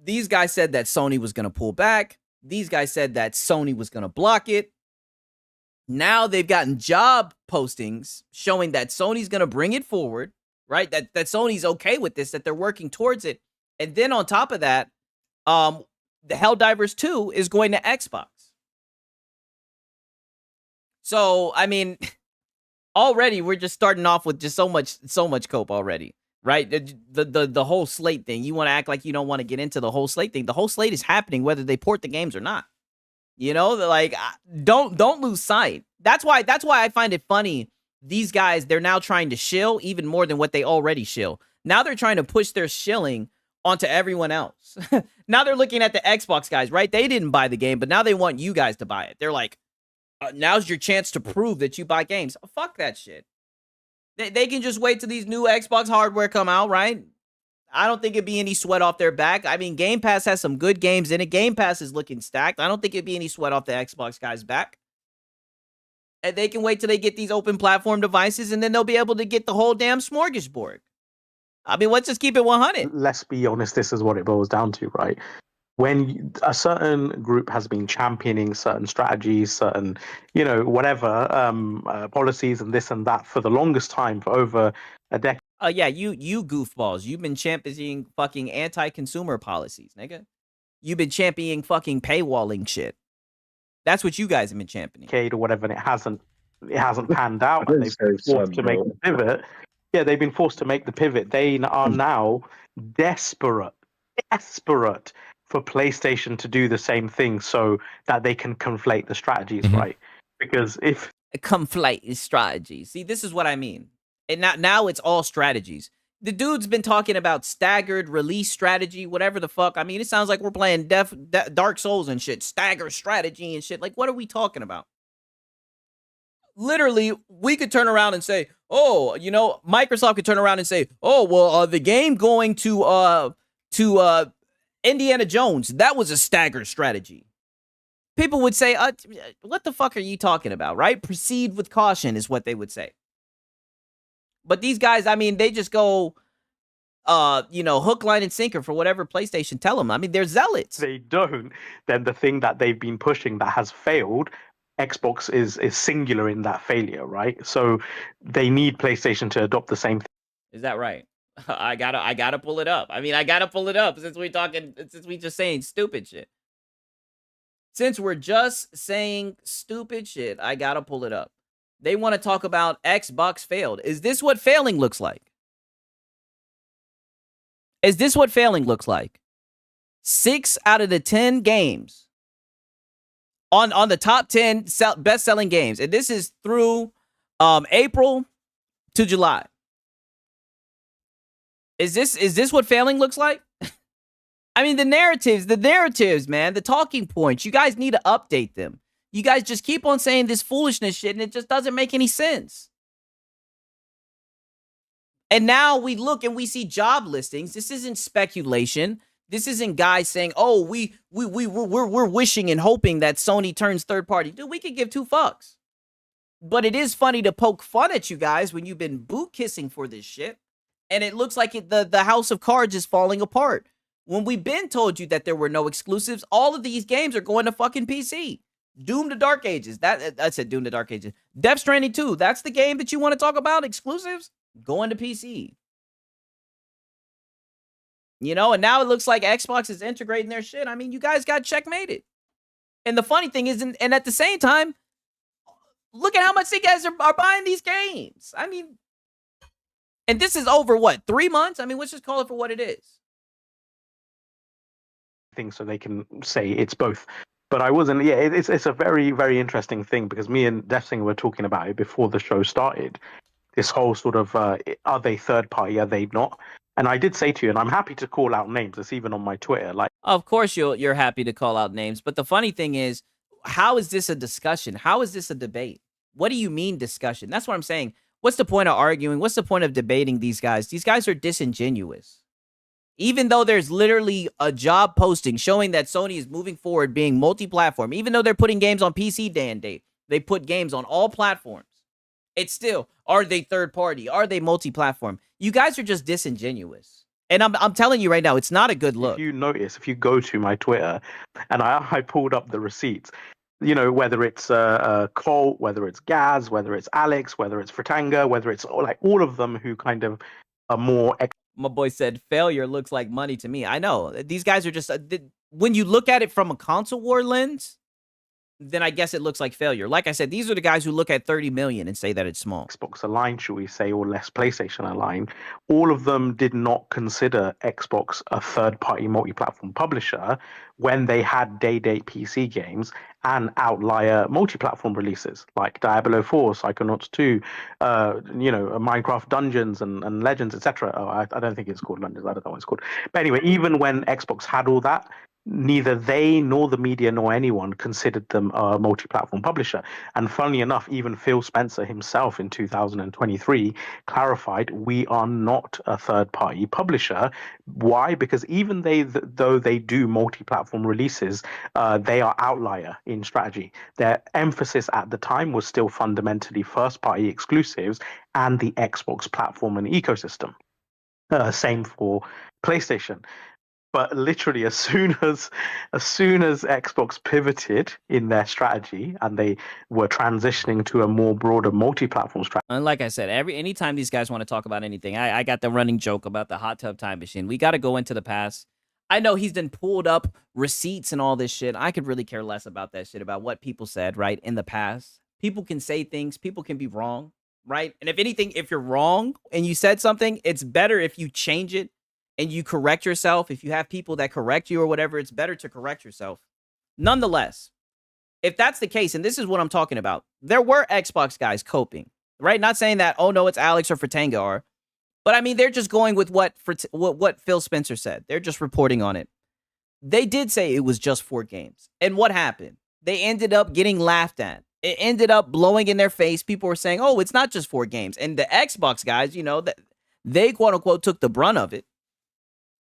These guys said that Sony was going to pull back. These guys said that Sony was going to block it. Now they've gotten job postings showing that Sony's going to bring it forward, right? That Sony's okay with this, that they're working towards it. And then on top of that, the Helldivers 2 is going to Xbox. So, I mean, already we're just starting off with just so much cope already, right? The whole slate thing. You want to act like you don't want to get into the whole slate thing. The whole slate is happening whether they port the games or not. You know, like, don't lose sight. That's why I find it funny. These guys, they're now trying to shill even more than what they already shill. Now they're trying to push their shilling onto everyone else. Now they're looking at the Xbox guys, right? They didn't buy the game, but now they want you guys to buy it. They're like, now's your chance to prove that you buy games. Oh, fuck that shit. They can just wait till these new Xbox hardware come out, right? I don't think it'd be any sweat off their back. I mean, Game Pass has some good games in it. Game Pass is looking stacked. I don't think it'd be any sweat off the Xbox guys' back. And they can wait till they get these open platform devices, and then they'll be able to get the whole damn smorgasbord. I mean, let's just keep it 100. Let's be honest, this is what it boils down to, right? When a certain group has been championing certain strategies, certain, whatever, policies and this and that for the longest time, for over a decade. Yeah, you goofballs. You've been championing fucking anti-consumer policies, nigga. You've been championing fucking paywalling shit. That's what you guys have been championing. Or whatever, and it hasn't panned out. And they've been forced to make the pivot. Yeah, they've been forced to make the pivot. They are now desperate for PlayStation to do the same thing so that they can conflate the strategies, right? Because if conflate strategies. See, this is what I mean. And now it's all strategies. The dude's been talking about staggered release strategy, whatever the fuck. I mean, it sounds like we're playing Dark Souls and shit, staggered strategy and shit. Like, what are we talking about? Literally, we could turn around and say, oh, Microsoft could turn around and say, oh, well, the game going to Indiana Jones, that was a staggered strategy. People would say, what the fuck are you talking about, right? Proceed with caution is what they would say. But these guys, I mean, they just go, hook, line, and sinker for whatever PlayStation tell them. I mean, they're zealots. They don't. Then the thing that they've been pushing that has failed, Xbox is singular in that failure, right? So they need PlayStation to adopt the same thing. Is that right? I gotta pull it up. I mean, I gotta pull it up since we just saying stupid shit. Since we're just saying stupid shit, I gotta pull it up. They want to talk about Xbox failed. Is this what failing looks like? Is this what failing looks like? 6 out of the 10 games on the top 10 best-selling games, and this is through April to July. Is this what failing looks like? I mean, the narratives, man, the talking points. You guys need to update them. You guys just keep on saying this foolishness shit, and it just doesn't make any sense. And now we look and we see job listings. This isn't speculation. This isn't guys saying, "Oh, we're wishing and hoping that Sony turns third party." Dude, we could give two fucks. But it is funny to poke fun at you guys when you've been boot kissing for this shit, and it looks like the house of cards is falling apart. When we've been told you that there were no exclusives, all of these games are going to fucking PC. Doom to Dark Ages. I said Doom to Dark Ages. Death Stranding 2. That's the game that you want to talk about? Exclusives? Going to PC. And now it looks like Xbox is integrating their shit. I mean, you guys got checkmated. And the funny thing is, and at the same time, look at how much you guys are buying these games. I mean, and this is over, 3 months? I mean, let's just call it for what it is. So they can say it's both. But I wasn't. Yeah, it's a very, very interesting thing because me and Deathsinger were talking about it before the show started. This whole sort of are they third party? Are they not? And I did say to you, and I'm happy to call out names. It's even on my Twitter. Like, of course you're happy to call out names. But the funny thing is, how is this a discussion? How is this a debate? What do you mean discussion? That's what I'm saying. What's the point of arguing? What's the point of debating these guys? These guys are disingenuous. Even though there's literally a job posting showing that Sony is moving forward being multi-platform, even though they're putting games on PC day and date, they put games on all platforms. It's still, are they third party? Are they multi-platform? You guys are just disingenuous. And I'm telling you right now, it's not a good look. If you notice, if you go to my Twitter, and I pulled up the receipts, whether it's Colt, whether it's Gaz, whether it's Alex, whether it's Fratanga, whether it's all of them who kind of are more... My boy said, failure looks like money to me. I know. These guys are just... when you look at it from a console war lens, then I guess it looks like failure. Like I said, these are the guys who look at 30 million and say that it's small. Xbox aligned, should we say, or less PlayStation aligned. All of them did not consider Xbox a third-party multi-platform publisher when they had day-date PC games and outlier multi-platform releases like Diablo 4, Psychonauts 2, Minecraft Dungeons and Legends, etc. Oh, I don't think it's called Dungeons. I don't know what it's called. But anyway, even when Xbox had all that, neither they nor the media nor anyone considered them a multi-platform publisher. And funnily enough, even Phil Spencer himself in 2023 clarified, we are not a third-party publisher. Why? Because even though they do multi-platform releases, they are outlier in strategy. Their emphasis at the time was still fundamentally first-party exclusives and the Xbox platform and ecosystem. Same for PlayStation. But literally, as soon as Xbox pivoted in their strategy and they were transitioning to a more broader multi-platform strategy. And like I said, anytime these guys want to talk about anything, I got the running joke about the hot tub time machine. We got to go into the past. I know he's done pulled up receipts and all this shit. I could really care less about that shit, about what people said, right, in the past. People can say things. People can be wrong, right? And if anything, if you're wrong and you said something, it's better if you change it and you correct yourself. If you have people that correct you or whatever, it's better to correct yourself. Nonetheless, if that's the case, and this is what I'm talking about, there were Xbox guys coping, right? Not saying that, oh no, it's Alex or Fratanga are, but I mean, they're just going with what Phil Spencer said. They're just reporting on it. They did say it was just 4 games. And what happened? They ended up getting laughed at. It ended up blowing in their face. People were saying, oh, it's not just 4 games. And the Xbox guys, you know, they quote unquote took the brunt of it.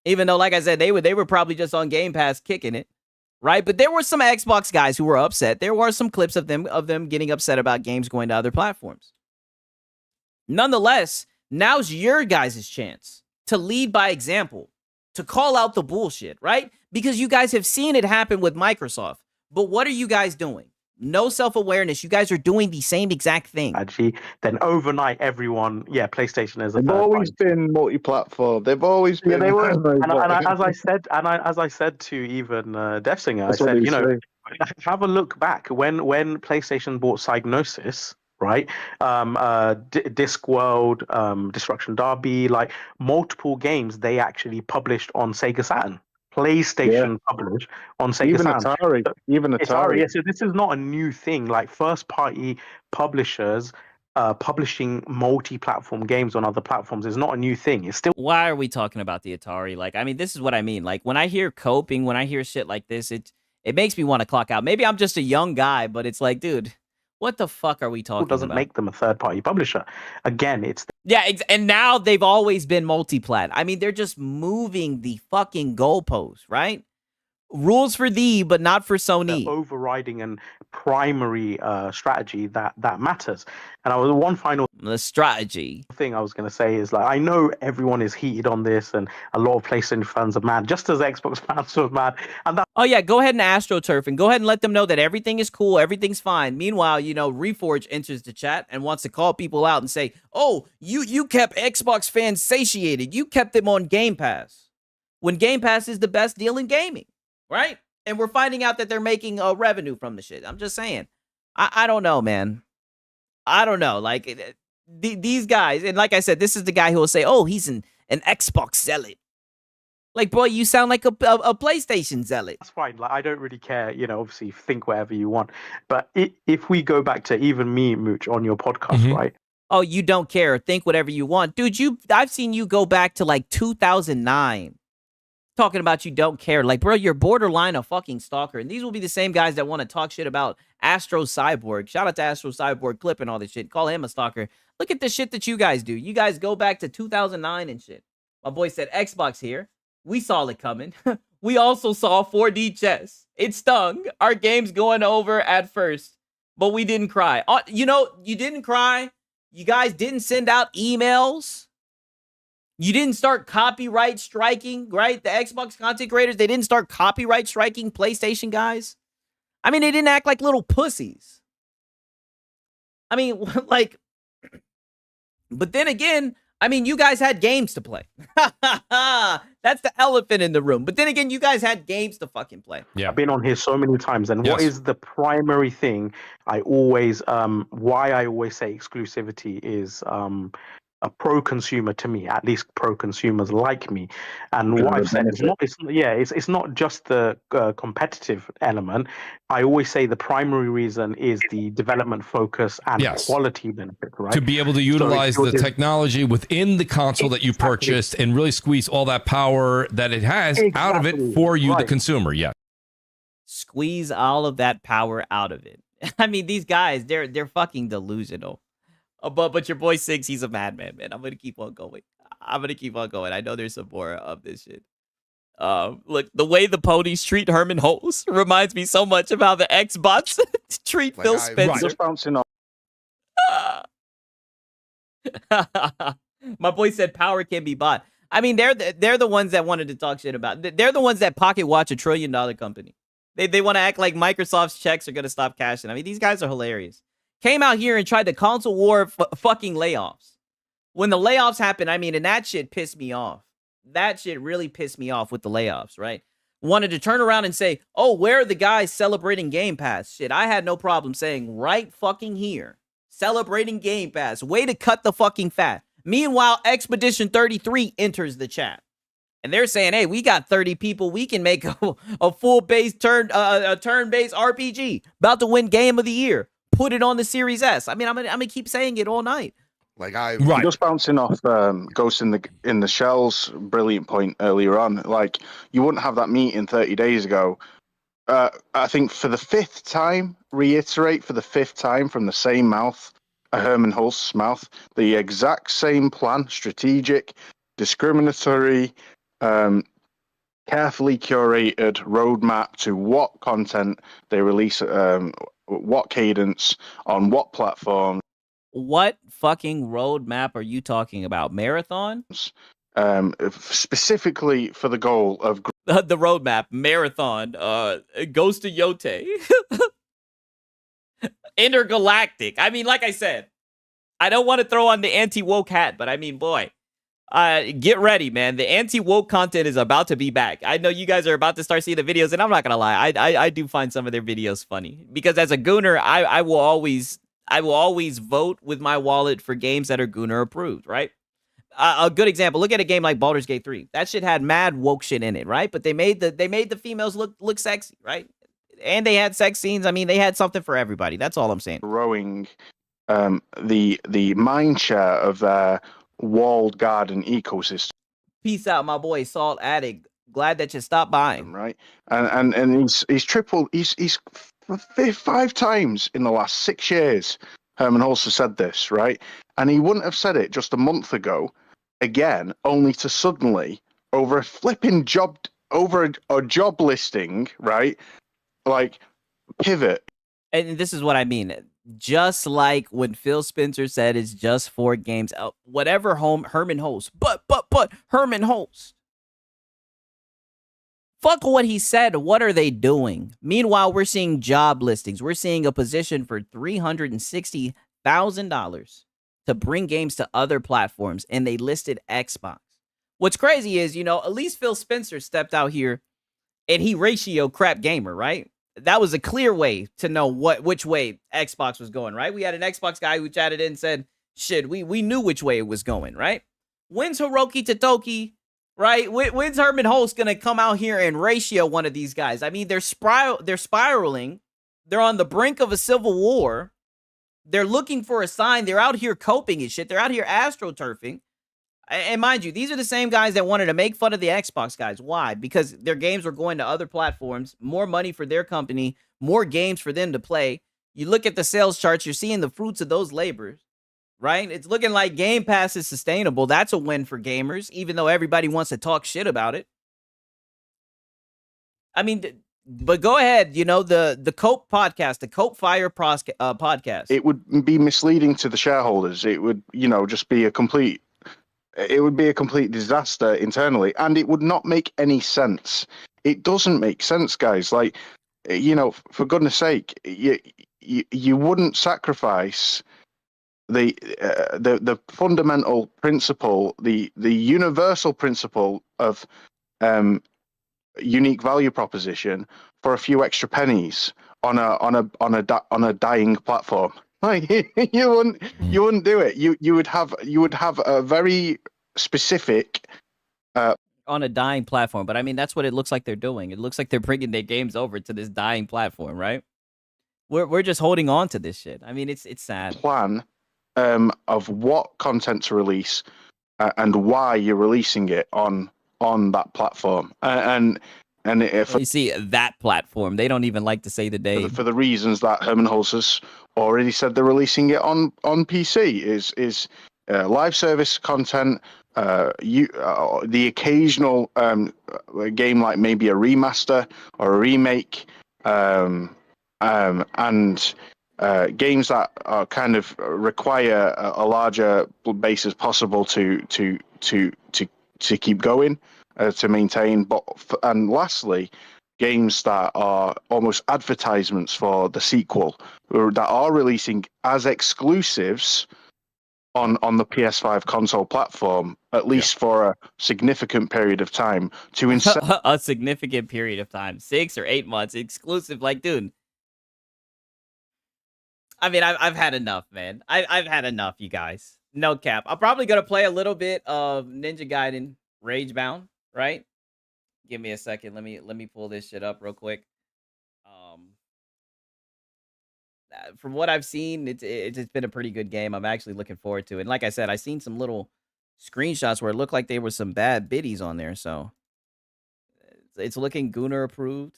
Even though, like I said, they were probably just on Game Pass kicking it, right? But there were some Xbox guys who were upset. There were some clips of them getting upset about games going to other platforms. Nonetheless, now's your guys' chance to lead by example, to call out the bullshit, right? Because you guys have seen it happen with Microsoft. But what are you guys doing? No self-awareness. You guys are doing the same exact thing. Actually, then overnight, everyone, PlayStation is. They've always been multi-platform. They've always been. They were. And as I said to even Devsinger, I said, you know, have a look back when PlayStation bought Psygnosis, right? Discworld, Destruction Derby, like multiple games they actually published on Sega Saturn. PlayStation published on Sega Saturn. Even Atari. Yeah, so this is not a new thing. Like first-party publishers publishing multi-platform games on other platforms is not a new thing. It's still. Why are we talking about the Atari? Like, I mean, this is what I mean. Like, when I hear coping, when I hear shit like this, it makes me want to clock out. Maybe I'm just a young guy, but it's like, dude, what the fuck are we talking about? Doesn't make them a third-party publisher. Again, it's. And now they've always been multi-plat. I mean, they're just moving the fucking goalposts, right? Rules for thee, but not for Sony. The overriding and primary strategy that matters. And one final strategy thing I was going to say is, like, I know everyone is heated on this, and a lot of PlayStation fans are mad, just as Xbox fans are mad. And oh yeah, go ahead and AstroTurf and go ahead and let them know that everything is cool, everything's fine. Meanwhile, you know, Reforge enters the chat and wants to call people out and say, "Oh, you kept Xbox fans satiated. You kept them on Game Pass, when Game Pass is the best deal in gaming." Right? And we're finding out that they're making revenue from the shit. I'm just saying. I don't know, man. I don't know. Like, these guys, and like I said, this is the guy who will say, oh, he's an Xbox zealot. Like, boy, you sound like a PlayStation zealot. That's fine. Like, I don't really care. You know, obviously, think whatever you want. But if we go back to even me, Mooch, on your podcast, right? Oh, you don't care. Think whatever you want. Dude, I've seen you go back to, like, 2009. Talking about you don't care. Like, bro, you're borderline a fucking stalker. And these will be the same guys that want to talk shit about Astro Cyborg. Shout out to Astro Cyborg Clip and all this shit. Call him a stalker. Look at the shit that you guys do. You guys go back to 2009 and shit. My boy said Xbox here. We saw it coming. We also saw 4D chess. It stung. Our game's going over at first, but we didn't cry. You know, you didn't cry. You guys didn't send out emails. You didn't start copyright striking, right? The Xbox content creators, they didn't start copyright striking PlayStation guys. I mean, they didn't act like little pussies. I mean, like, but then again, I mean, you guys had games to play. That's the elephant in the room. But then again, you guys had games to fucking play. Yeah. I've been on here so many times. And what is the primary thing I always, why I always say exclusivity is, a pro-consumer to me, at least pro-consumers like me. And For what the I've said is benefit. it's not just the competitive element. I always say the primary reason is the development focus and Yes. quality benefit, right? To be able to utilize the technology within the console that you purchased and really squeeze all that power that it has out of it for you, the consumer. Yeah. Squeeze all of that power out of it. I mean, these guys, they're fucking delusional. But your boy Six, he's a madman, man. I'm gonna keep on going. I know there's some more of this shit. Look, the way the ponies treat Herman Hulse reminds me so much of how the Xbox treat Phil Spencer. Just bouncing off. My boy said power can be bought. I mean, they're the ones that wanted to talk shit about. They're the ones that pocket watch $1 trillion company. They want to act like Microsoft's checks are gonna stop cashing. I mean, these guys are hilarious. Came out here and tried to console war fucking layoffs. When the layoffs happened, I mean, and that shit pissed me off. That shit really pissed me off with the layoffs, right? Wanted to turn around and say, oh, where are the guys celebrating Game Pass? Shit, I had no problem saying right fucking here. Celebrating Game Pass. Way to cut the fucking fat. Meanwhile, Expedition 33 enters the chat. And they're saying, hey, we got 30 people. We can make a full-based turn-based RPG. About to win Game of the Year. Put it on the Series S. I mean, I'm gonna keep saying it all night. Just bouncing off Ghost in the Shell's brilliant point earlier on. Like, you wouldn't have that meeting 30 days ago. I think for the fifth time from the same mouth, Herman Hulst's mouth, the exact same plan, strategic, discriminatory, carefully curated roadmap to what content they release, what cadence, on what platform. What fucking roadmap are you talking about? Marathons? Specifically for the goal of the roadmap, marathon, Ghost of Yote, Intergalactic. I mean, like I said, I don't want to throw on the anti-woke hat, but I mean, boy, get ready, man. The anti-woke content is about to be back. I know you guys are about to start seeing the videos, and I'm not gonna lie, I do find some of their videos funny because as a gooner, I will always vote with my wallet for games that are Gooner approved, right? A good example, look at a game like Baldur's Gate 3. That shit had mad woke shit in it, right? But they made the females look sexy, right? And they had sex scenes. I mean, they had something for everybody. That's all I'm saying. Growing the mind share of their walled garden ecosystem. Peace out, my boy Salt Addict. Glad that you stopped by. Right, and he's 5 times in the last 6 years. Herman Hulse has said this, right? And he wouldn't have said it just a month ago, again, only to suddenly, over a flipping job, over a job listing, right? Like, pivot. And this is what I mean. Just like when Phil Spencer said it's just 4 games, whatever Herman Hulse, but Herman Hulse. Fuck what he said. What are they doing? Meanwhile, we're seeing job listings. We're seeing a position for $360,000 to bring games to other platforms, and they listed Xbox. What's crazy is, at least Phil Spencer stepped out here and he ratioed crap gamer, right? That was a clear way to know which way Xbox was going, right? We had an Xbox guy who chatted in and said, shit, we knew which way it was going, right? When's Hiroki Totoki? Right? When's Herman Hulse gonna come out here and ratio one of these guys? I mean, they're spiraling. They're on the brink of a civil war. They're looking for a sign. They're out here coping and shit. They're out here astroturfing. And mind you, these are the same guys that wanted to make fun of the Xbox guys. Why? Because their games were going to other platforms, more money for their company, more games for them to play. You look at the sales charts, you're seeing the fruits of those labors. Right? It's looking like Game Pass is sustainable. That's a win for gamers, even though everybody wants to talk shit about it. I mean, but go ahead, the Cope podcast, the Cope Fire podcast. It would be misleading to the shareholders. It would, just be a complete disaster internally, and it would not make any sense. It doesn't make sense, guys. Like, for goodness sake, you wouldn't sacrifice the fundamental principle, the universal principle of unique value proposition for a few extra pennies on a dying platform. Like you wouldn't do it. You would have a very specific on a dying platform. But I mean, that's what it looks like they're doing. It looks like they're bringing their games over to this dying platform, right? We're just holding on to this shit. I mean, it's sad. Plan of what content to release and why you're releasing it on that platform. And if You see, that platform, they don't even like to say the day. for the reasons that Herman Hulse already said they're releasing it on PC is live service content, the occasional game like maybe a remaster or a remake, and games that are kind of require a larger base as possible to keep going, to maintain. And lastly, games that are almost advertisements for the sequel, that are releasing as exclusives on the PS5 console platform, at least for a significant period of time, to a significant period of time, 6 or 8 months, exclusive. Like, dude, I mean, I've had enough, man. I've had enough, you guys. No cap. I'm probably gonna play a little bit of Ninja Gaiden Ragebound, right? Give me a second. Let me pull this shit up real quick. From what I've seen, it's been a pretty good game. I'm actually looking forward to it. And like I said, I seen some little screenshots where it looked like there were some bad biddies on there. So it's looking Gunnar approved.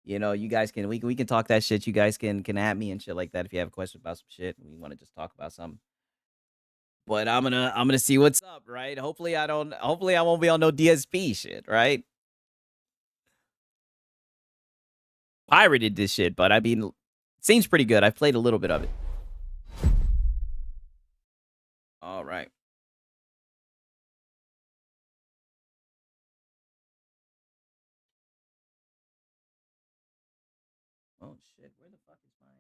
You know, you guys can we can talk that shit. You guys can at me and shit like that if you have a question about some shit. We want to just talk about something. But I'm gonna see what's up, right? Hopefully I won't be on no DSP shit, right? Pirated this shit, but I mean, seems pretty good. I've played a little bit of it. All right. Oh shit, where the fuck is mine?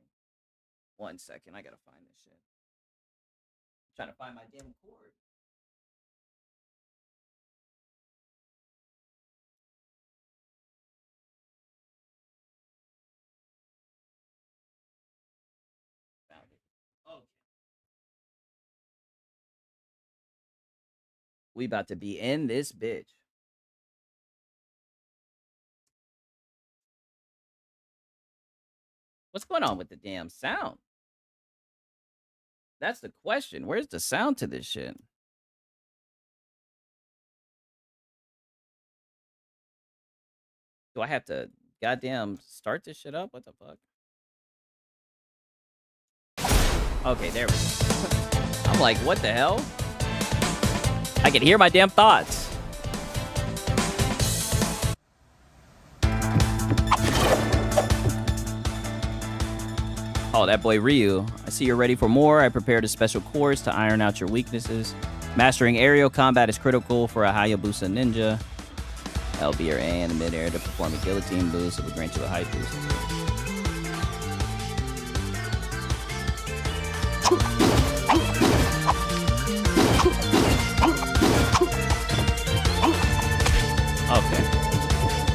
1 second, I gotta find this shit. I'm trying to find my damn cord. Found it. Okay. We about to be in this bitch. What's going on with the damn sound? That's the question. Where's the sound to this shit? Do I have to goddamn start this shit up? What the fuck? Okay, there we go. I'm like, what the hell? I can hear my damn thoughts. Oh, that boy Ryu. I see you're ready for more. I prepared a special course to iron out your weaknesses. Mastering aerial combat is critical for a Hayabusa ninja. LB or A in the midair to perform a guillotine boost. It will grant you a height boost. Okay.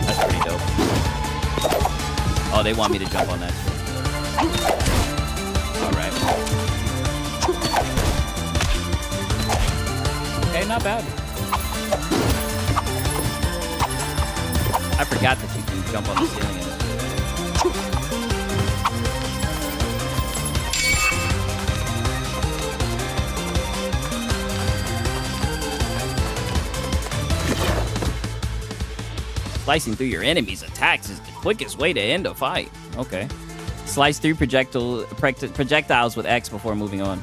That's pretty dope. Oh, they want me to jump on that shit. Alright. Okay, not bad. I forgot that you can jump on the ceiling and slicing through your enemy's attacks is the quickest way to end a fight. Okay. Slice through projectiles with X before moving on.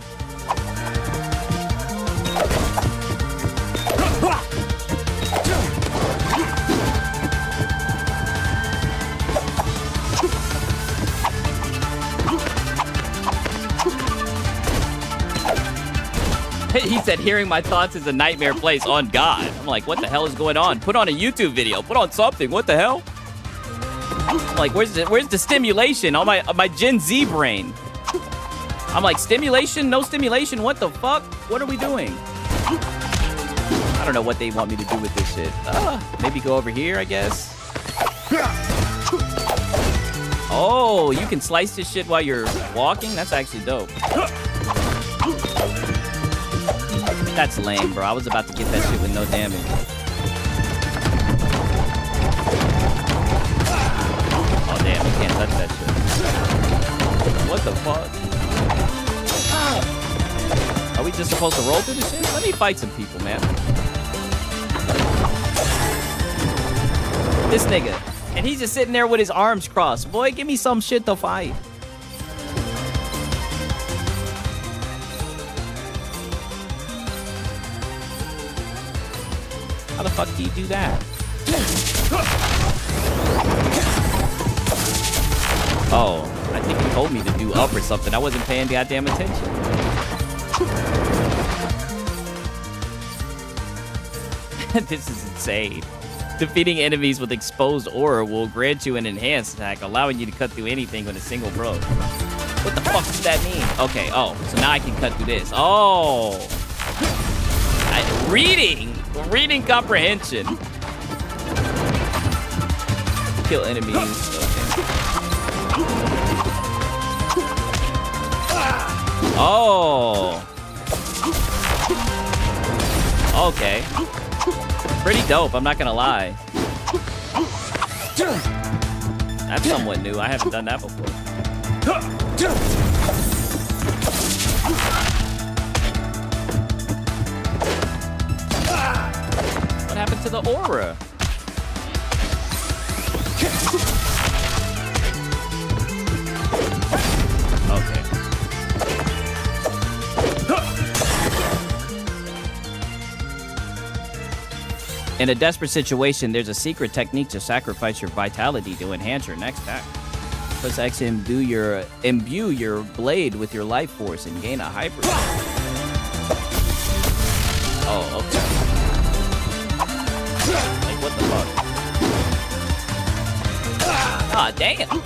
He said, hearing my thoughts is a nightmare place on God. I'm like, what the hell is going on? Put on a YouTube video. Put on something. What the hell? I'm like, where's the stimulation on my Gen Z brain? I'm like, stimulation? No stimulation? What the fuck? What are we doing? I don't know what they want me to do with this shit. Maybe go over here, I guess. Oh, you can slice this shit while you're walking? That's actually dope. That's lame, bro. I was about to get that shit with no damage. Oh, damn. You can't touch that shit. What the fuck? Are we just supposed to roll through this shit? Let me fight some people, man. This nigga. And he's just sitting there with his arms crossed. Boy, give me some shit to fight. How the fuck do you do that? Oh, I think he told me to do up or something. I wasn't paying goddamn attention. This is insane. Defeating enemies with exposed aura will grant you an enhanced attack, allowing you to cut through anything with a single blow. What the fuck does that mean? Okay, oh, so now I can cut through this. Oh. Reading comprehension. Kill enemies. Okay. Oh. Okay. Pretty dope, I'm not gonna lie. That's somewhat new. I haven't done that before. What happened to the aura? Okay. In a desperate situation, there's a secret technique to sacrifice your vitality to enhance your next attack. Press X to imbue your blade with your life force and gain a hyper. Oh, okay. Like, what the fuck? Ah, damn.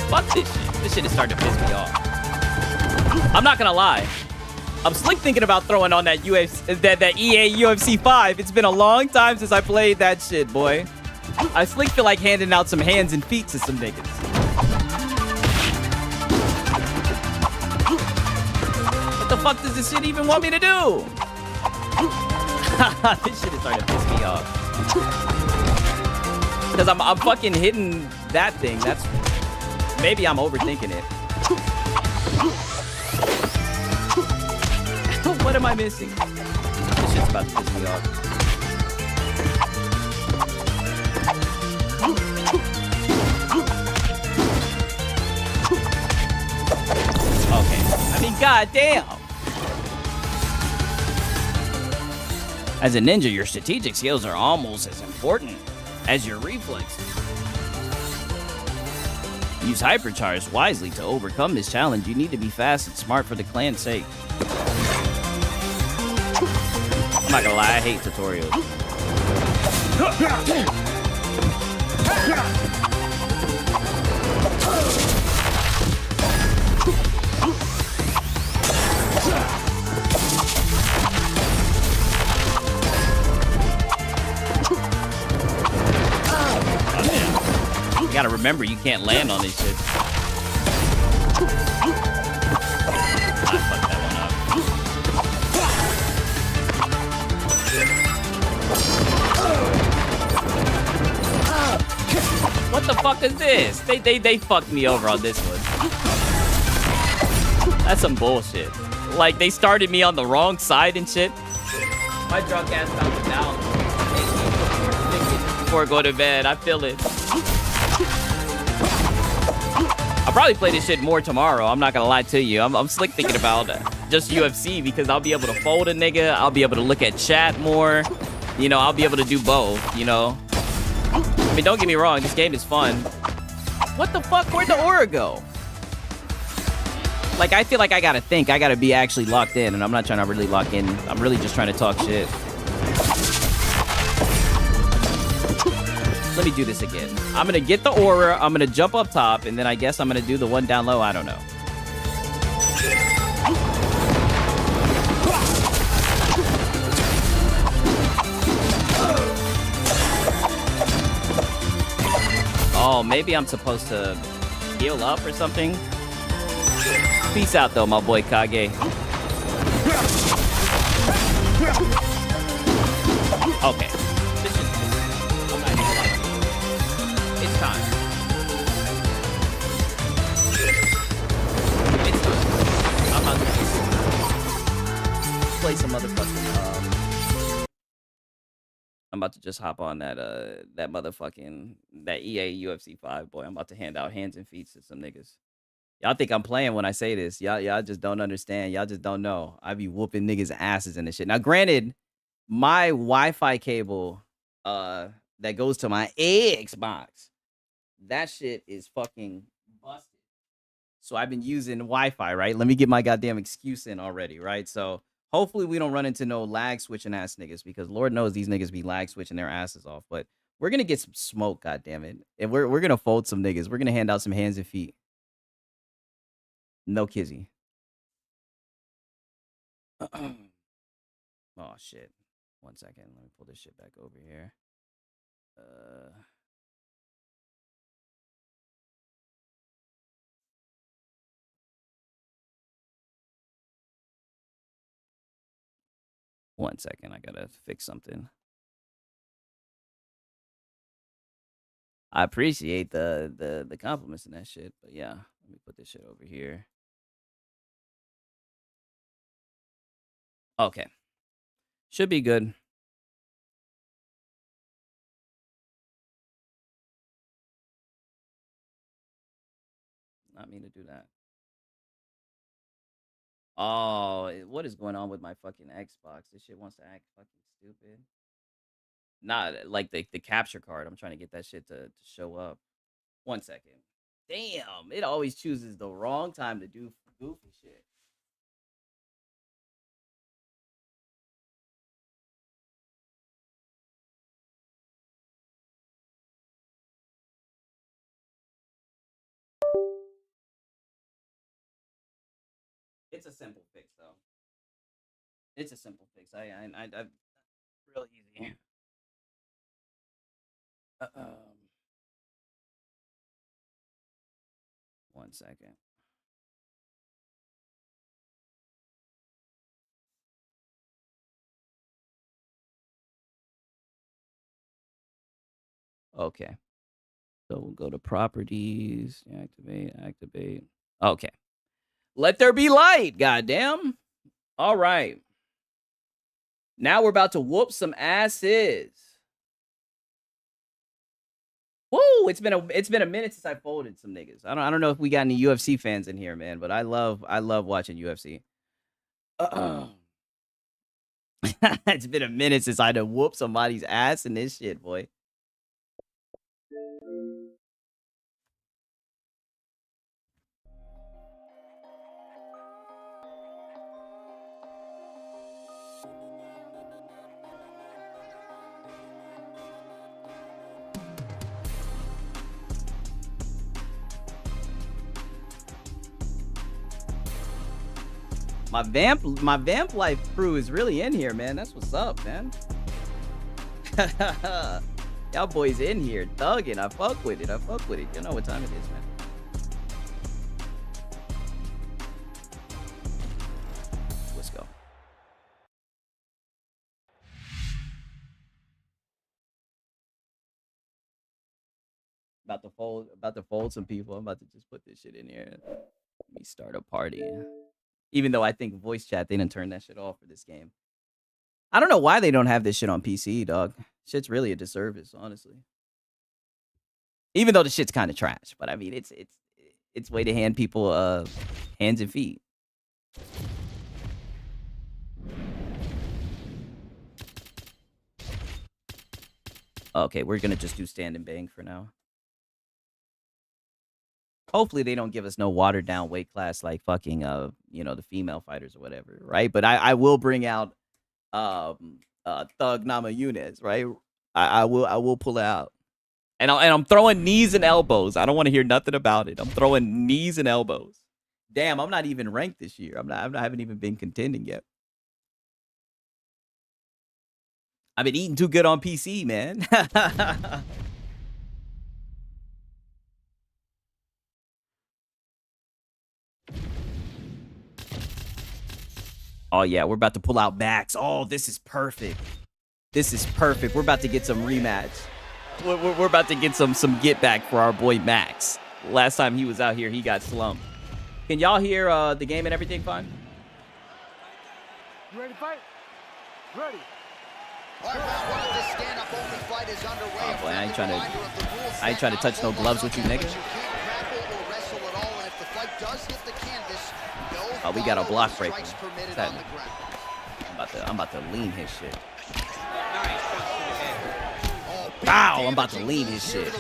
Fuck this shit. This shit is starting to piss me off. I'm not gonna lie. I'm slick thinking about throwing on that EA UFC 5. It's been a long time since I played that shit, boy. I slick feel like handing out some hands and feet to some niggas. What the fuck does this shit even want me to do? This shit is starting to piss me off. Because I'm fucking hitting that thing. That's... Maybe I'm overthinking it. What am I missing? This shit's about to piss me off. Okay. I mean, goddamn. As a ninja, your strategic skills are almost as important as your reflexes. Use Hypercharge wisely to overcome this challenge. You need to be fast and smart for the clan's sake. I'm not gonna lie, I hate tutorials. You gotta remember, you can't land on these shit. I fucked that one up. What the fuck is this? They fucked me over on this one. That's some bullshit. Like, they started me on the wrong side and shit. My drunk ass bounced down. Before I go to bed, I feel it. I'll probably play this shit more tomorrow. I'm not gonna lie to you. I'm slick thinking about just UFC because I'll be able to fold a nigga. I'll be able to look at chat more. You know, I'll be able to do both, you know. I mean, don't get me wrong. This game is fun. What the fuck? Where'd the aura go? Like, I feel like I gotta think. I gotta be actually locked in, and I'm not trying to really lock in. I'm really just trying to talk shit. Let me do this again. I'm gonna get the aura. I'm gonna jump up top, and then I guess I'm gonna do the one down low. I don't know. Oh, maybe I'm supposed to heal up or something. Peace out, though, my boy Kage. Okay. I'm not gonna lie. It's time. It's time. I'm not gonna play some motherfucking. I'm about to just hop on that motherfucking EA UFC 5, boy. I'm about to hand out hands and feet to some niggas. Y'all think I'm playing when I say this. Y'all just don't understand. Y'all just don't know. I be whooping niggas' asses in this shit. Now, granted, my Wi-Fi cable that goes to my Xbox, that shit is fucking busted. So I've been using Wi-Fi, right? Let me get my goddamn excuse in already, right? So hopefully we don't run into no lag switching ass niggas, because Lord knows these niggas be lag switching their asses off. But we're gonna get some smoke, goddammit. And we're gonna fold some niggas. We're gonna hand out some hands and feet. No kizzy. Oh shit. 1 second. Let me pull this shit back over here. One second. I gotta fix something. I appreciate the compliments and that shit, but yeah, let me put this shit over here. Okay. Should be good. Not mean to do that. Oh, what is going on with my fucking Xbox? This shit wants to act fucking stupid. Not like the capture card. I'm trying to get that shit to show up. 1 second. Damn, it always chooses the wrong time to do goofy shit. It's a simple fix, though. It's a simple fix. I real easy. 1 second. Okay. So we'll go to properties, activate. Okay. Let there be light, goddamn. All right. Now we're about to whoop some asses. Woo! It's been a minute since I folded some niggas. I don't know if we got any UFC fans in here, man, but I love watching UFC. It's been a minute since I done whooped somebody's ass in this shit, boy. My vamp life crew is really in here, man. That's what's up, man. Y'all boys in here thugging. I fuck with it. You know what time it is, man. Let's go. About to fold some people. I'm about to just put this shit in here. Let me start a party. Even though I think voice chat, they didn't turn that shit off for this game. I don't know why they don't have this shit on PC, dog. Shit's really a disservice, honestly. Even though the shit's kind of trash, but I mean, it's way to hand people hands and feet. Okay, we're gonna just do stand and bang for now. Hopefully they don't give us no watered down weight class like fucking the female fighters or whatever, right? But I will bring out Thug Nama Yunez, right? I will pull it out. And I'm throwing knees and elbows. I don't want to hear nothing about it. I'm throwing knees and elbows. Damn, I'm not even ranked this year. I haven't even been contending yet. I've been eating too good on PC, man. Oh yeah, we're about to pull out Max. Oh, this is perfect. This is perfect. We're about to get some rematch. We're about to get some get back for our boy Max. Last time he was out here, he got slumped. Can y'all hear the game and everything fine? You ready to fight? Ready. Oh boy, I ain't trying to touch no gloves with you, nigga. Oh, we got a block break. What's happening? I'm about to lean his shit. Wow, I'm about to lean his shit.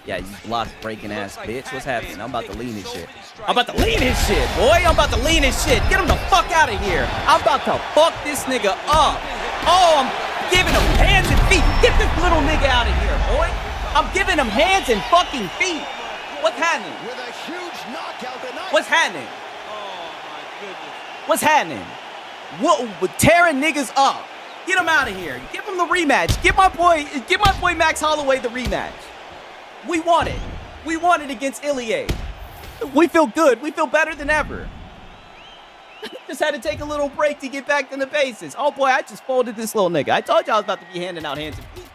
Yeah, you block breaking ass bitch. What's happening? I'm about to lean his shit. I'm about to lean his shit, boy. I'm about to lean his shit. Get him the fuck out of here. I'm about to fuck this nigga up. Oh, I'm giving him hands and feet. Get this little nigga out of here, boy. I'm giving him hands and fucking feet. What's happening? What's happening? What's happening? What tearing niggas up? Get him out of here. Give him the rematch. Give my boy Max Holloway the rematch. We want it. We want it against Ilie. We feel good. We feel better than ever. Just had to take a little break to get back to the basics. Oh boy, I just folded this little nigga. I told you I was about to be handing out hands and feet.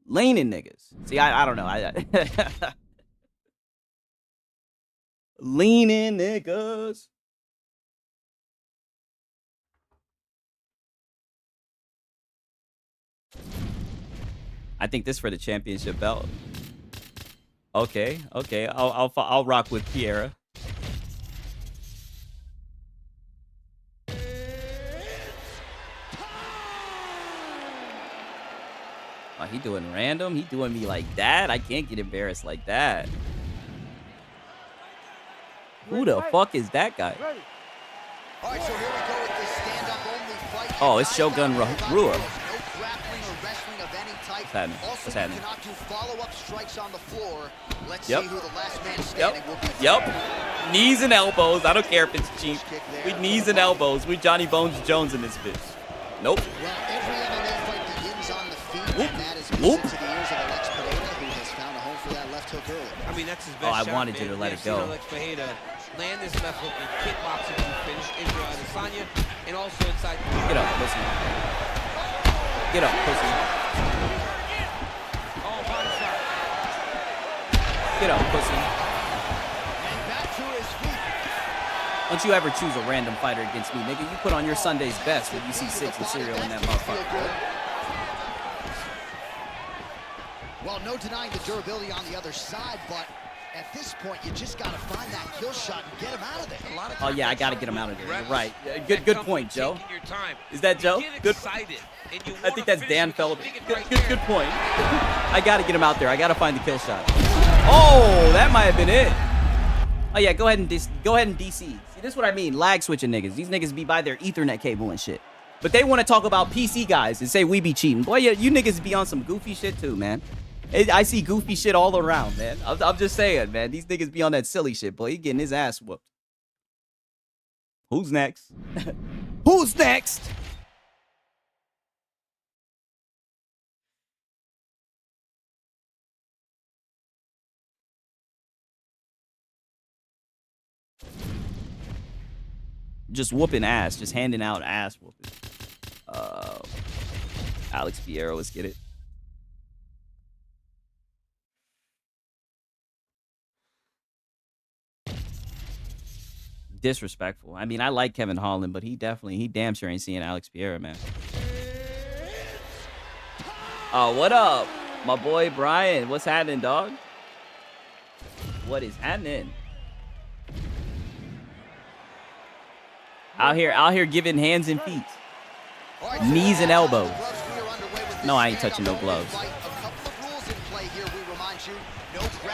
Leaning niggas. See, I don't know. Leaning niggas. I think this for the championship belt. Okay. I'll rock with Piera. Oh, he doing random? He doing me like that? I can't get embarrassed like that. Who the fuck is that guy? Oh, it's Shogun Rua. What's happening? Yep. Knees and elbows. I don't care if it's cheap. We knees and elbows. We Johnny Bones Jones in this bitch. Nope. Whoop. I mean, that's his best I shot, wanted you to let it go. Land this left hook in kickboxing to finish Israel Adesanya, and also inside. Get up, pussy. Get up, pussy. Oh, body shot. Get up, pussy. And back to his feet. Don't you ever choose a random fighter against me, nigga. You put on your Sunday's best when you see 6 and cereal in that motherfucker. Well, no denying the durability on the other side, but at this point, you just got to find that kill shot and get him out of there. Oh, yeah, I got to get him out of there. You're right. Good point, Joe. Is that Joe? Good. I think that's Dan Feldman. Good point. I got to get him out there. I got to find the kill shot. Oh, that might have been it. Oh, yeah, go ahead and DC. See, this is what I mean. Lag switching niggas. These niggas be by their Ethernet cable and shit. But they want to talk about PC guys and say we be cheating. Boy, yeah, you niggas be on some goofy shit too, man. I see goofy shit all around, man. I'm just saying, man. These niggas be on that silly shit, boy. He getting his ass whooped. Who's next? Who's next? Just whooping ass. Just handing out ass whooping. Alex Piero, let's get it. Disrespectful. I mean, I like Kevin Holland, but he damn sure ain't seeing Alex Piera, man. Oh, what up? My boy Brian. What's happening, dog? What is happening? Out here giving hands and feet. Knees and elbows. No, I ain't touching no gloves.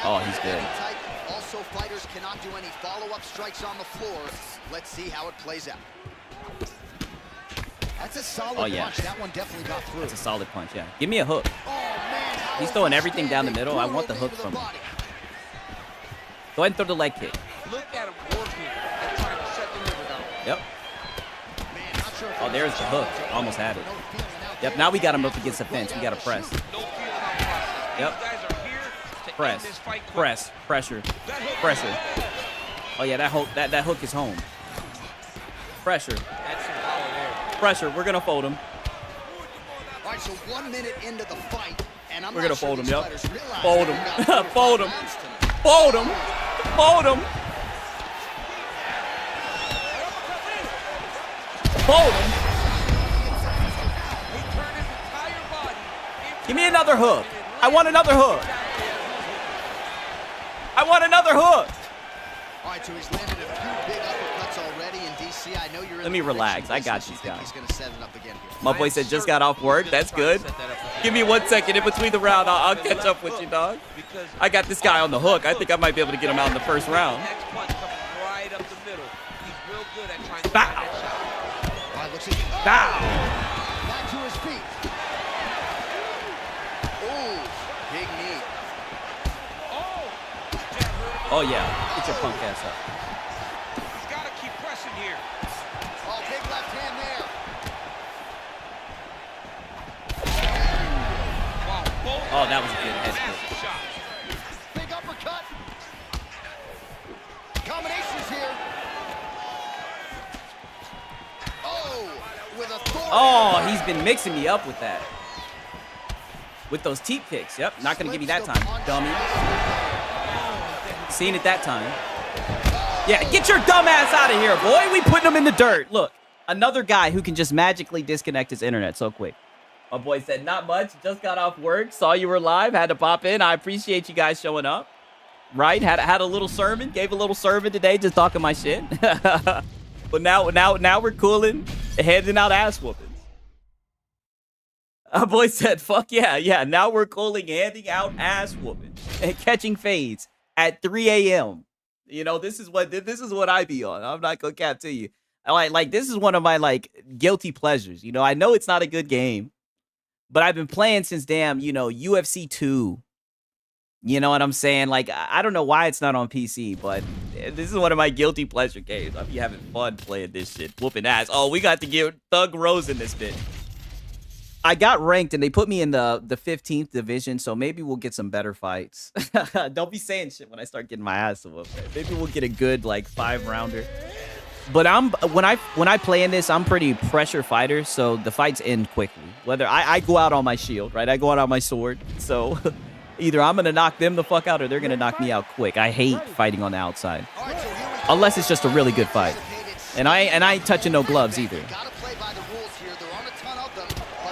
Oh, he's good. Also, fighters cannot do any follow-up strikes on the floor. Let's see how it plays out. That's a solid punch. That one definitely got through. That's a solid punch, yeah. Give me a hook. He's throwing everything down the middle. I want the hook from him. Go ahead and throw the leg kick. Look at him working and trying to shut the liver down. Yep. Oh, there's the hook. Almost had it. Yep, now we got him up against the fence. We got to press. Yep. Press. Press. Pressure. Pressure. Oh, yeah, that hook is home. Pressure. Pressure. We're going to fold him. All right, so 1 minute into the fight, and we're going to fold him, yep. Fold him. Fold him. Fold him. Fold him. Fold him. Give me another hook. I want another hook. I want another hook. All right, so he's landed a few big uppercuts already in DC. I know you're. Let me relax. I got these guys. He's going to set it up again here. My boy said just got off work. That's good. Give me 1 second in between the round. I'll catch up with you, dog. I got this guy on the hook. I think I might be able to get him out in the first round. Bow. Bow. Back to his feet. Oh, big knee. Oh, yeah. Get your punk ass up. He's got to keep pressing here. Oh, big left hand there. Wow. Oh, that was a good head kick. Big uppercut. Combinations here. Oh, with authority. Oh, he's been mixing me up with that. With those teep kicks. Yep, not going to give me that time, dummy. Seen it that time. Yeah, get your dumb ass out of here, boy. We putting him in the dirt. Look, another guy who can just magically disconnect his internet so quick. My boy said, not much. Just got off work. Saw you were live. Had to pop in. I appreciate you guys showing up. Right? Had a little sermon. Gave a little sermon today just talking my shit. But now we're cooling, handing out ass whoopings. Our boy said, fuck yeah. Yeah, now we're cooling, handing out ass whoopings and catching fades at 3 a.m. You know, this is what I be on. I'm not gonna cap to you. Like this is one of my like guilty pleasures. You know, I know it's not a good game, but I've been playing since damn, you know, UFC 2. You know what I'm saying? Like, I don't know why it's not on PC, but this is one of my guilty pleasure games. I'll be having fun playing this shit, whooping ass. Oh, we got to get Thug Rose in this bit. I got ranked, and they put me in the 15th division, so maybe we'll get some better fights. Don't be saying shit when I start getting my ass whooped. Maybe we'll get a good, like, 5-rounder. But when I play in this, I'm pretty pressure fighter, so the fights end quickly. Whether I go out on my shield, right? I go out on my sword, so... Either I'm going to knock them the fuck out or they're going to knock me out quick. I hate fighting on the outside. Unless it's just a really good fight. And I ain't touching no gloves either.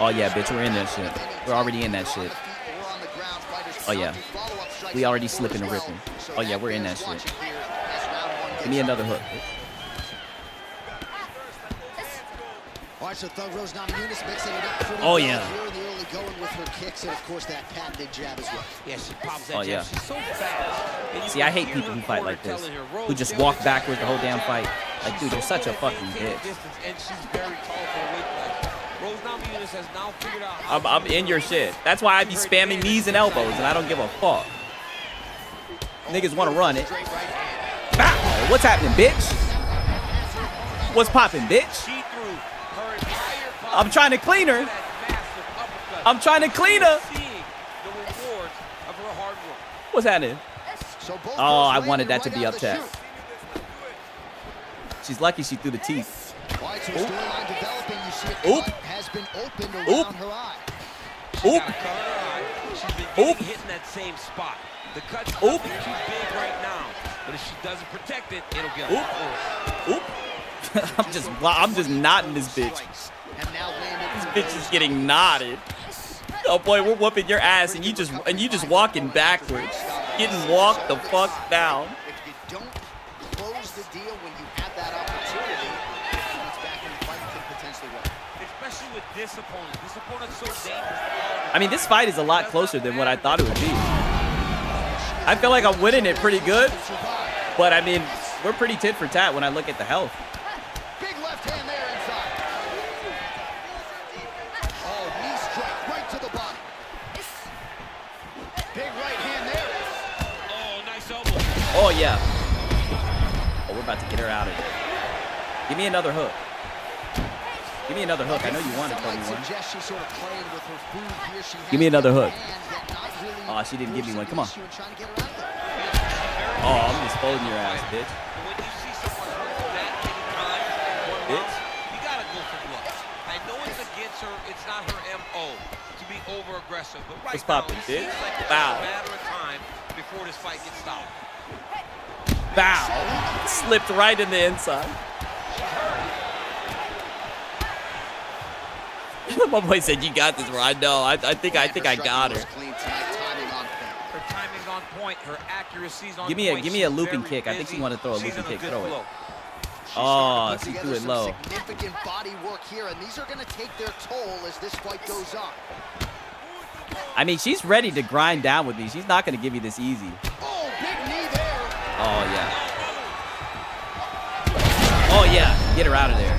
Oh, yeah, bitch. We're in that shit. We're already in that shit. Oh, yeah. We already slipping and ripping. Oh, yeah, we're in that shit. Give me another hook. Oh, yeah. Oh, yeah. See, I hate people who fight like this. Who just walk backwards the whole damn fight. Like, dude, you're such a fucking bitch. I'm in your shit. That's why I be spamming knees and elbows, and I don't give a fuck. Niggas want to run it. Bow. What's happening, bitch? What's popping, bitch? I'm trying to clean her. I'm trying to clean her. What's happening? Oh, I wanted that to be up top. She's lucky she threw the teeth. Oop. Oop. Oop. Oop. Hitting that same spot. The cut's Oop. too big right now, but if she doesn't protect it, it'll get Oop. Oop. I'm just knotting this bitch. This bitch is getting knotted. Oh boy, we're whooping your ass, and you just walking backwards, getting walked the fuck down. If you don't close the deal when you have that opportunity, this opponent. This opponent's so dangerous. I mean, this fight is a lot closer than what I thought it would be. I feel like I'm winning it pretty good, but I mean, we're pretty tit for tat when I look at the health. Big left hand there inside. Oh, knee strike right to the body. Big right hand there. Oh, nice elbow. Oh, yeah. Oh, we're about to get her out of here. Give me another hook. Give me another hook. I know you want it, 21. Give me another hook. Oh, she didn't give me one. Come on. Oh, I'm just folding your ass, bitch. When you see someone that many times, bitch, you gotta go for blood. I know it's against her. It's not her MO to be over aggressive, but right now it seems like it's a matter of time before this fight gets stopped. Bow. Slipped right in the inside. My boy said, "You got this, bro." I know. I think I got her. Her timing's on point. Her accuracy's on Give point. me a looping kick. I think she wanted to throw a looping kick. Throw it. Oh, she threw it low. Significant body work here, and these are going to take their toll as this fight goes on. I mean, she's ready to grind down with me. She's not going to give me this easy. Oh, big knee there. Oh yeah. Oh yeah. Get her out of there.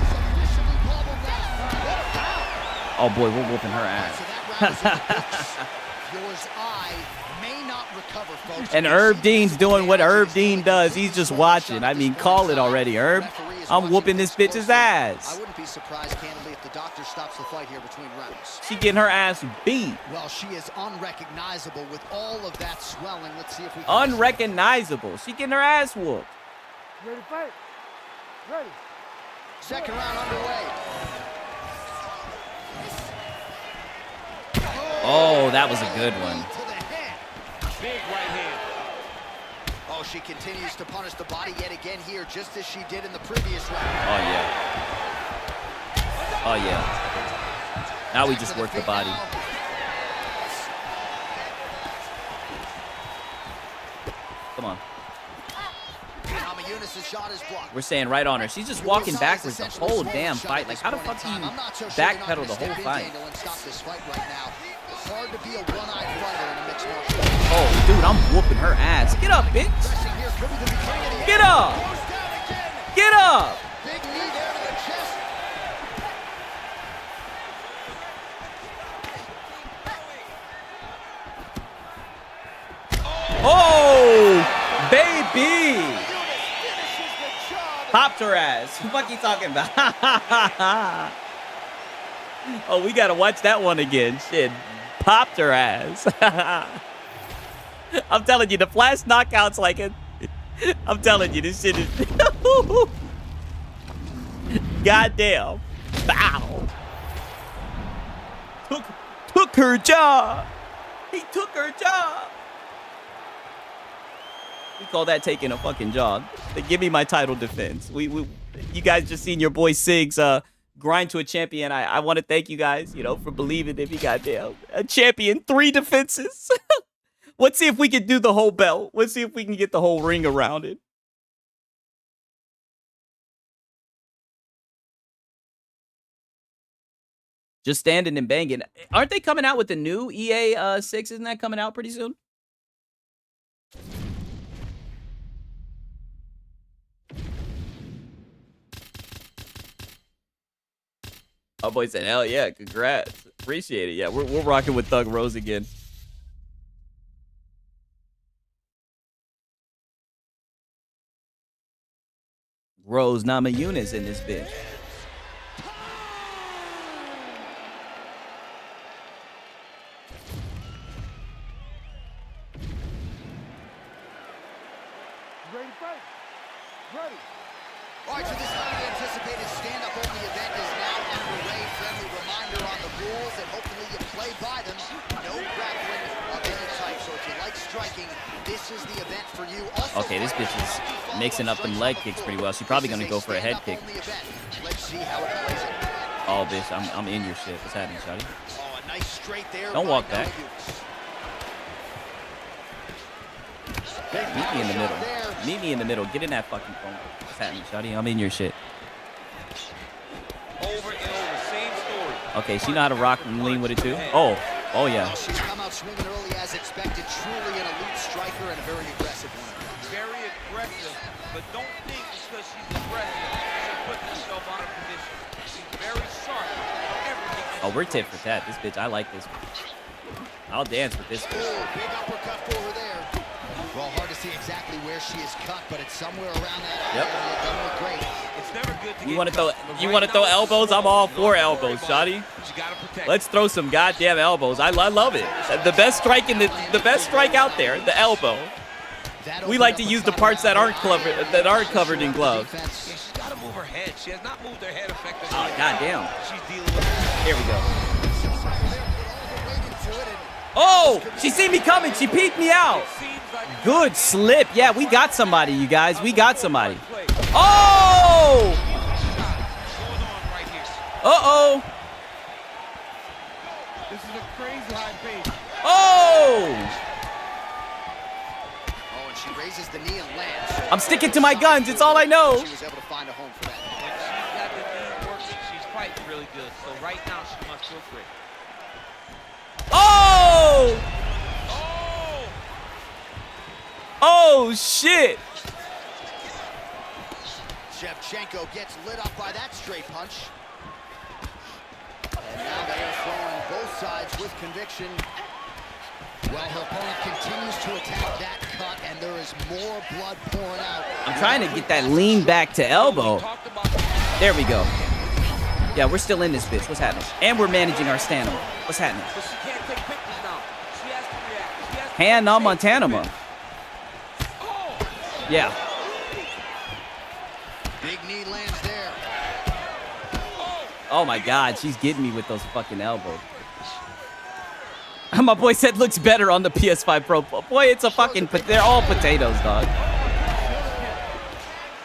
Oh boy, we're whooping her ass. And Herb Dean's doing what Herb Dean does. He's just watching. I mean, call it already, Herb. I'm whooping this bitch's ass. I wouldn't be surprised, candidly, if the doctor stops the fight here between rounds. She getting her ass beat. Well, she is unrecognizable with all of that swelling. Let's see if we can... Unrecognizable. She getting her ass whooped. Ready to fight? Ready. Second round underway. Oh, that was a good one. Big right hand. Oh, she continues to punish the body yet again here, just as she did in the previous round. Oh, yeah. Oh, yeah. Now we just work the body. Come on. We're staying right on her. She's just walking backwards the whole damn fight. Like, how the fuck do you backpedal the whole fight? Oh, dude, I'm whooping her ass. Get up, bitch. Get up. Get up. Oh, baby. Popped her ass. What the fuck you talking about? Oh, we gotta watch that one again. Shit. Popped her ass. I'm telling you, the flash knockouts like it. I'm telling you, this shit is... Goddamn. Bow. Took her job. He took her job. We call that taking a fucking job. They give me my title defense. You guys just seen your boy Siggs grind to a champion. I want to thank you guys, you know, for believing in me. Goddamn, a champion, 3 defenses. Let's see if we can do the whole belt. Let's see if we can get the whole ring around it. Just standing and banging. Aren't they coming out with the new EA 6? Isn't that coming out pretty soon? Oh, boy said, hell yeah, congrats. Appreciate it. Yeah, we're rocking with Thug Rose again. Rose Namajunas in this bitch. Ready to fight? Ready. All right, so this highly anticipated stand-up only event is now underway. Friendly reminder on the rules, and hopefully you play by them. No grappling of any type. So if you like striking, this is the event for you. Also, okay, this bitch is mixing up them leg kicks pretty well. She's probably gonna go for a head kick. Let's see how it plays out. Oh, bitch, I'm in your shit. What's happening, shawty? Oh, a nice straight there. Don't walk back. Meet me in the middle. Meet me in the middle. Get in that fucking phone. What's happening, shawty? I'm in your shit. Over and over, same story. Okay, she know how to rock and lean with it too. Oh, yeah. She's come out swinging early as expected. Truly an elite striker and a very aggressive one. Very aggressive, but don't think it's because she's aggressive she'll put herself out of position. She's very sharp. Everything. Oh, we're tit for tat. This bitch, I like this. I'll dance with this bitch. Oh, big uppercut for her there. Well, hard to see exactly where she is cut, but it's somewhere around that area. Doesn't look great. It's never good to You want to throw elbows? I'm all for elbows, shawty. Let's throw some goddamn elbows. I love it. The best strike the best strike out there, the elbow. We like to use the parts that aren't covered in gloves. She's got to move her head. She has not moved her head effectively. Oh, goddamn. She's dealing with it. Here we go. Oh, she seen me coming. She peeked me out. Good slip. Yeah, we got somebody, you guys. We got somebody. Oh! Uh-oh. This is a crazy high pace. Oh! Oh, and she raises the knee and lands. I'm sticking to my guns. It's all I know. She was able to find a home for that. When she's got the knee working, she's fighting really good. So right now, she must feel great. Oh! Oh, shit. Shevchenko gets lit up by that straight punch. And now they are throwing both sides with conviction. Well, her opponent continues to attack that cut, and there is more blood pouring out. I'm trying to get that lean back to elbow. There we go. Yeah, we're still in this bitch. What's happening? And we're managing our stamina. What's happening? Hand on Montanama. Yeah. Big knee lands there. Oh my God, she's getting me with those fucking elbows. My boy said looks better on the PS5 Pro. Boy, it's a fucking, they're all potatoes, dog.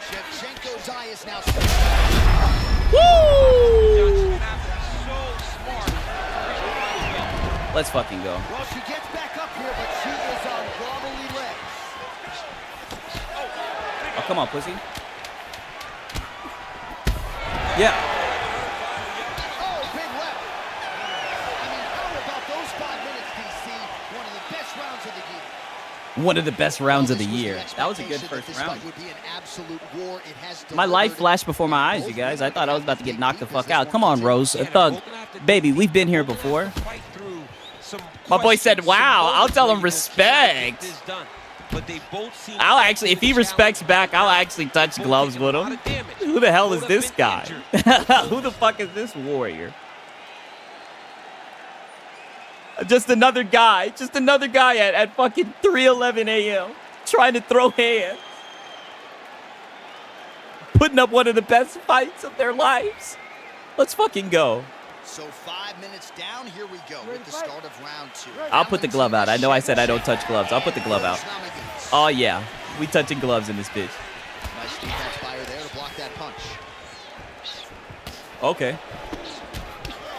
Shevchenko's eye is now. Woo! Let's fucking go. Well, she gets back up here, but she is on wobbly legs. Oh, come on, pussy. Yeah. Oh, big left. I mean, how about those 5 minutes, DC? One of the best rounds of the year. One of the best rounds of the year. That was a good first round. Would be an absolute war. It has My life flashed before my eyes, you guys. I thought I was about to get knocked the fuck out. Come on, Rose. Thug. Baby, we've been here before. My boy said, wow. I'll tell him respect. I'll actually, if he respects back, I'll actually touch gloves with him. Who the hell is this guy? Who the fuck is this warrior? Just another guy at fucking 3:11 a.m. trying to throw hands. Putting up one of the best fights of their lives. Let's fucking go. So 5 minutes down, here we go with the start of round 2. I'll put the glove out. I know I said I don't touch gloves. I'll put the glove out. Oh yeah, we touching gloves in this bitch. Nice defense by her there to block that punch. Okay.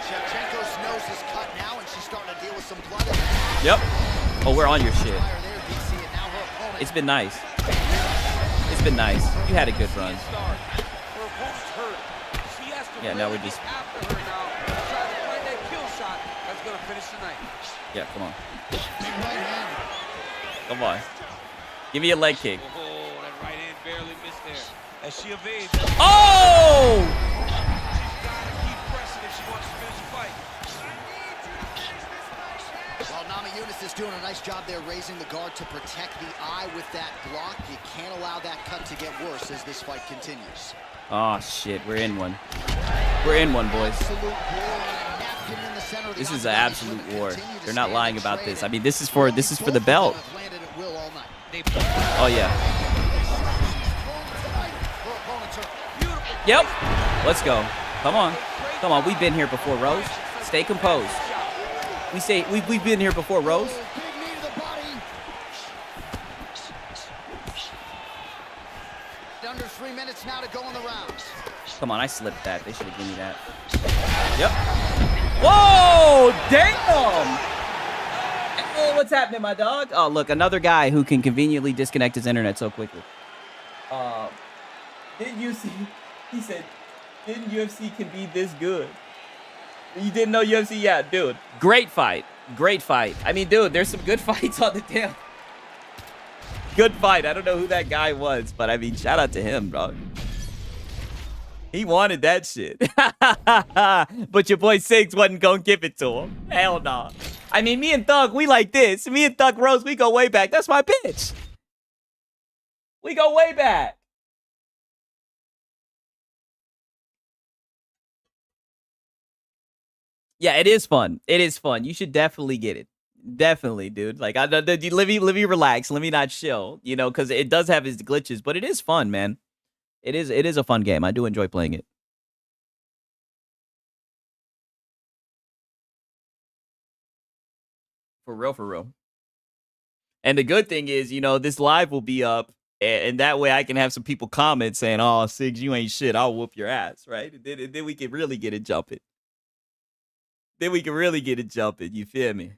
Shevchenko's nose is cut now, and she's starting to deal with some blood. Yep. Oh, we're on your shit. It's been nice. It's been nice. You had a good run. Yeah, now we're just. Yeah, come on. Come on. Give me a leg kick. Oh, that right hand barely missed there. As she evades. Oh! She's got to keep pressing if she wants to finish the fight. Well, Namajunas is doing a nice job there raising the guard to protect the eye with that block. You can't allow that cut to get worse as this fight continues. Oh, shit. We're in one. We're in one, boys. This is an absolute war. They're not lying about this. I mean, this is for the belt. Oh yeah. Yep. Let's go. Come on. Come on. We've been here before, Rose. Stay composed. We've been here before, Rose. Under 3 minutes now to go in the round. Come on, I slipped that. They should have given me that. Yep. Whoa! Damn! Hey, what's happening, my dog? Oh, look, another guy who can conveniently disconnect his internet so quickly. Didn't you see? He said, didn't UFC can be this good? You didn't know UFC? Yeah, dude. Great fight. Great fight. I mean, dude, there's some good fights on the damn. Good fight. I don't know who that guy was, but I mean, shout out to him, bro. He wanted that shit. But your boy Siggs wasn't gonna give it to him. Hell no. I mean, me and Thug, we like this. Me and Thug Rose, we go way back. That's my bitch. We go way back. Yeah, it is fun. It is fun. You should definitely get it. Definitely, dude. Like, let me relax. Let me not chill, you know, because it does have its glitches, but it is fun, man. It is a fun game. I do enjoy playing it. For real, for real. And the good thing is, you know, this live will be up, and that way I can have some people comment saying, "Oh, Siggs, you ain't shit. I'll whoop your ass," right? And then we can really get it jumping. Then we can really get it jumping. You feel me?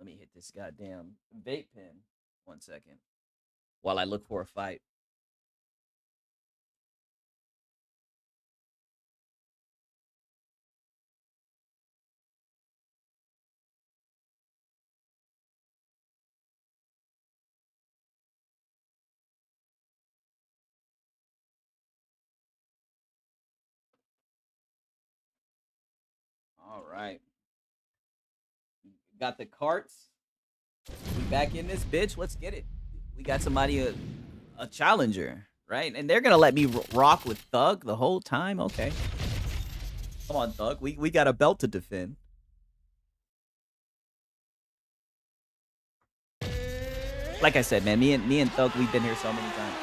Let me hit this goddamn vape pen 1 second while I look for a fight. All right. Got the carts. We back in this bitch. Let's get it. We got somebody, a challenger, right? And they're going to let me rock with Thug the whole time? Okay. Come on, Thug. We got a belt to defend. Like I said, man, me and Thug, we've been here so many times.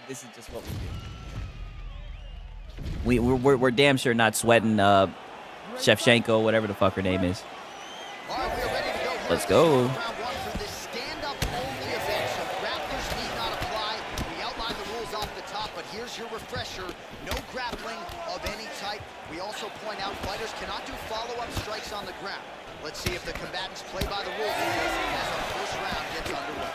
This is just what we do. We're damn sure not sweating Shevchenko, whatever the fuck her name is. Let's go. Here's your refresher. No grappling of any type. We also point out fighters cannot do follow-up strikes on the ground. Let's see if the combatants play by the rules as our first round gets underway.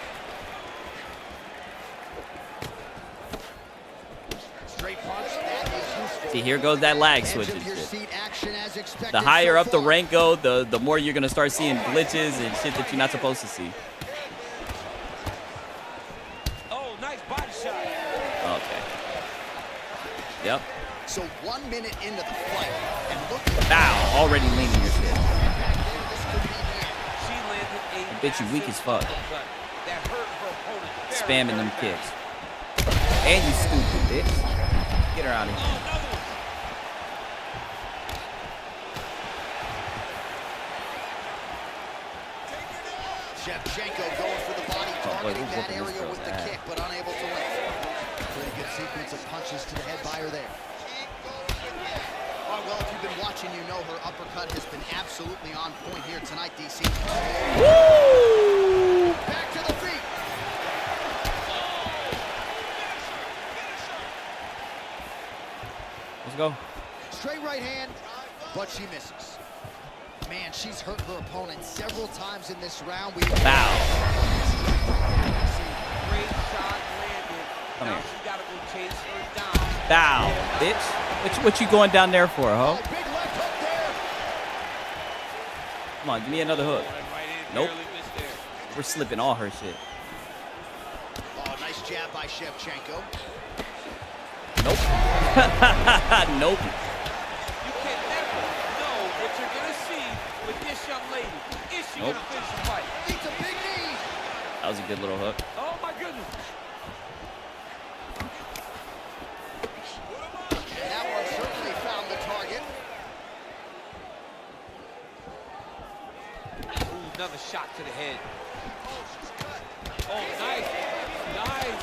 Straight punch, that is useful. See, here goes that lag switch. The higher up the rank go, the more you're gonna start seeing glitches and shit that you're not supposed to see. Oh, nice body shot. Okay. Yep. So 1 minute into the fight, and look. Bow, already leaning your shit. She landed a Bitch, you weak as fuck. that hurt her opponent. Spamming them kicks. And you stupid bitch. Get her out of here. Shevchenko going for the body, targeting that area with the kick, but unable to win. Pretty good sequence of punches to the head by her there. Oh, well, if you've been watching, you know her uppercut has been absolutely on point here tonight, DC. Woo! Back to the feet. Let's go. Straight right hand, but she misses. Man, she's hurt her opponent several times in this round. Bow. Great shot landed. Come Now here. she gotta go chase her down. Bow, bitch. What you going down there for, ho? Big left hook there. Come on, give me another hook. Right in, Nope. barely missed there. We're slipping all her shit. Oh, nice jab by Shevchenko. Nope. Nope. You can never know what you're gonna see with this young lady. Is she Nope. gonna finish the fight? It's a big knee. That was a good little hook. Oh my goodness. And that one certainly found the target. Ooh, another shot to the head. Oh, nice. Nice.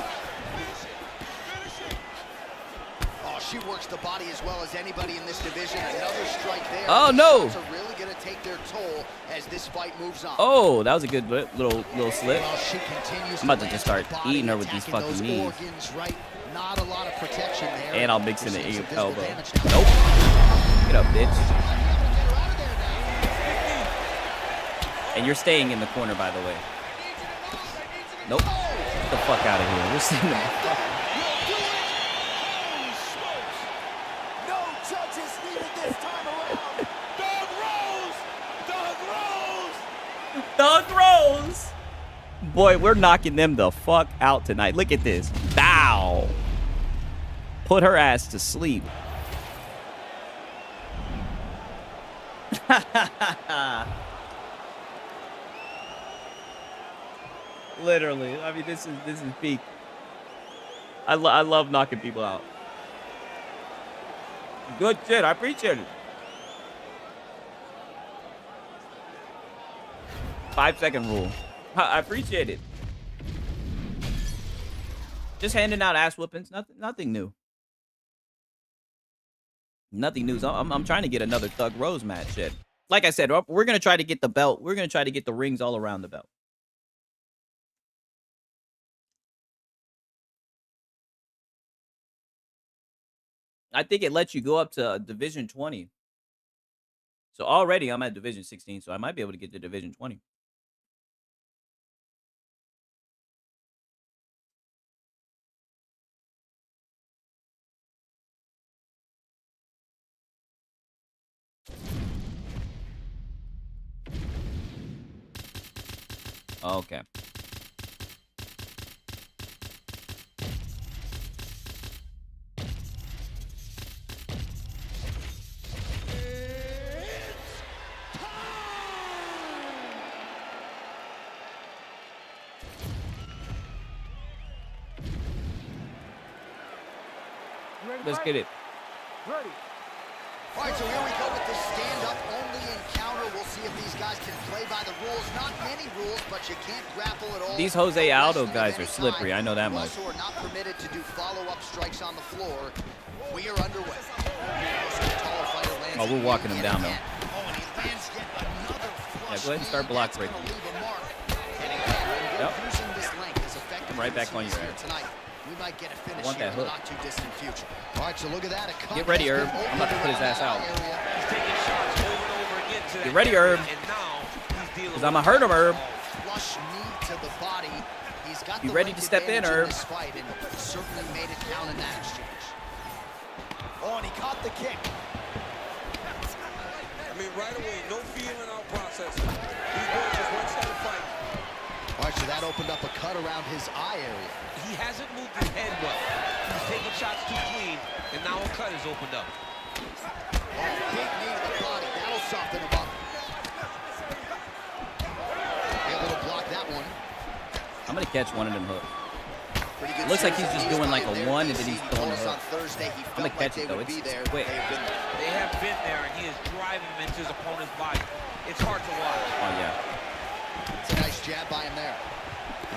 Oh, she works the body as well as anybody in this division. Another strike there. Oh, These no. shots are really going to take their toll as this fight moves on. Oh, that was a good little slip. Well, she continues I'm about to land just to the start body, eating her with these attacking fucking those knees. organs right Not a lot of protection there. And I'll mix in the elbow. Disadvantage now. Nope. Get up, bitch. And you're staying in the corner, by the way. Nope. Get the fuck out of here. We're staying in the No judges needed this time around. Thug Rose. Boy, we're knocking them the fuck out tonight. Look at this. Bow. Put her ass to sleep. Literally. I mean, this is peak. I love knocking people out. Good shit. I appreciate it. 5-second rule. I appreciate it. Just handing out ass whoopings. Nothing new. Nothing new. I'm trying to get another Thug Rose match. Shit. Like I said, we're gonna try to get the belt. We're gonna try to get the rings all around the belt. I think it lets you go up to Division 20. So already I'm at Division 16, so I might be able to get to Division 20. Okay. Let's get it. Ready. All right, so here we go with the stand-up only encounter. We'll see if these guys can play by the rules. Not many rules, but you can't grapple at all. These Jose Aldo guys are slippery. I know that much. Also are not permitted to do follow-up strikes on the floor. We are underway. Oh, we're walking him down, though. Yeah, go ahead and start block breaking. Yep. I'm right back on your ass. We might get a finish I want that hook. not too distant future. All right, so look at that. Get ready, Herb. I'm about to put his ass out. Get ready, Herb. Because I'm going to hurt him, Herb. Flush knee to the body. He's got Be ready to step in, Herb. Fight and certainly made it count in that exchange. Oh, and he caught the kick. I mean, right away, no feeling out process. These boys just one step of fight. All right, so that opened up a cut around his eye area. He hasn't moved his head well. He's taking shots too clean, and now a cut is opened up. Big knee to the body. That'll soften him up. Able to block that one. I'm going to catch one of them hooks. It looks like he's just doing like a one, and then he's throwing a hook. I'm going to catch it, though. It's quick. They have been there, and he is driving him into his opponent's body. It's hard to watch. Oh, yeah. It's a nice jab by him there.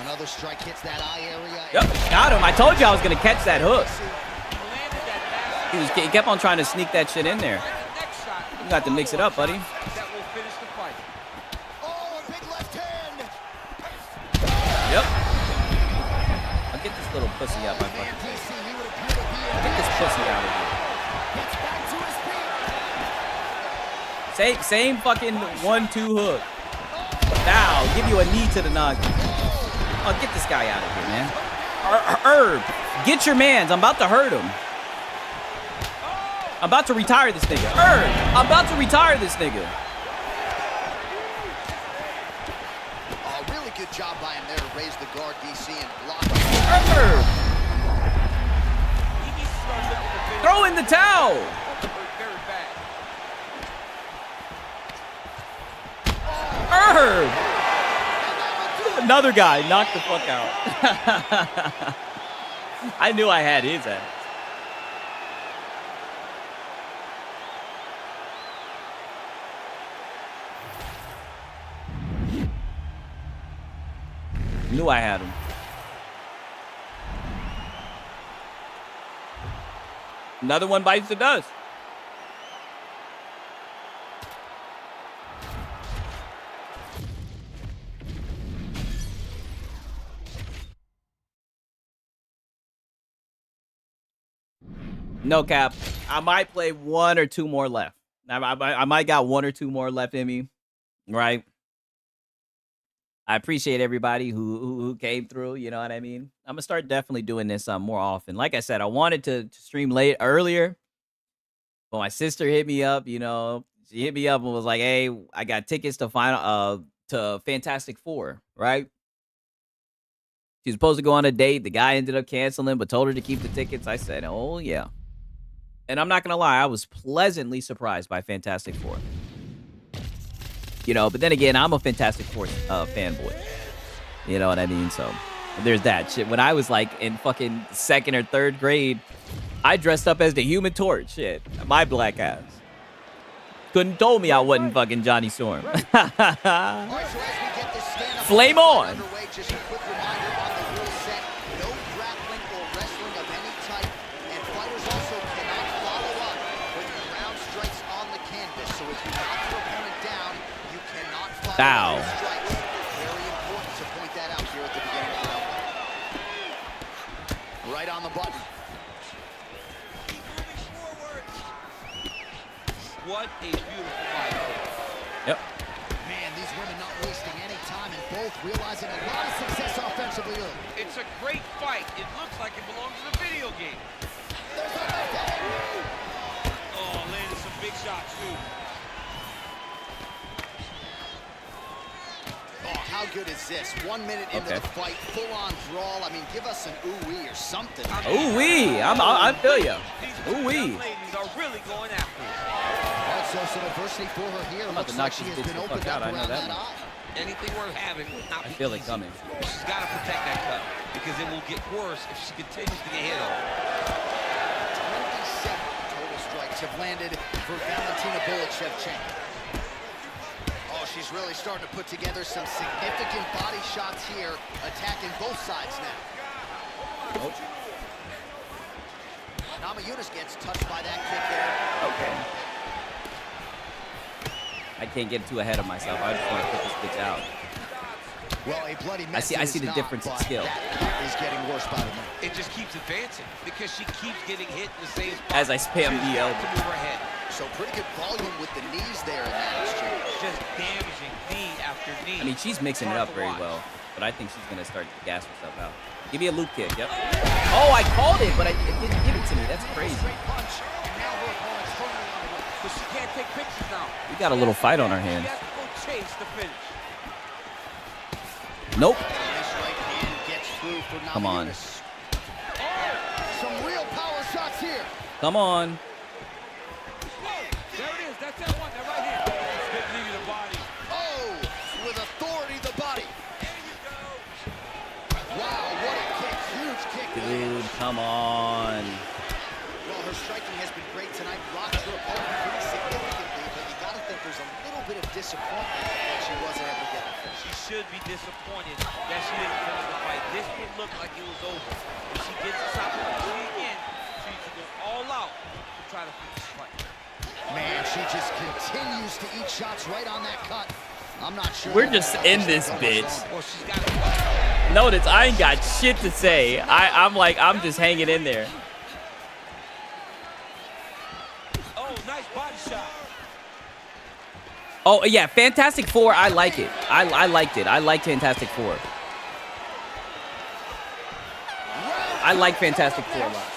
Another strike hits that eye area. Yep, got him. I told you I was going to catch that hook. He kept on trying to sneak that shit in there. You got to mix it up, buddy. That will finish the fight. Oh, a big left hand. Yep. I'll get this little pussy out my fucking face. Get this pussy out of here. Same fucking 1-2 hook. Now, give you a knee to the noggin. Oh, get this guy out of here, man. Herb, get your mans. I'm about to hurt him. I'm about to retire this nigga. Herb, I'm about to retire this nigga. Really good job by him there to raise the guard, DC, and block. Herb. Throw in the towel. Herb. Another guy knocked the fuck out. I knew I had his ass. Knew I had him. Another one bites the dust. No cap. I might play 1 or 2 more left. I might got 1 or 2 more left in me, right? I appreciate everybody who came through. You know what I mean? I'm gonna start definitely doing this more often. Like I said, I wanted to stream earlier, but my sister hit me up. You know, she hit me up and was like, "Hey, I got tickets to to Fantastic Four, right?" She was supposed to go on a date. The guy ended up canceling, but told her to keep the tickets. I said, "Oh yeah," and I'm not gonna lie, I was pleasantly surprised by Fantastic Four. You know, but then again, I'm a Fantastic Four fanboy. You know what I mean? So there's that shit. When I was like in fucking 2nd or 3rd grade, I dressed up as the Human Torch. Shit, my black ass. Couldn't told me I wasn't fucking Johnny Storm. Flame on. Bow. Very important to point that out here at the beginning of the round. Right on the button. Keep moving forward. What a beautiful fight. Yep. Man, these women not wasting any time and both realizing a lot of success offensively early. It's a great fight. It looks like it belongs in a video game. Oh, landed some big shots too. How good is this? 1 minute into the fight, full-on brawl. I mean, give us an ooh-wee or something. Ooh-wee. I feel ya. Ooh-wee. Ladies are really going after it. Also, some adversity for her here. Looks like she has been opened up around that eye. Anything worth having would not be I feel it easy. coming. She's got to protect that cut because it will get worse if she continues to get hit on. 27 total strikes have landed for Valentina Shevchenko. She's really starting to put together some significant body shots here, attacking both sides now. Oh. Namajunas gets touched by that kick there. Okay. I can't get too ahead of myself. I just want to put this bitch out. Well, a bloody mess. I see the difference in skill. That is getting worse by the minute. It just keeps advancing because she keeps getting hit in the same spot. As I spam the elbow. To move her head. So pretty good volume with the knees there in that exchange. Just damaging knee after knee. I mean, she's mixing it up very well, but I think she's going to start to gas herself out. Give me a loop kick, yep. Oh, I called it, but it didn't give it to me. That's crazy. But she can't take pictures now. We got a little fight on our hands. She has to go chase the finish. Nope. Nice right hand gets through for Come on. Some real power shots here. Come on. There it is. That's that one. That right here. Good knee to the body. Oh, with authority, the body. There you go. Wow, what a kick. Huge kick. Dude, come on. Well, her striking has been great tonight. Rocked her opponent pretty significantly, but you got to think there's a little bit of disappointment that she wasn't able to get the finish. She should be disappointed that she didn't finish the fight. This would look like it was over. If she gets this opportunity again, she needs to go all out to try to finish the fight. Man, she just continues to eat shots right on that cut. I'm not sure. We're just in this bitch. Or she's got to Notice I ain't got shit to say. I'm just hanging in there. Oh, nice body shot. Oh, yeah, Fantastic Four, I like it. I liked it. I liked Fantastic Four. I like Fantastic Four a lot.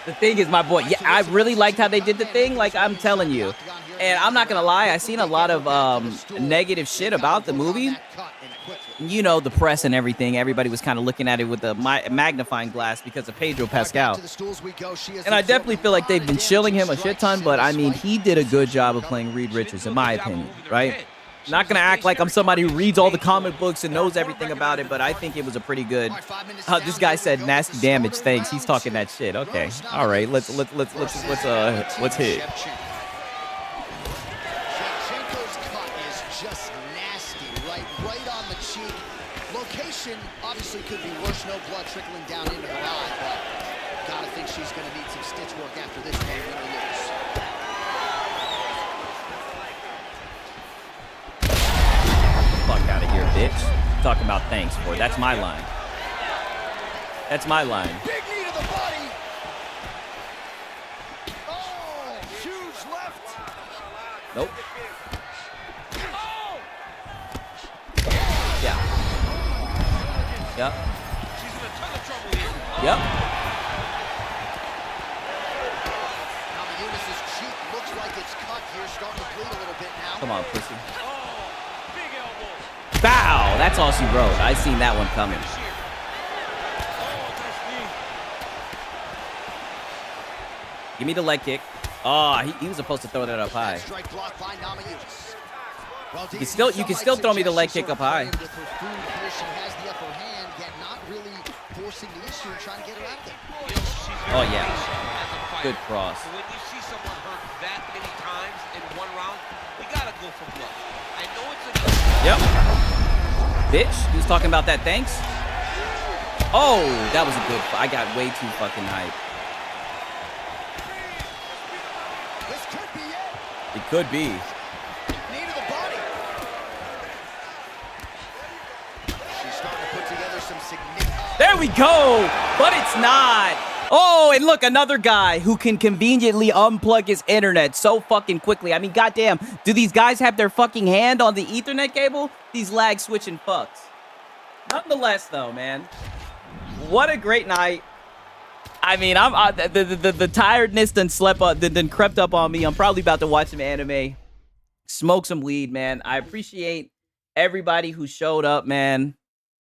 The thing is, my boy, yeah, I really liked how they did the thing, like I'm telling you. And I'm not going to lie, I seen a lot of negative shit about the movie. You know, the press and everything. Everybody was kind of looking at it with a magnifying glass because of Pedro Pascal. And I definitely feel like they've been shilling him a shit ton, but I mean, he did a good job of playing Reed Richards, in my opinion, right? Not gonna act like I'm somebody who reads all the comic books and knows everything about it, but I think it was a pretty good. This guy said nasty damage. Thanks. He's talking that shit. Okay. All right. Let's hit. Shevchenko's cut is just nasty, right on the cheek. Location obviously could be worse. No blood trickling down into her eye, but gotta think she's gonna need some stitch work after this one, win or lose. Fuck out of here, bitch. Talking about thanks for it. That's my line. That's my line. Big knee to the body. Nope. Yeah. Yep. She's in a ton of trouble here. Yep. Eunice's cheek looks like it's cut here, starting to bleed a little bit now. Come on, pussy. Oh, big elbow. Bow. That's all she wrote. I seen that one coming. Give me the leg kick. Oh, he was supposed to throw that up high. Strike blocked by Namajunas. Well, You can still throw me the leg kick up high. With her food position has the upper hand, yet not really forcing the issue and trying to get her out there. Oh yeah. Good cross. When you see someone hurt that many times in one round, you gotta go for blood. I know it's a Yep. Bitch, he was talking about that. Thanks. Oh, that was a good. I got way too fucking hype. This could be it. It could be. Knee to the body. She's starting to put together some significant. There we go, but it's not. Oh, and look, another guy who can conveniently unplug his internet so fucking quickly. I mean, goddamn, do these guys have their fucking hand on the Ethernet cable? These lag switching fucks. Nonetheless, though, man, what a great night. I mean, the tiredness done crept up on me. I'm probably about to watch some anime, smoke some weed, man. I appreciate everybody who showed up, man.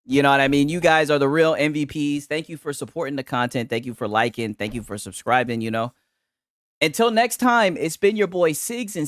You know what I mean? You guys are the real MVPs. Thank you for supporting the content. Thank you for liking. Thank you for subscribing, you know. Until next time, it's been your boy Siggs and